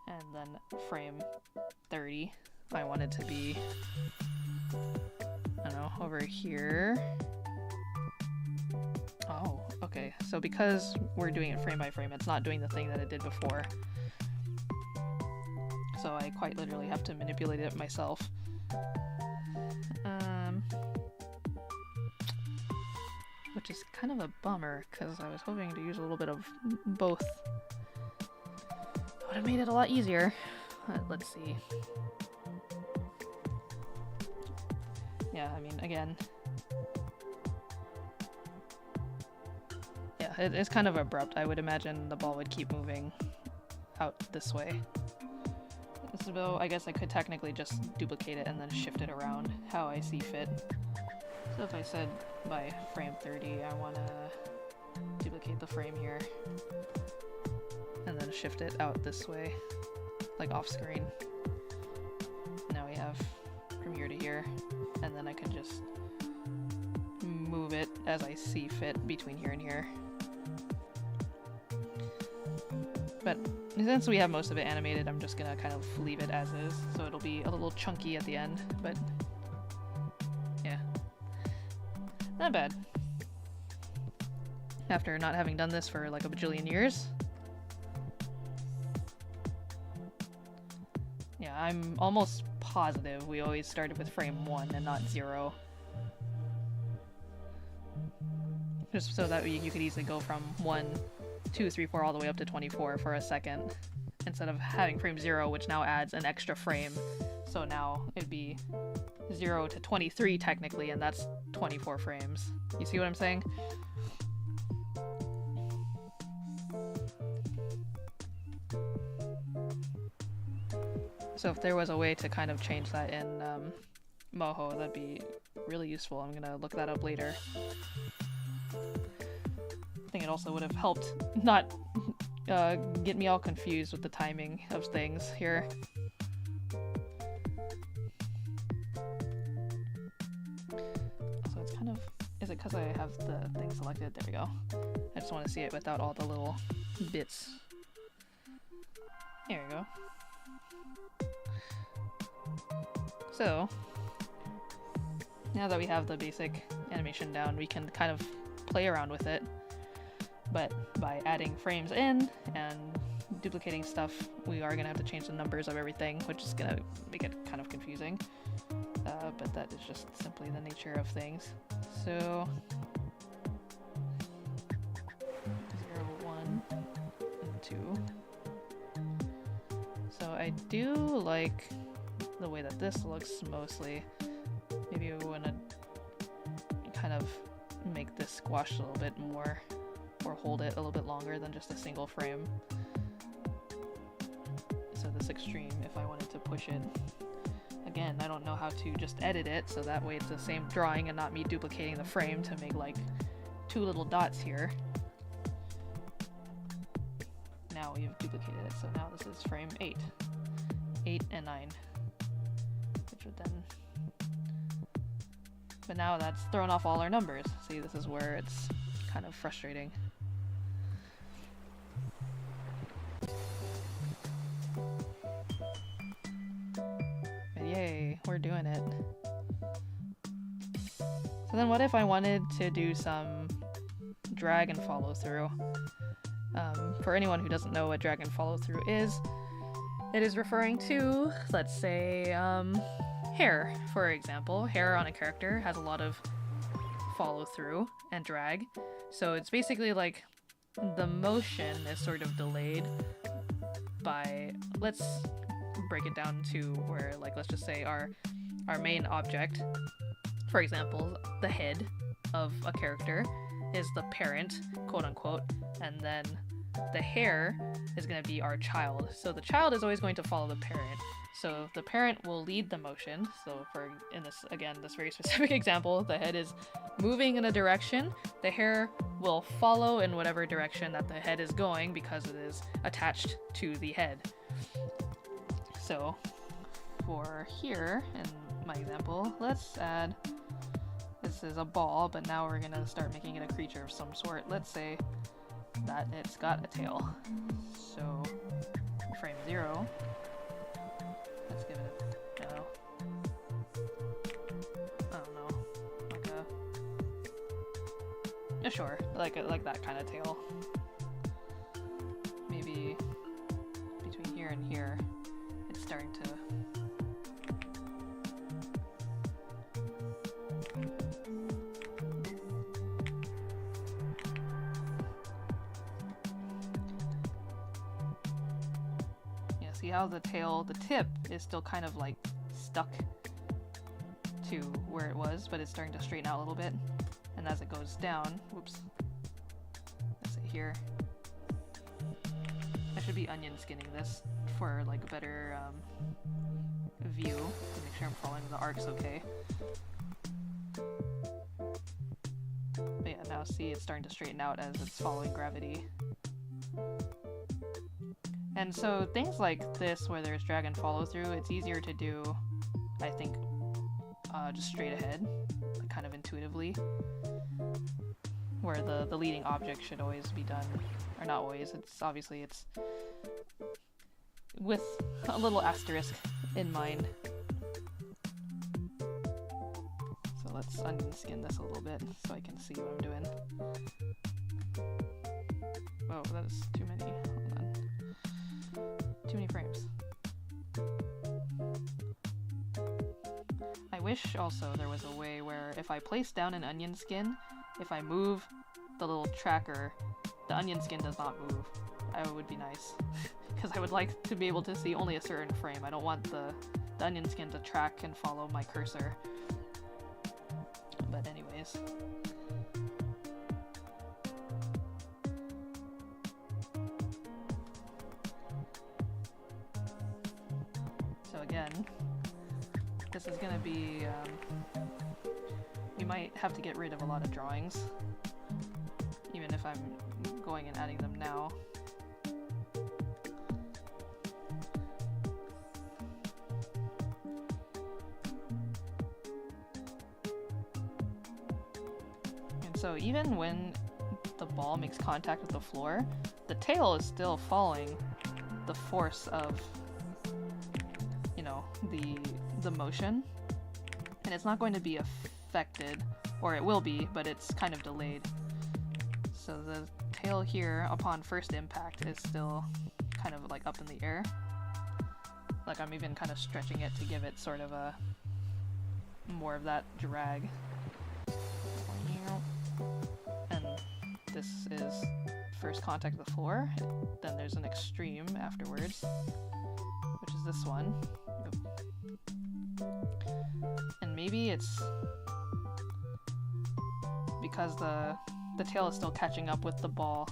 And then frame 30, I want it to be, I don't know, over here. Oh, okay. So because we're doing it frame by frame, it's not doing the thing that it did before. So I quite literally have to manipulate it myself. Which is kind of a bummer, because I was hoping to use a little bit of both. Would have made it a lot easier. Let's see. Yeah, I mean, again, yeah, it's kind of abrupt. I would imagine the ball would keep moving out this way. So I guess I could technically just duplicate it and then shift it around how I see fit. So if I said by frame 30, I want to duplicate the frame here and then shift it out this way, like off screen. Now we have from here to here, and then I can just move it as I see fit between here and here. But since we have most of it animated, I'm just gonna kind of leave it as is, so it'll be a little chunky at the end, but yeah, not bad. After not having done this for like a bajillion years. Yeah, I'm almost positive we always started with frame 1 and not 0. Just so that you could easily go from 1, 2, 3, 4 all the way up to 24 for a second, instead of having frame 0, which now adds an extra frame. So now it'd be 0 to 23 technically, and that's 24 frames. You see what I'm saying? So if there was a way to kind of change that in Moho, that'd be really useful. I'm gonna look that up later. I think it also would have helped not get me all confused with the timing of things here. So it's kind of... Is it because I have the thing selected? There we go. I just want to see it without all the little bits. There we go. So, now that we have the basic animation down, we can kind of play around with it. But by adding frames in and duplicating stuff, we are going to have to change the numbers of everything, which is going to make it kind of confusing. But that is just simply the nature of things. So, 0, 1, and 2. So I do like the way that this looks mostly. Maybe we want to kind of make this squash a little bit more, or hold it a little bit longer than just a single frame. So this extreme, if I wanted to push it, I'd again, I don't know how to just edit it so that way it's the same drawing and not me duplicating the frame to make like 2 little dots here. Now we've duplicated it, so now this is frame 8. 8 and 9. Which would then... But now that's thrown off all our numbers. See, this is where it's kind of frustrating. But yay, we're doing it. So then what if I wanted to do some drag and follow through? For anyone who doesn't know what drag and follow through is, it is referring to, let's say, hair, for example. Hair on a character has a lot of follow through and drag. So it's basically like the motion is sort of delayed by, let's break it down to where, like, let's just say our main object, for example, the head of a character is the parent, quote unquote, and then the hair is going to be our child. So the child is always going to follow the parent. So the parent will lead the motion. So for, in this, again, this very specific example, the head is moving in a direction. The hair will follow in whatever direction that the head is going because it is attached to the head. So for here, in my example, let's add, this is a ball, but now we're going to start making it a creature of some sort. Let's say that it's got a tail. So frame 0. Let's give it a, I don't know, like a, yeah, sure, like that kind of tail. Maybe between here and here, it's starting to. See how the tail, the tip is still kind of like stuck to where it was, but it's starting to straighten out a little bit. And as it goes down, whoops, let's say here, I should be onion skinning this for like a better view to make sure I'm following the arcs okay. But yeah, now see it's starting to straighten out as it's following gravity. And so things like this, where there's drag and follow through, it's easier to do, I think, just straight ahead, like kind of intuitively, where the leading object should always be done, or not always, it's obviously it's with a little asterisk in mind. So let's onion skin this a little bit so I can see what I'm doing. Oh, that is too many. Hold on. Too many frames. I wish also there was a way where if I place down an onion skin, if I move the little tracker, the onion skin does not move. That would be nice. Because I would like to be able to see only a certain frame. I don't want the onion skin to track and follow my cursor. But anyways. Again, this is gonna be, we might have to get rid of a lot of drawings, even if I'm going and adding them now. And so even when the ball makes contact with the floor, the tail is still following the force of the motion, and it's not going to be affected, or it will be, but it's kind of delayed. So the tail here upon first impact is still kind of like up in the air. Like I'm even kind of stretching it to give it sort of a more of that drag. And this is first contact with the floor, then there's an extreme afterwards, which is this one. And maybe it's because the tail is still catching up with the ball.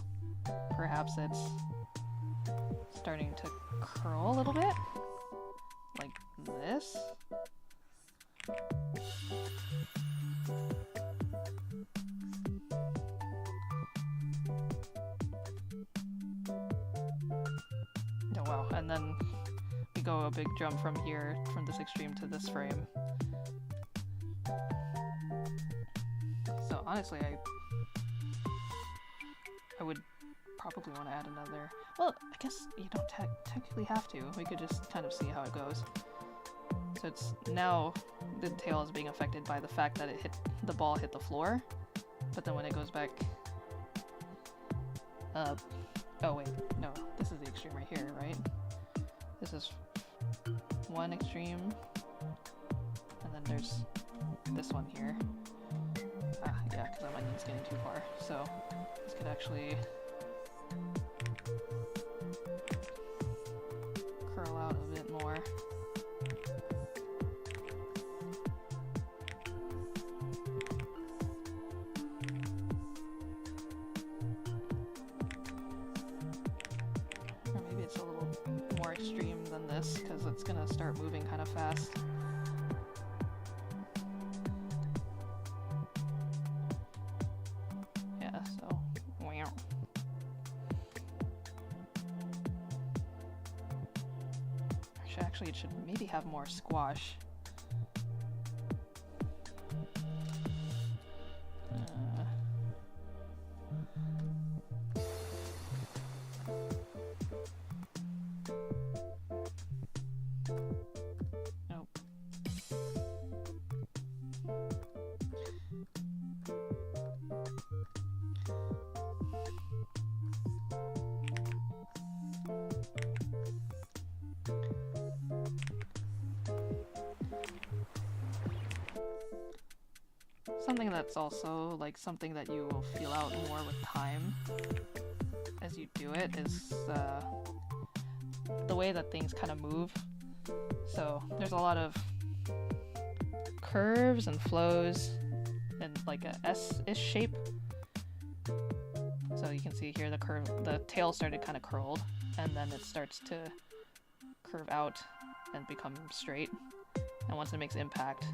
Perhaps it's starting to curl a little bit, like this. wow, and then we go a big jump from here, from this extreme to this frame. So honestly, I would probably want to add another. Well, I guess you don't technically have to. We could just kind of see how it goes. So it's now the tail is being affected by the fact that the ball hit the floor, but then when it goes back up, oh wait, no, this is the extreme right here, right? This is one extreme, and then there's this one here. Ah, yeah, because that onion's getting too far. So this could actually curl out a bit more. Or maybe it's a little more extreme than this, because it's gonna start moving kind of fast. Actually, it should maybe have more squash. Nope. Something that's also like something that you will feel out more with time as you do it is the way that things kind of move. So there's a lot of curves and flows in like a S-ish shape. So you can see here the tail started kind of curled, and then it starts to curve out and become straight. And once it makes impact,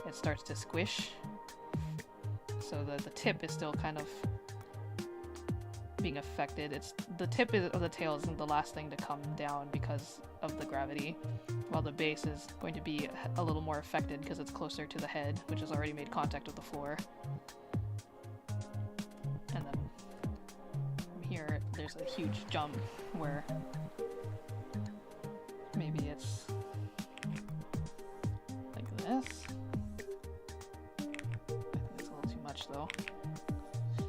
it starts to squish. So the tip is still kind of being affected. The tip of the tail isn't the last thing to come down because of the gravity, while the base is going to be a little more affected because it's closer to the head, which has already made contact with the floor. And then from here, there's a huge jump where maybe it's like this. Though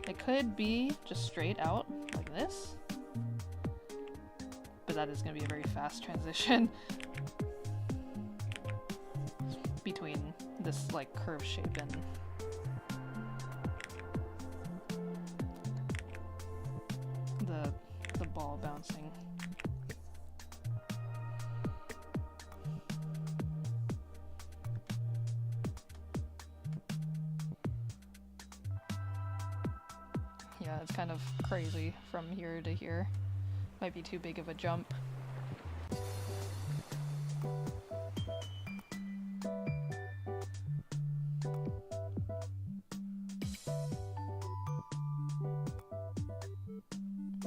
it could be just straight out like this, but that is going to be a very fast transition between this like curve shape and the ball bouncing. Yeah, it's kind of crazy from here to here. Might be too big of a jump.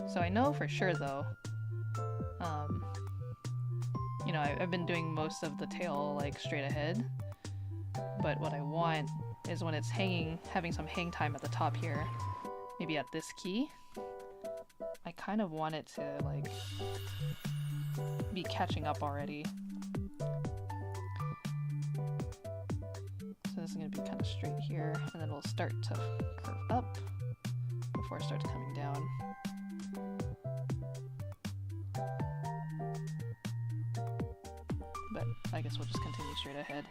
So I know for sure though, you know, I've been doing most of the tail like straight ahead, but what I want is when it's having some hang time at the top here, maybe at this key, I kind of want it to like be catching up already. So this is going to be kind of straight here, and then it'll start to curve up before it starts coming down. But I guess we'll just continue straight ahead.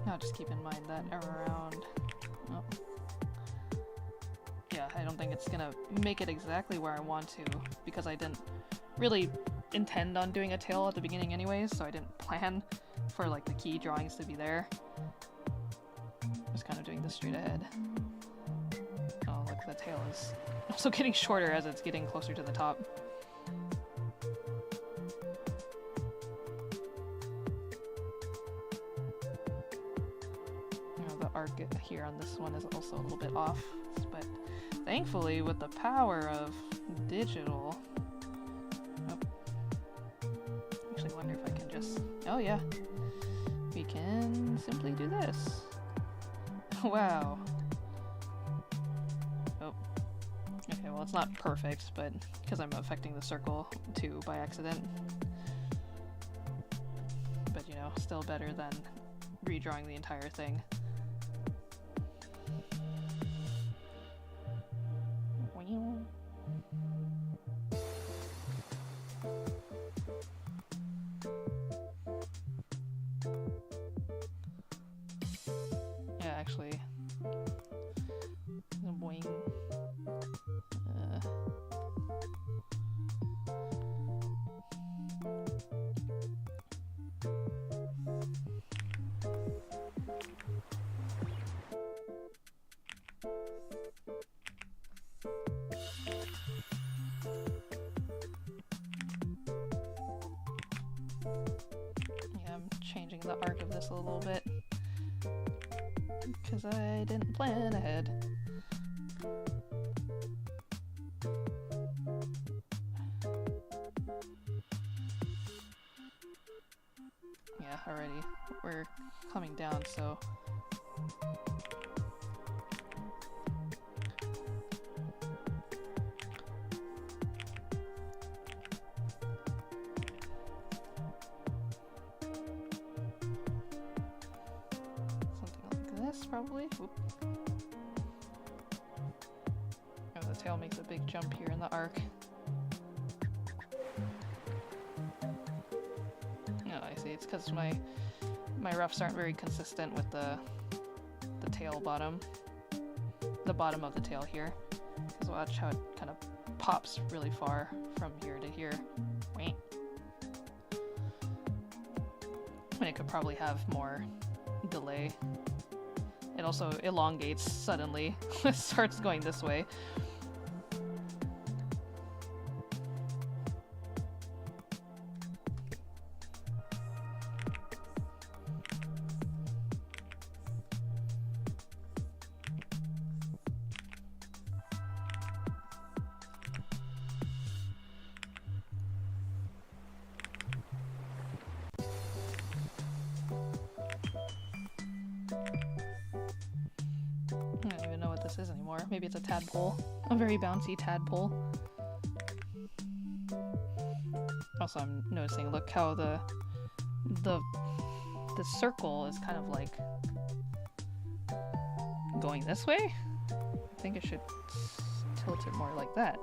Now just keep in mind that around... Oh. Yeah, I don't think it's gonna make it exactly where I want to, because I didn't really intend on doing a tail at the beginning anyways, so I didn't plan for like the key drawings to be there. Just kind of doing this straight ahead. Oh, look, the tail is also getting shorter as it's getting closer to the top. The arc here on this one is also a little bit off, but thankfully with the power of digital... Oh. Actually wonder if I can just... Oh yeah. We can simply do this. Wow. Oh. Okay, well it's not perfect, but because I'm affecting the circle too by accident. But you know, still better than redrawing the entire thing. Yeah, actually. Boing. Yeah, I'm changing the arc of this a little bit because I didn't plan ahead. Yeah, already we're coming down, so probably. Oop. Oh, the tail makes a big jump here in the arc. Oh, I see. It's because my roughs aren't very consistent with the tail bottom. The bottom of the tail here. Because watch how it kind of pops really far from here to here. Wait. And it could probably have more delay. It also elongates suddenly. It starts going this way. I don't even know what this is anymore. Maybe it's a tadpole. A very bouncy tadpole. Also, I'm noticing, look how the circle is kind of like going this way. I think I should tilt it more like that.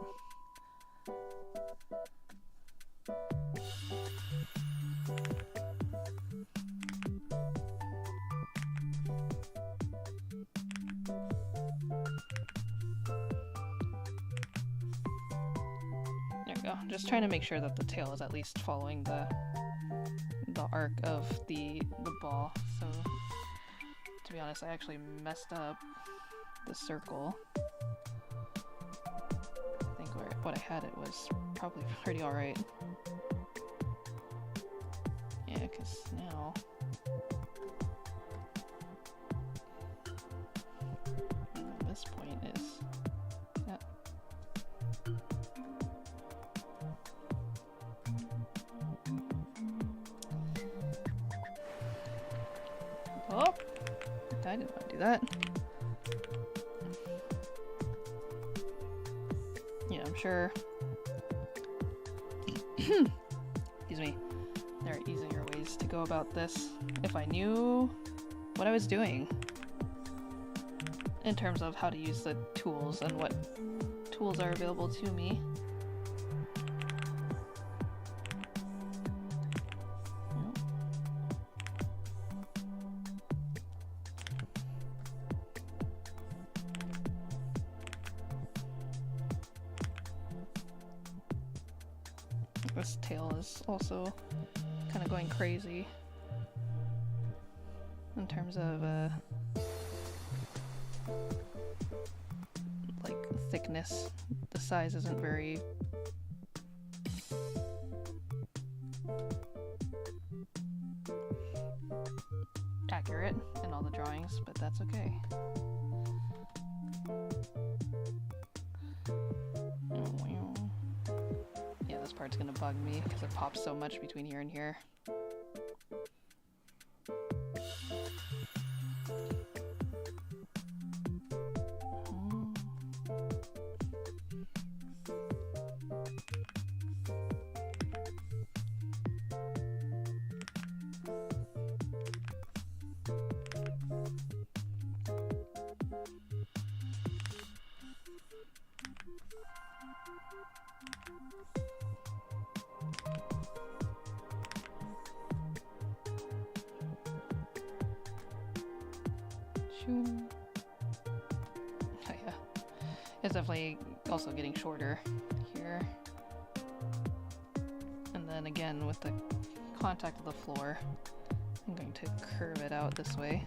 Just trying to make sure that the tail is at least following the arc of the ball. So, to be honest, I actually messed up the circle. I think what I had it was probably pretty alright. Yeah, because now... this point is... yeah. Oh! I didn't want to do that. Yeah, I'm sure. Excuse me. There are easier ways to go about this if I knew what I was doing in terms of how to use the tools and what tools are available to me. This tail is also kind of going crazy in terms of like thickness. The size isn't very accurate in all the drawings, but that's okay. this part's gonna bug me because it pops so much between here and here. Oh yeah, it's definitely also getting shorter here. And then again with the contact of the floor, I'm going to curve it out this way.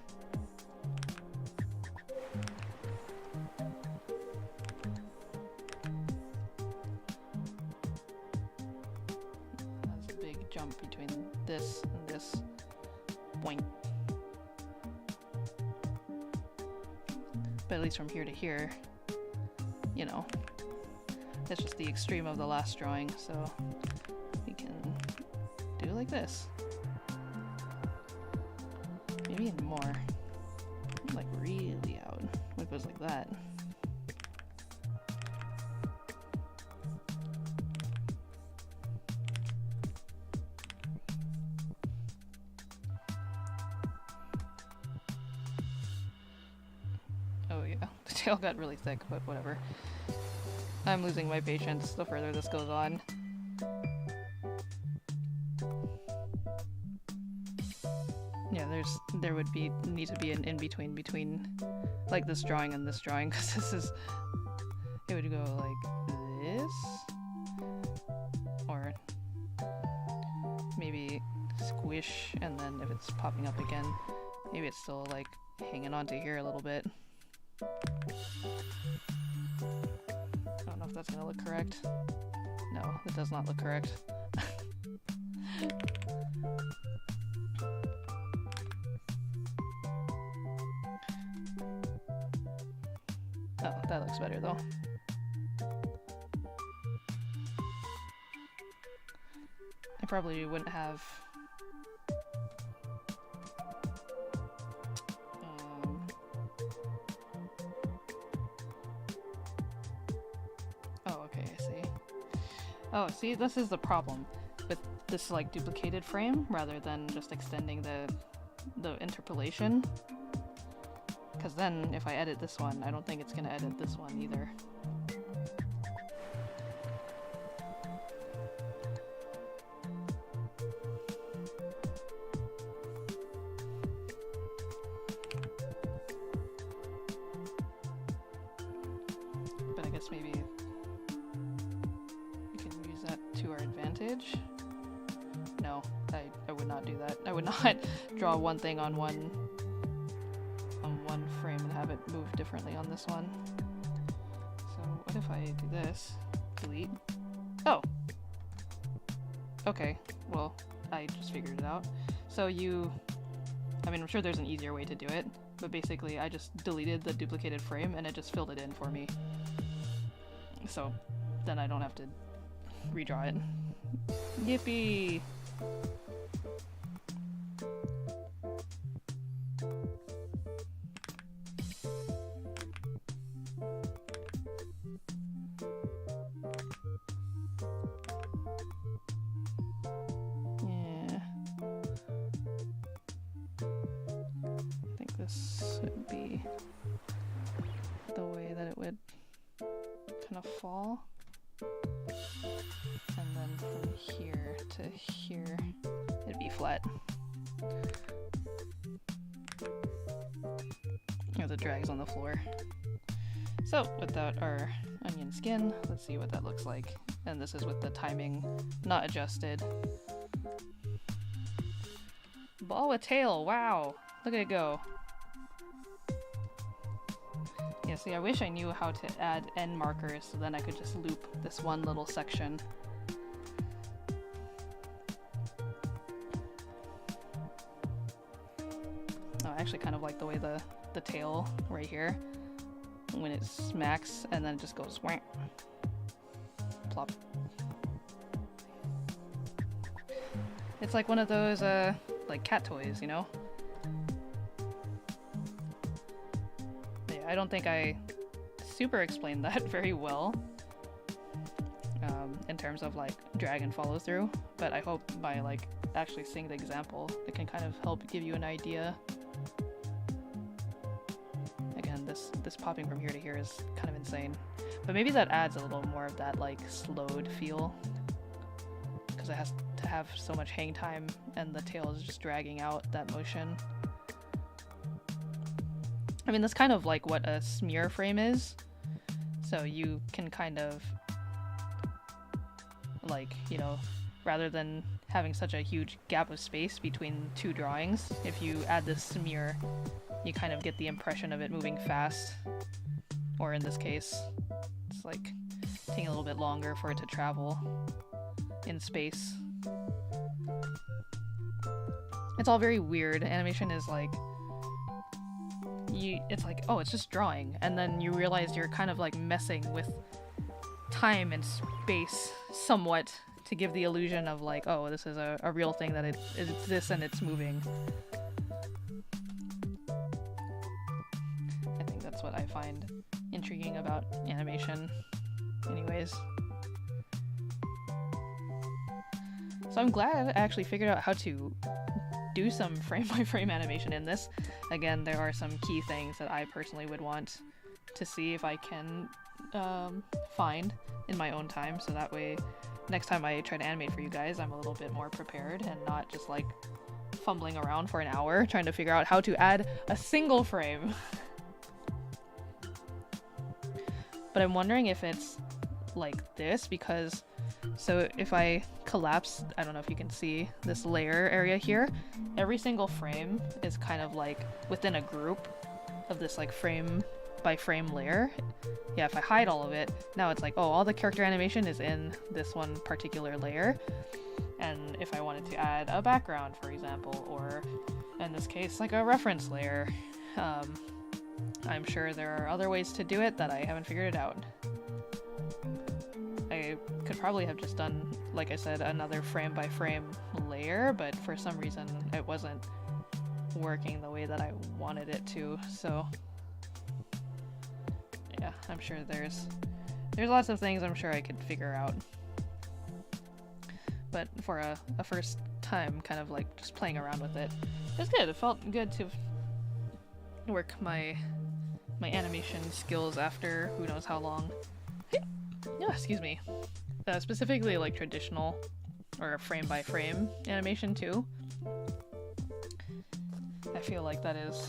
That's a big jump between this and this point. But at least from here to here, you know, it's just the extreme of the last drawing, so we can do like this. Maybe even more. Like really out. What if it was like that? Oh yeah, the tail got really thick, but whatever. I'm losing my patience the further this goes on. Yeah, there would need to be an in-between between like this drawing and this drawing, because this is, it would go like this, or maybe squish, and then if it's popping up again, maybe it's still like hanging on to here a little bit. I don't know if that's gonna look correct. No, it does not look correct. Oh, that looks better though. I probably wouldn't have oh, okay, I see. Oh, see, this is the problem with this like duplicated frame rather than just extending the interpolation. Because then, if I edit this one, I don't think it's gonna edit this one either. But I guess maybe we can use that to our advantage. No, I would not do that. I would not draw one thing on one frame and have it move differently on this one. So what if I do this? Delete. Oh! Okay, well, I just figured it out. So I mean, I'm sure there's an easier way to do it, but basically I just deleted the duplicated frame and it just filled it in for me. So then I don't have to redraw it. Yippee! This would be the way that it would kind of fall, and then from here to here it'd be flat. The drag's on the floor. So without our onion skin, let's see what that looks like. And this is with the timing not adjusted. Ball with tail, wow! Look at it go. Yeah, see, I wish I knew how to add end markers so then I could just loop this one little section. Oh, I actually kind of like the way the tail right here, when it smacks and then it just goes whack, plop. It's like one of those, like cat toys, you know? Yeah, I don't think I super explained that very well. In terms of like drag and follow through, but I hope by like actually seeing the example it can kind of help give you an idea. Again, this popping from here to here is kind of insane, but maybe that adds a little more of that like slowed feel because it has to have so much hang time and the tail is just dragging out that motion. I mean, that's kind of like what a smear frame is, so you can kind of like, you know, rather than having such a huge gap of space between two drawings, if you add this smear, you kind of get the impression of it moving fast, or in this case, it's like taking a little bit longer for it to travel in space. It's all very weird. Animation is like, it's like, oh, it's just drawing, and then you realize you're kind of like messing with time and space somewhat to give the illusion of like, oh, this is a real thing, that it's this and it's moving. I think that's what I find intriguing about animation anyways. So I'm glad I actually figured out how to do some frame-by-frame animation in this. Again, there are some key things that I personally would want to see if I can find in my own time, so that way next time I try to animate for you guys I'm a little bit more prepared and not just like fumbling around for an hour trying to figure out how to add a single frame. But I'm wondering if it's like this, because so if I collapse, I don't know if you can see this layer area here, every single frame is kind of like within a group of this like frame by frame layer. Yeah, if I hide all of it, now it's like, oh, all the character animation is in this one particular layer. And if I wanted to add a background, for example, or in this case, like a reference layer, I'm sure there are other ways to do it that I haven't figured it out. I could probably have just done, like I said, another frame by frame layer, but for some reason it wasn't working the way that I wanted it to, so yeah, I'm sure there's lots of things I'm sure I could figure out. But for a first time kind of like just playing around with it, it was good. It felt good to work my animation skills after who knows how long. Yeah, excuse me. Specifically like traditional or frame by frame animation too. I feel like that is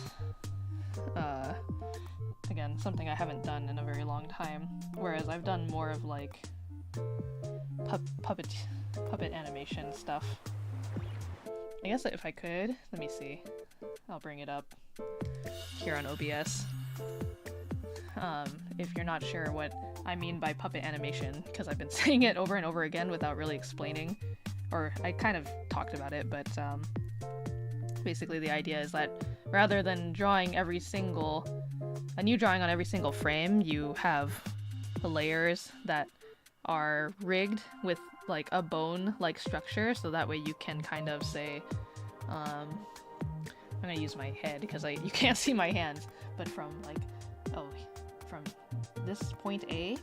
again something I haven't done in a very long time, whereas I've done more of like puppet animation stuff. I guess if I could, let me see, I'll bring it up here on OBS. If you're not sure what I mean by puppet animation, because I've been saying it over and over again without really explaining, or I kind of talked about it, but basically the idea is that rather than drawing a new drawing on every single frame, you have the layers that are rigged with like a bone-like structure, so that way you can kind of say, I'm gonna use my head because you can't see my hands, but from like, from this point A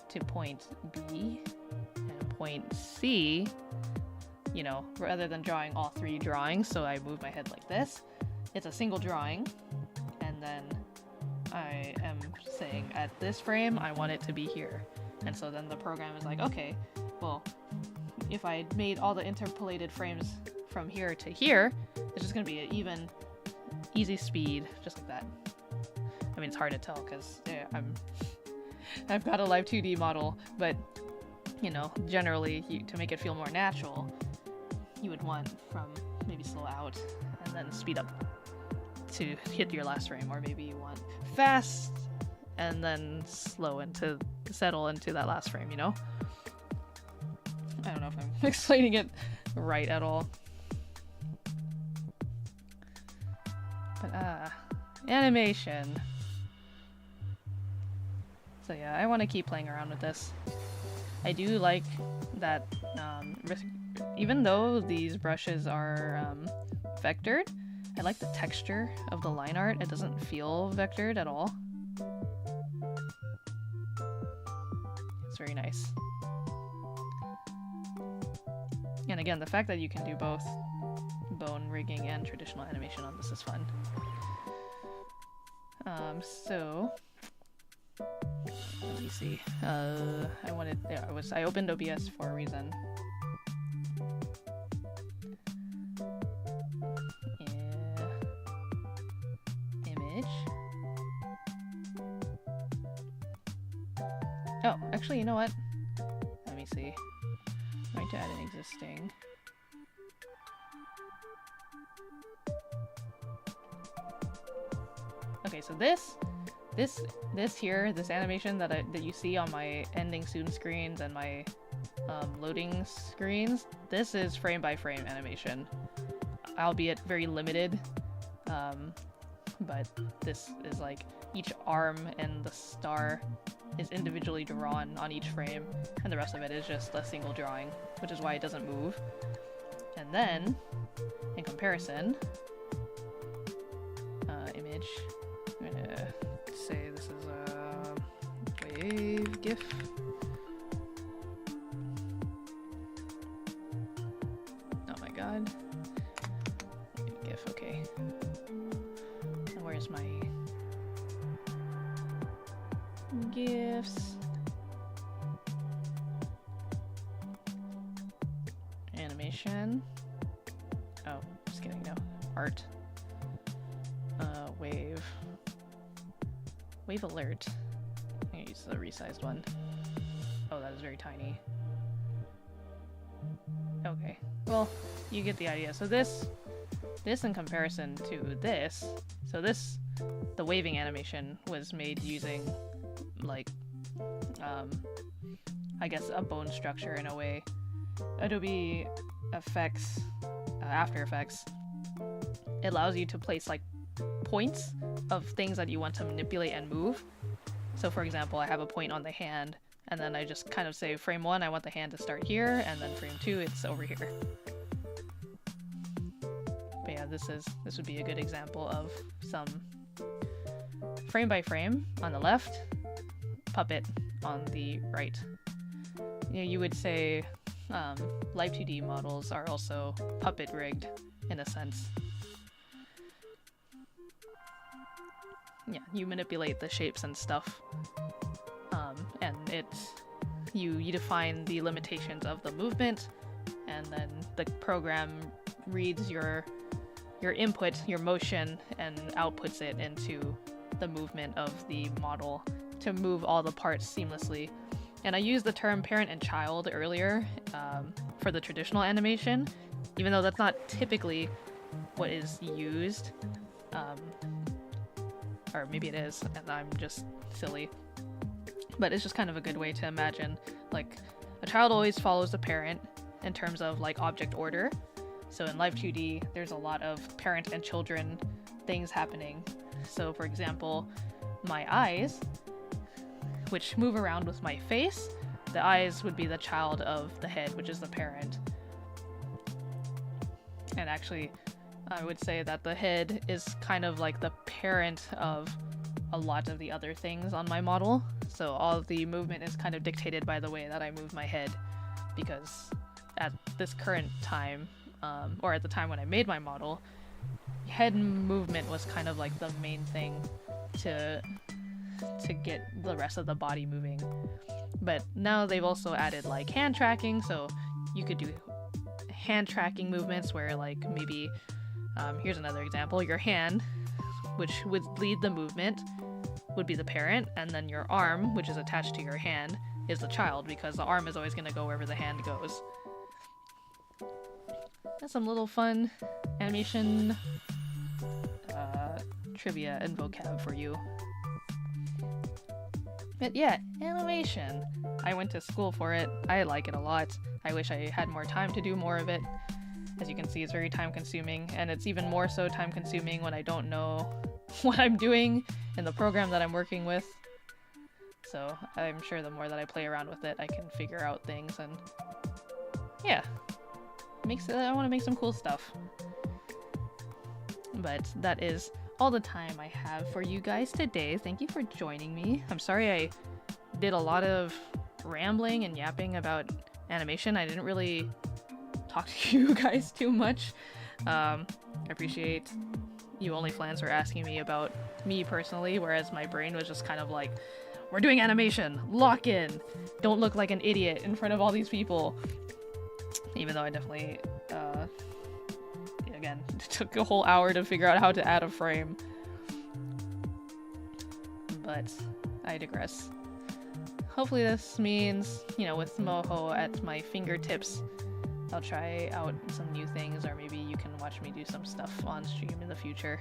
to point B and point C, you know, rather than drawing all three drawings, so I move my head like this, it's a single drawing, and then I am saying at this frame I want it to be here. And so then the program is like, okay, well, if I made all the interpolated frames from here to here, it's just gonna be an even, easy speed, just like that. I mean, it's hard to tell because I've got a live 2D model, but you know, generally, to make it feel more natural, you would want from maybe slow out and then speed up to hit your last frame, or maybe you want fast and then slow settle into that last frame, you know? I don't know if I'm explaining it right at all. But animation. So yeah, I want to keep playing around with this. I do like that even though these brushes are vectored, I like the texture of the line art. It doesn't feel vectored at all. It's very nice. And again, the fact that you can do both bone rigging and traditional animation on this is fun. So let me see. I opened OBS for a reason. Yeah. Image. Oh, actually, you know what? Let me see. I'm going to add an existing. Okay, so this animation that you see on my ending soon screens and my loading screens, this is frame by frame animation, albeit very limited. But this is like each arm and the star is individually drawn on each frame, and the rest of it is just a single drawing, which is why it doesn't move. And then, in comparison, image. I'm gonna say this is a wave GIF. Oh my god. GIF, okay. And where's my GIFs? Animation. Oh, just kidding, no. Art. Wave. Wave alert. I'm gonna use the resized one. Oh, that is very tiny. Okay. Well, you get the idea. So this in comparison to this, so this, the waving animation was made using, like, I guess a bone structure in a way. Adobe Effects, After Effects, it allows you to place, like, points of things that you want to manipulate and move. So for example, I have a point on the hand, and then I just kind of say frame 1 I want the hand to start here, and then frame 2 it's over here. But yeah, this would be a good example of some frame by frame on the left, puppet on the right. You know, you would say Live 2D models are also puppet rigged in a sense. Yeah, you manipulate the shapes and stuff, and you define the limitations of the movement, and then the program reads your input, your motion, and outputs it into the movement of the model to move all the parts seamlessly. And I used the term parent and child earlier for the traditional animation, even though that's not typically what is used. Or maybe it is, and I'm just silly. But it's just kind of a good way to imagine, like, a child always follows the parent in terms of, like, object order. So in Live 2D, there's a lot of parent and children things happening. So for example, my eyes, which move around with my face, the eyes would be the child of the head, which is the parent. And actually, I would say that the head is kind of like the parent of a lot of the other things on my model. So all of the movement is kind of dictated by the way that I move my head, because at this current time, or at the time when I made my model, head movement was kind of like the main thing to get the rest of the body moving. But now they've also added like hand tracking, so you could do hand tracking movements where, like, maybe here's another example. Your hand, which would lead the movement, would be the parent, and then your arm, which is attached to your hand, is the child, because the arm is always going to go wherever the hand goes. That's some little fun animation trivia and vocab for you. But yeah, animation. I went to school for it. I like it a lot. I wish I had more time to do more of it. As you can see, it's very time consuming, and it's even more so time consuming when I don't know what I'm doing in the program that I'm working with. So I'm sure the more that I play around with it, I can figure out things, and yeah. I want to make some cool stuff. But that is all the time I have for you guys today. Thank you for joining me. I'm sorry I did a lot of rambling and yapping about animation. I didn't really talk to you guys too much. I appreciate you only fans for asking me about me personally, whereas my brain was just kind of like, we're doing animation, lock in, don't look like an idiot in front of all these people. Even though I definitely, again, it took a whole hour to figure out how to add a frame. But I digress. Hopefully this means, you know, with Moho at my fingertips, I'll try out some new things, or maybe you can watch me do some stuff on stream in the future.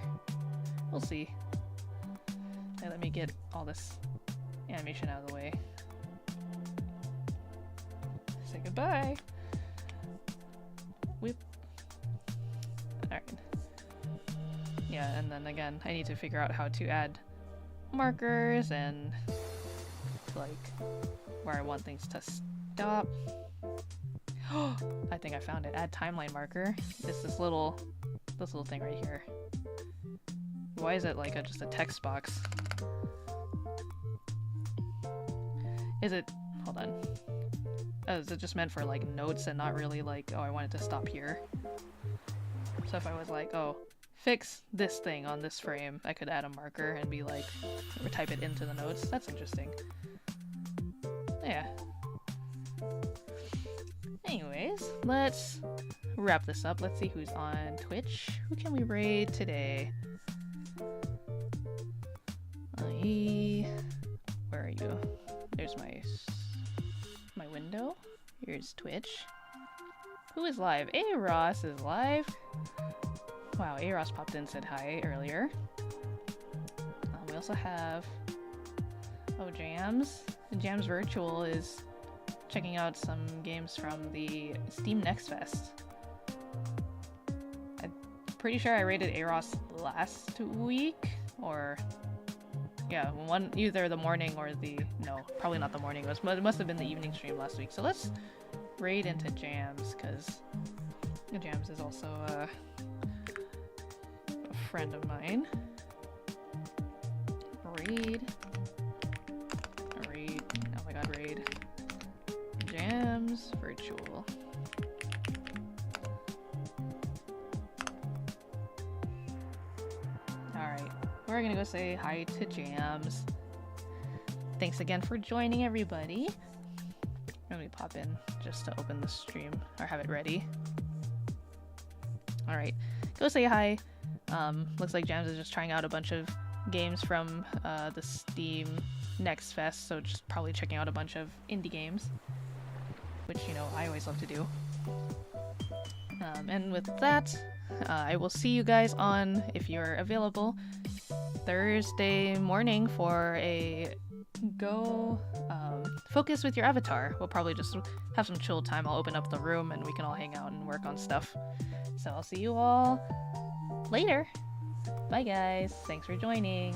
We'll see. Okay, let me get all this animation out of the way. Say goodbye. Whip. Alright. Yeah, and then again, I need to figure out how to add markers and like where I want things to stop. I think I found it. Add timeline marker. It's this little thing right here. Why is it like just a text box? Is it? Hold on. Oh, is it just meant for like notes and not really like, oh, I want it to stop here? So if I was like, oh, fix this thing on this frame, I could add a marker and be like, or type it into the notes. That's interesting. Yeah. Anyways, let's wrap this up. Let's see who's on Twitch. Who can we raid today? Where are you? There's my window. Here's Twitch. Who is live? A-Ross is live. Wow, A-Ross popped in and said hi earlier. We also have Jams. Jams Virtual is checking out some games from the Steam Next Fest. I'm pretty sure I rated A-Ross last week, or yeah, either the morning or no, probably not the morning. It must have been the evening stream last week. So let's raid into Jams, because Jams is also a friend of mine. Raid. Oh my god, raid. Jams Virtual. Alright, we're gonna go say hi to Jams. Thanks again for joining, everybody. Let me pop in just to open the stream, or have it ready. Alright, go say hi. Looks like Jams is just trying out a bunch of games from the Steam Next Fest, so just probably checking out a bunch of indie games, which, you know, I always love to do. And with that, I will see you guys on, if you're available, Thursday morning for a go focus with your avatar. We'll probably just have some chill time. I'll open up the room and we can all hang out and work on stuff. So I'll see you all later. Bye guys. Thanks for joining.